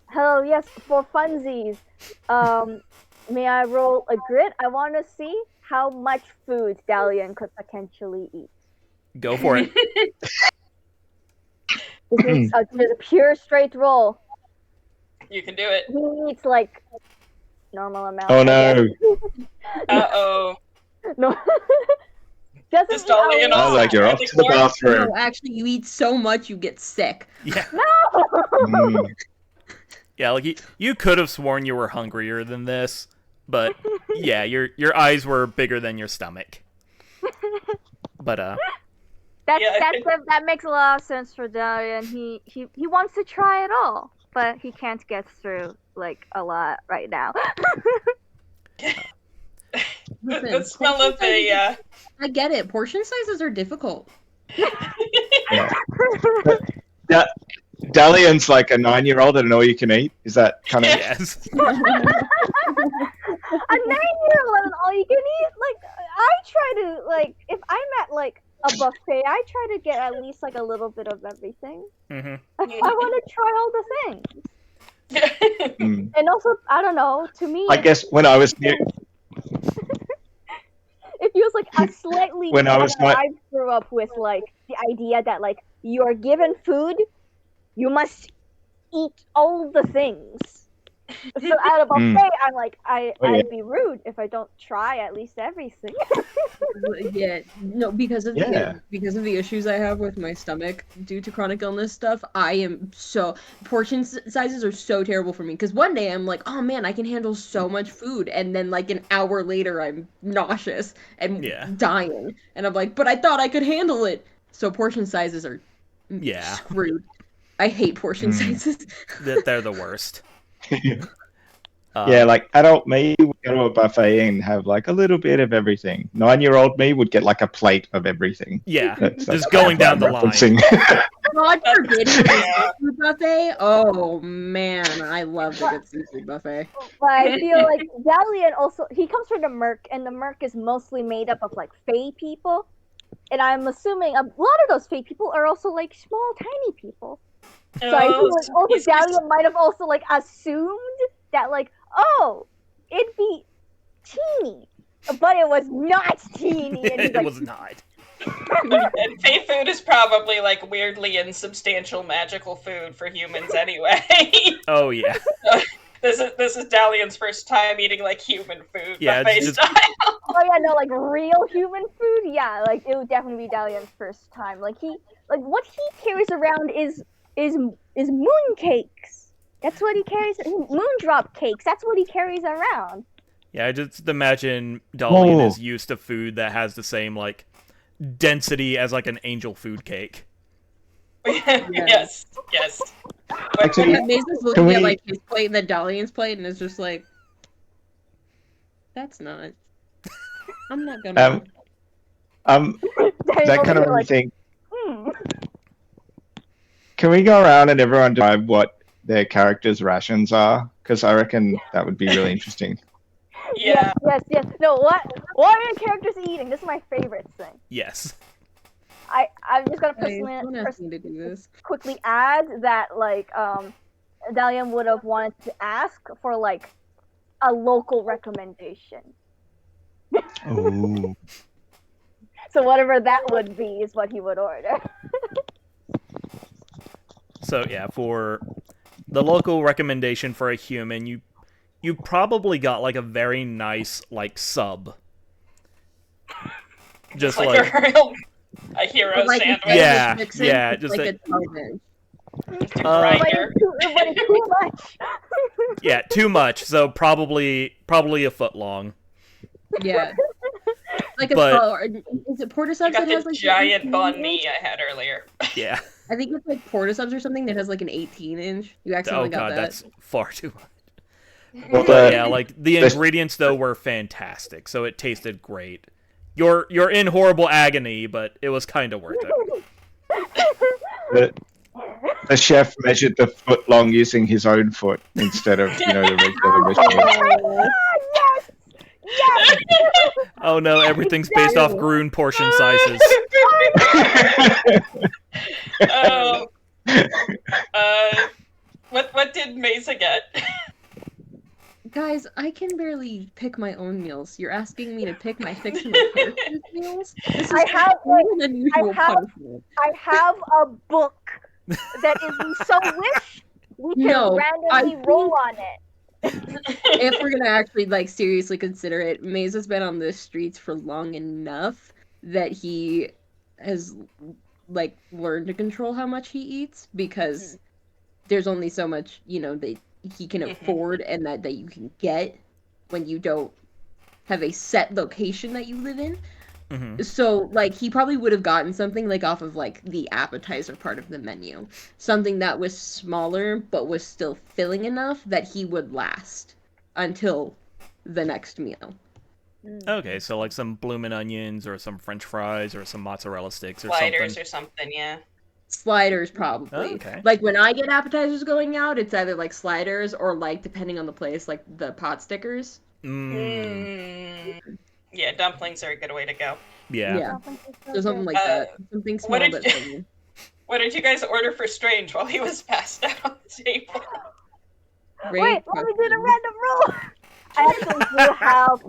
E: Hello, yes, for funsies. May I roll a grit? I want to see how much food Dalian could potentially eat.
A: Go for it.
E: This is a pure straight roll.
D: You can do it.
E: He eats like normal amount.
C: Oh no.
D: Uh-oh.
E: No.
D: Just Dalian
C: Oh, like you're off to the bathroom.
B: No, actually, you eat so much you get sick.
A: Yeah.
E: No.
A: Yeah, like you could have sworn you were hungrier than this, but yeah, your eyes were bigger than your stomach. But
E: that makes a lot of sense for Dalian. He wants to try it all, but he can't get through like a lot right now.
B: Listen,
D: the smell of the
B: I get it. Portion sizes are difficult.
C: Dalian's like a 9-year-old at an all-you-can-eat. Is that kind of...
A: Yes.
E: A 9-year-old and all you can eat. Like I try to like if I'm at like a buffet, I try to get at least like a little bit of everything.
A: Mm-hmm.
E: I want to try all the things. And also, I don't know. To me,
C: I guess when I was near...
E: it He was like a slightly
C: When I was
E: I grew up with like the idea that like you are given food, you must eat all the things. So at a buffet, I'm like, I'd be rude if I don't try at least everything.
B: Yeah, no, because of the issues I have with my stomach due to chronic illness stuff, portion sizes are so terrible for me. Because one day I'm like, oh man, I can handle so much food, and then like an hour later I'm nauseous and dying, and I'm like, but I thought I could handle it. So portion sizes are screwed. I hate portion sizes.
A: They're the worst.
C: Yeah, like adult me would go to a buffet and have like a little bit of everything. 9-year-old me would get like a plate of everything.
A: Yeah,
C: That's
A: just going down the
C: referencing.
B: God forbid it was a seafood buffet. Oh man, I love a good seafood buffet.
E: But I feel like Valiant also, he comes from the Merc, and the Merc is mostly made up of like Fey people. And I'm assuming a lot of those Fey people are also like small, tiny people. So I feel like also Dahlia might have also like assumed that like, oh, it'd be teeny, but it was not teeny. And
A: It was not.
D: And Fey food is probably like weirdly insubstantial magical food for humans anyway.
A: Oh yeah.
D: This is Dalian's first time eating like human food, buffet
A: just...
D: style.
E: Oh yeah, no, like real human food. Yeah, like it would definitely be Dalian's first time. Like what he carries around is moon cakes. That's what he carries. Moondrop cakes. That's what he carries around.
A: Yeah, I just imagine Dalian is used to food that has the same like density as like an angel food cake.
D: Yes.
C: Actually,
B: Maze's looking at like his plate and the Dalian's plate, and it's just like, that's not. I'm not gonna.
C: That kind of like, thing. Can we go around and everyone describe what their characters' rations are? Because I reckon that would be really interesting.
D: Yeah.
E: Yes. No, what are your characters eating? This is my favorite thing.
A: Yes.
E: I'm just gonna quickly add that like Dalian would have wanted to ask for like a local recommendation.
C: Oh.
E: So whatever that would be is what he would order.
A: So yeah, for the local recommendation for a human, you probably got like a very nice like sub. Just like
D: a hero sandwich.
A: Yeah, just
B: like
A: a
B: a television.
E: Too much.
A: Yeah, too much. So probably a foot long.
B: Yeah. Like is it porta subs that has like
D: giant banh mi I had earlier?
A: Yeah.
B: I think it's like porta subs or something that has like an 18-inch. You accidentally got that.
A: That's far too much.
C: Well,
A: But yeah, like the ingredients though were fantastic, so it tasted great. You're in horrible agony, but it was kind of worth it.
C: The chef measured the foot long using his own foot instead of the regular machine.
E: Yes.
A: Oh no, everything's based off Grun portion sizes.
D: What did Mesa get?
B: Guys, I can barely pick my own meals. You're asking me to pick my fictional character's meals? This is an unusual punishment.
E: I have a book that if we so wish, we can randomly roll on it.
B: If we're gonna actually like seriously consider it, Maze has been on the streets for long enough that he has like learned to control how much he eats, because there's only so much that he can afford and that you can get when you don't have a set location that you live in. So like he probably would have gotten something like off of like the appetizer part of the menu, something that was smaller but was still filling enough that he would last until the next meal.
A: Okay, so like some bloomin' onions or some French fries or some mozzarella sticks or
D: Sliders
A: something.
D: or something, yeah.
B: Sliders, probably.
A: Oh, okay.
B: Like when I get appetizers going out, it's either like sliders or like, depending on the place, like the pot stickers.
D: Yeah, dumplings are a good way to go.
A: Yeah.
B: So something like that. Something small but filling.
D: What did you guys order for Strange while he was passed out on the table?
E: Wait, let me do the random roll. I actually do have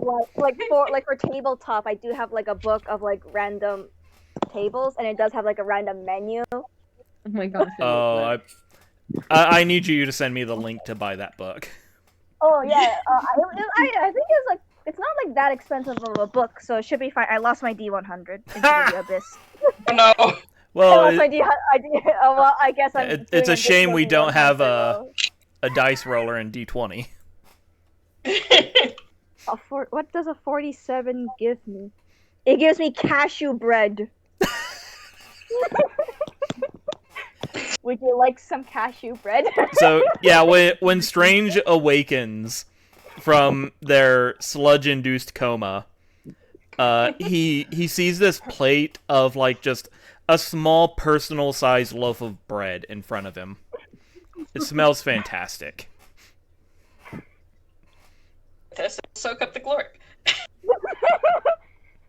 E: for tabletop. I do have like a book of like random tables, and it does have like a random menu.
B: Oh my gosh.
A: Oh, I need you to send me the link to buy that book.
E: Oh yeah, I think it's like it's not like that expensive of a book, so it should be fine. I lost my D100 into the abyss.
D: No.
A: Well,
E: I lost my well, I guess
A: it's a shame we don't have
E: a
A: a dice roller in D20.
E: What does a 47 give me? It gives me cashew bread. Would you like some cashew bread?
A: So yeah, when Strange awakens from their sludge-induced coma, he sees this plate of like just a small personal-sized loaf of bread in front of him. It smells fantastic.
D: Soak up the glorp.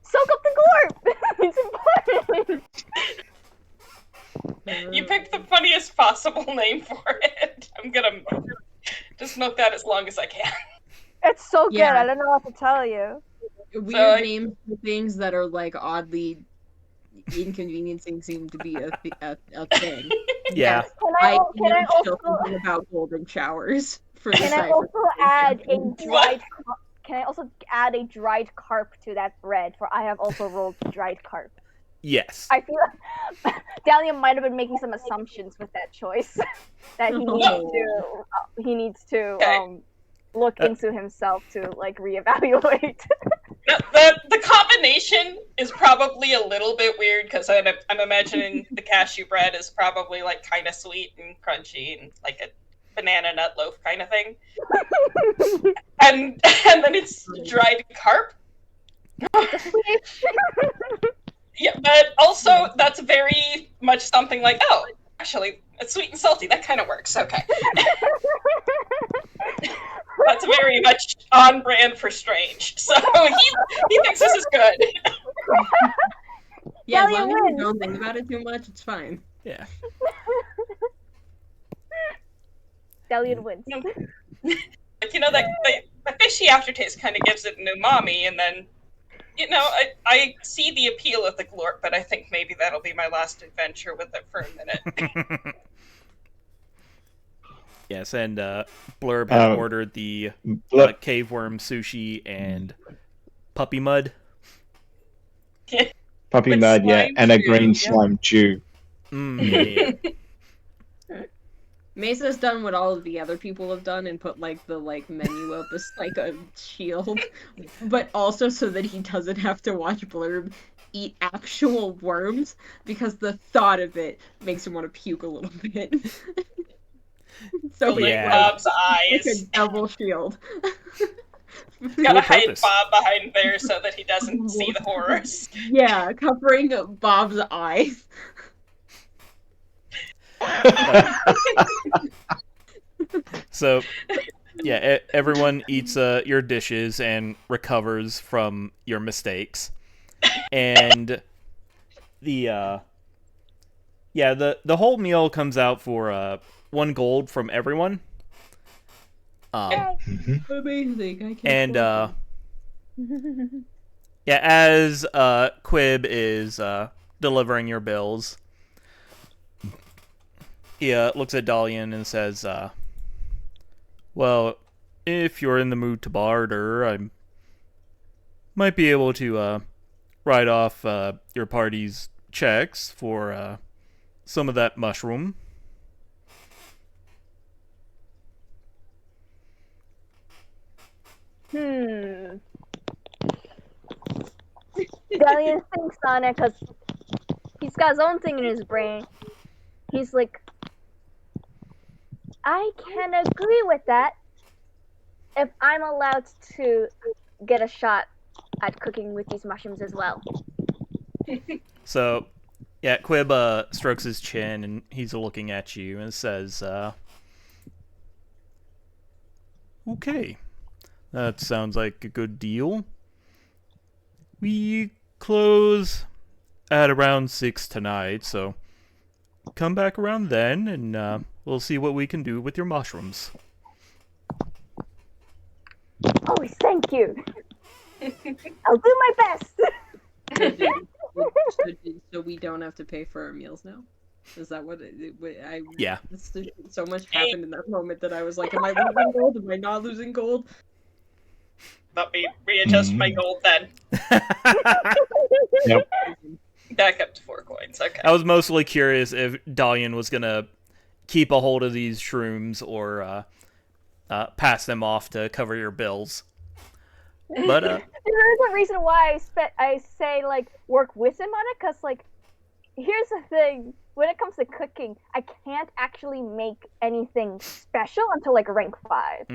E: Soak up the glorp! It's important!
D: You picked the funniest possible name for it. I'm gonna just milk that as long as I can.
E: It's so good,
B: Yeah.
E: I don't know what to tell you.
B: Weird names for things that are like oddly inconveniencing seem to be a thing.
A: Yeah.
B: Yes,
E: Can
B: I
E: I
B: am still
E: also
B: thinking about golden showers for the
E: can I
B: cyber.
E: also add a
D: What?
E: dried carp to that bread? For I have also rolled dried carp.
A: Yes.
E: I feel Dalian might have been making some assumptions with that choice that he needs to
D: Okay.
E: look into himself to like reevaluate.
D: The combination is probably a little bit weird because I'm imagining the cashew bread is probably like kind of sweet and crunchy and like a banana nut loaf kind of thing, and then it's dried carp. Yeah, but also that's very much something like, oh, actually, it's sweet and salty. That kind of works. Okay. That's very much on brand for Strange. So he thinks this is good.
B: Yeah, as
E: Dahlia
B: long as you
E: wins.
B: don't think about it too much, it's fine.
A: Yeah.
E: Dalian wins.
D: Like, the fishy aftertaste kind of gives it an umami, and then, I see the appeal of the glorp, but I think maybe that'll be my last adventure with it for a minute.
A: Yes, and Blurb has ordered the cave worm sushi and puppy mud.
C: Puppy
D: With
C: mud, yeah,
D: slime
C: and a
D: too,
C: green
D: yeah.
C: slime Jew.
A: Yeah.
B: Mesa's done what all of the other people have done and put like the menu up as like a shield, but also so that he doesn't have to watch Blurb eat actual worms because the thought of it makes him want to puke a little bit. So
D: Like
A: Yeah.
D: Bob's
B: like a
D: eyes.
B: double shield.
D: Gotta
A: Good
D: hide
A: purpose.
D: Bob behind there so that he doesn't see the horrors.
B: Yeah, covering Bob's eyes.
A: So, yeah, everyone eats your dishes and recovers from your mistakes, and the whole meal comes out for 1 gold from everyone.
B: Amazing. I can't
A: And
B: believe
A: yeah, as Quib is delivering your bills, he looks at Dalian and says, well, if you're in the mood to barter, I might be able to write off your party's checks for some of that mushroom.
E: Dalian thinks on it because he's got his own thing in his brain. He's like, I can agree with that if I'm allowed to get a shot at cooking with these mushrooms as well.
A: So, yeah, Quib strokes his chin and he's looking at you and says, okay, that sounds like a good deal. We close at around 6 tonight, so come back around then and we'll see what we can do with your mushrooms.
E: Oh, thank you. I'll do my best.
B: So we don't have to pay for our meals now? Is that what
A: Yeah.
B: So much happened in that moment that I was like, am I losing gold? Am I not losing gold?
D: Let me readjust my gold then.
C: Yep.
D: Back up to 4 coins. Okay.
A: I was mostly curious if Dalian was gonna keep a hold of these shrooms or pass them off to cover your bills. But
E: There's a reason why I say like work with him on it, because like here's the thing, when it comes to cooking, I can't actually make anything special until like rank 5.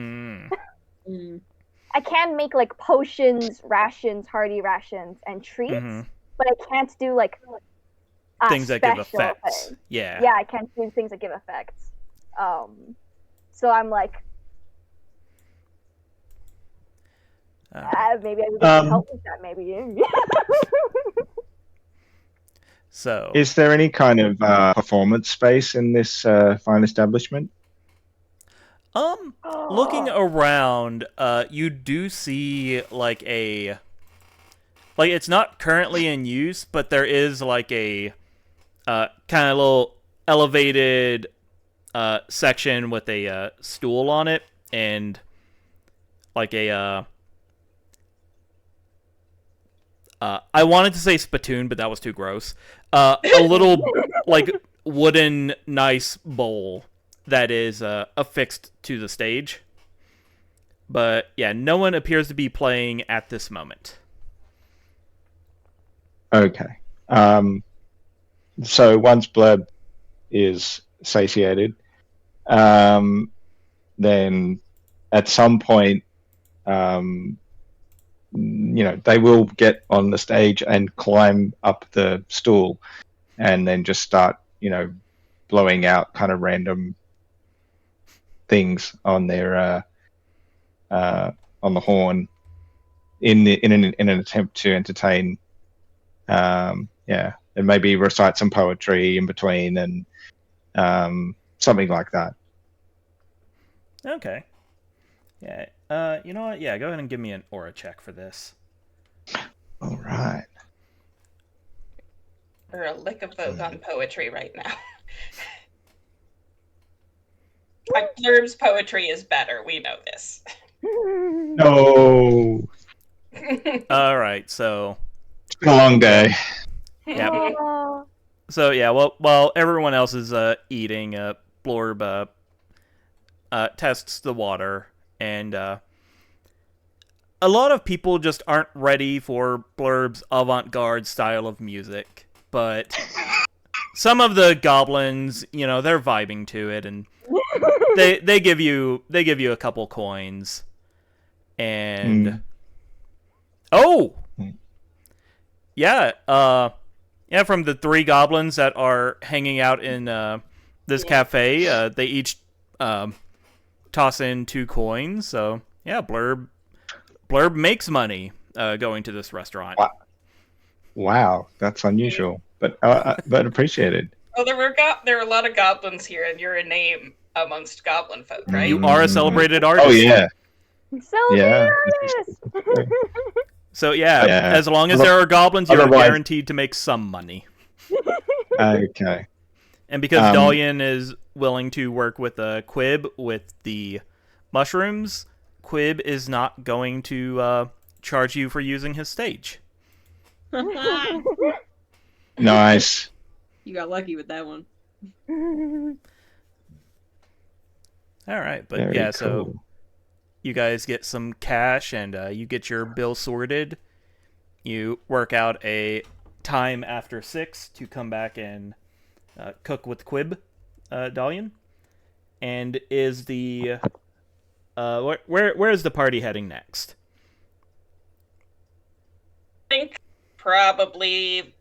E: I can make like potions, rations, hardy rations, and treats, but I can't do like
A: things that give effects.
E: Thing.
A: Yeah.
E: Yeah, I can't do things that give effects. So I'm like, maybe I would help with that. Maybe.
A: So,
C: is there any kind of performance space in this fine establishment?
A: looking around, you do see like it's not currently in use, but there is like a kind of little elevated section with a stool on it and like a I wanted to say spittoon, but that was too gross. A little like wooden nice bowl that is affixed to the stage. But yeah, no one appears to be playing at this moment.
C: Okay. So once Blurb is satiated, then at some point, they will get on the stage and climb up the stool and then just start, blowing out kind of random things on their on the horn in an attempt to entertain, and maybe recite some poetry in between and something like that.
A: Okay. Yeah. You know what? Yeah, go ahead and give me an aura check for this.
C: All right.
D: We're a lick of vogue on poetry right now. Blurb's poetry is better. We know this.
C: No.
A: All right. So.
C: It's been a long day.
A: Yeah. So yeah. Well, while everyone else is eating, Blurb tests the water, and a lot of people just aren't ready for Blurb's avant-garde style of music. But some of the goblins, they're vibing to it, and they give you a couple coins, and from the 3 goblins that are hanging out in this cafe, they each toss in 2 coins. So yeah, Blurb makes money going to this restaurant.
C: Wow, that's unusual, but appreciated.
D: Well, there were a lot of goblins here, and you're a name amongst goblin folk, right?
A: You are a celebrated artist.
C: Oh yeah.
E: Celebrated artist.
A: So yeah, as long as there are goblins, you're guaranteed to make some money.
C: Okay.
A: And because Dalian is willing to work with Quib with the mushrooms, Quib is not going to charge you for using his stage.
C: Nice.
B: You got lucky with that one.
A: All right, but
C: Very cool.
A: So you guys get some cash and you get your bill sorted. You work out a time after 6 to come back and cook with Quib, Dalian. And is the where is the party heading next?
D: I think probably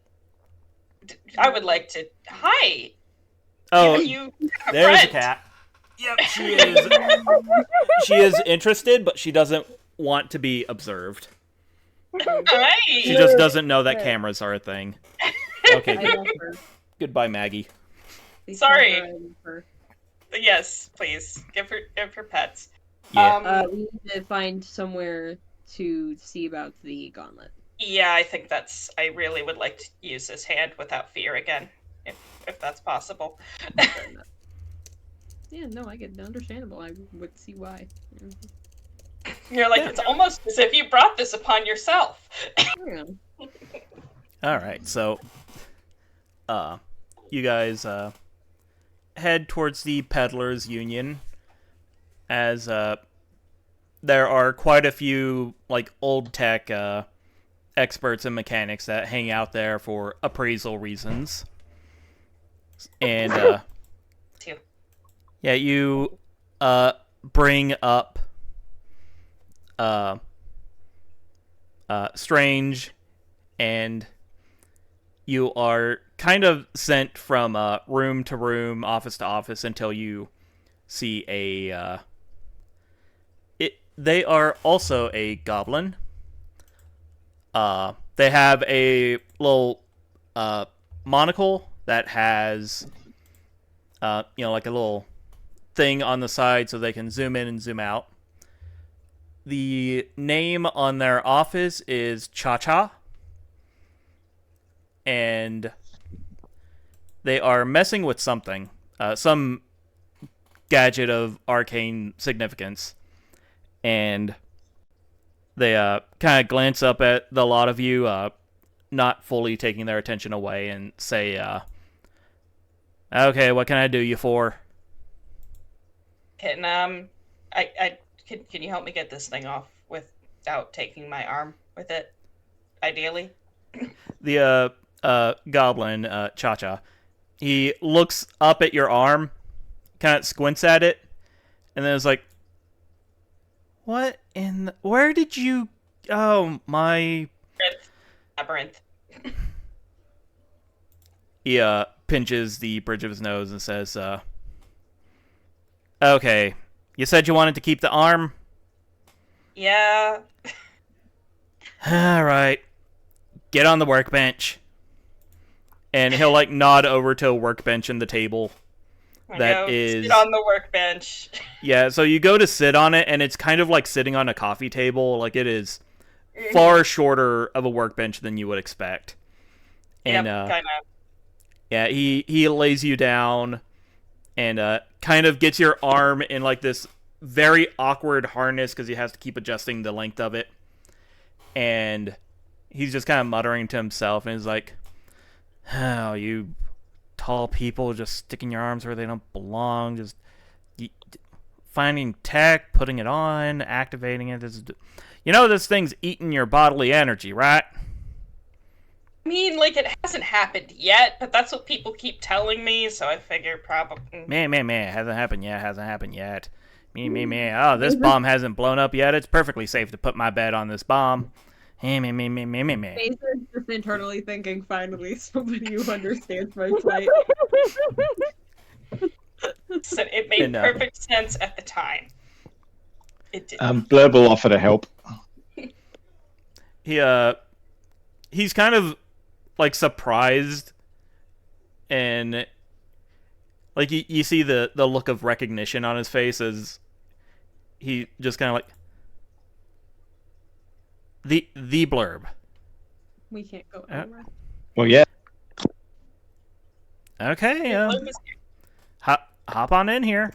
D: I would like to. Hi.
A: Oh,
D: you
A: there's a cat. Yep, she is interested, but she doesn't want to be observed.
D: Hi.
A: She just doesn't know that cameras are a thing. Okay,
B: I love her.
A: goodbye, Maggie.
B: Please
D: Sorry.
B: tell her I love her.
D: Yes, please give her pets.
A: Yeah.
B: We need to find somewhere to see about the gauntlet.
D: Yeah, I think I really would like to use this hand without fear again, if that's possible.
B: Fair enough. Yeah, no, I get understandable. I would see why.
D: You're like,
A: Yeah.
D: it's almost as if you brought this upon yourself.
B: Yeah.
A: All right. So, you guys head towards the Peddlers Union, as there are quite a few like old tech experts and mechanics that hang out there for appraisal reasons. And yeah, you bring up Strange, and you are kind of sent from room to room, office to office, until you see they are also a goblin. They have a little monocle that has like a little thing on the side so they can zoom in and zoom out. The name on their office is Cha-Cha, and they are messing with something, some gadget of arcane significance, and they kind of glance up at the lot of you, not fully taking their attention away, and say, okay, what can I do you for?
D: Can can you help me get this thing off without taking my arm with it? Ideally.
A: The goblin, Cha-Cha, he looks up at your arm, kind of squints at it, and then is like, what in the... Where did you... Oh, my...
D: Labyrinth.
A: He pinches the bridge of his nose and says, okay, you said you wanted to keep the arm?
D: Yeah.
A: Alright. Get on the workbench. And he'll, like, nod over to a workbench in the table. That is...
D: Sit on the workbench.
A: Yeah, so you go to sit on it, and it's kind of like sitting on a coffee table. Like, it is far shorter of a workbench than you would expect. And,
D: kind of.
A: yeah, he lays you down and kind of gets your arm in, like, this very awkward harness because he has to keep adjusting the length of it. And he's just kind of muttering to himself, and he's like, oh, you tall people just sticking your arms where they don't belong, just finding tech, putting it on, activating it. This thing's eating your bodily energy, right?
D: I mean, like, it hasn't happened yet, but that's what people keep telling me, so I figure probably...
A: Man, hasn't happened yet. Me. Oh, this bomb hasn't blown up yet. It's perfectly safe to put my bet on this bomb. Me.
B: Maze's just internally thinking, finally, somebody who understands my plight.
D: So it made perfect sense at the time. It did.
C: Blurb will offer to help.
A: He's kind of like surprised, and like you see the look of recognition on his face as he just kind of like the blurb.
B: We can't go anywhere.
C: Well, yeah.
A: Okay, hop on in here.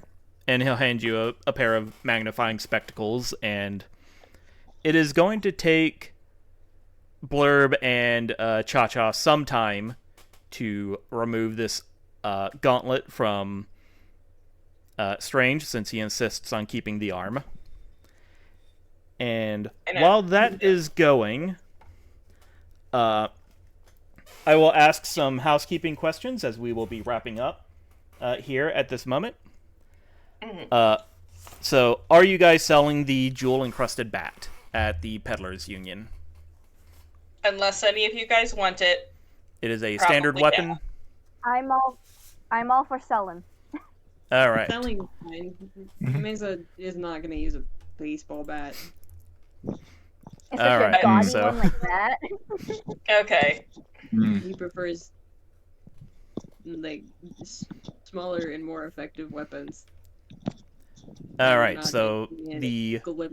A: And he'll hand you a pair of magnifying spectacles, and it is going to take Blurb and Cha-Cha some time to remove this gauntlet from Strange, since he insists on keeping the arm. And while that is going, I will ask some housekeeping questions, as we will be wrapping up here at this moment. So, are you guys selling the jewel-encrusted bat at the Peddlers Union?
D: Unless any of you guys want it.
A: It is a standard weapon.
E: Yeah. I'm all for selling.
A: All right.
B: Selling is fine. Mesa is not going to use a baseball bat.
E: It's
A: All
E: like
A: right,
E: a gaudy
A: so-
E: one like that.
D: Okay.
B: He prefers like smaller and more effective weapons.
A: All right,
B: Not
A: so
B: getting any
A: the
B: glimmer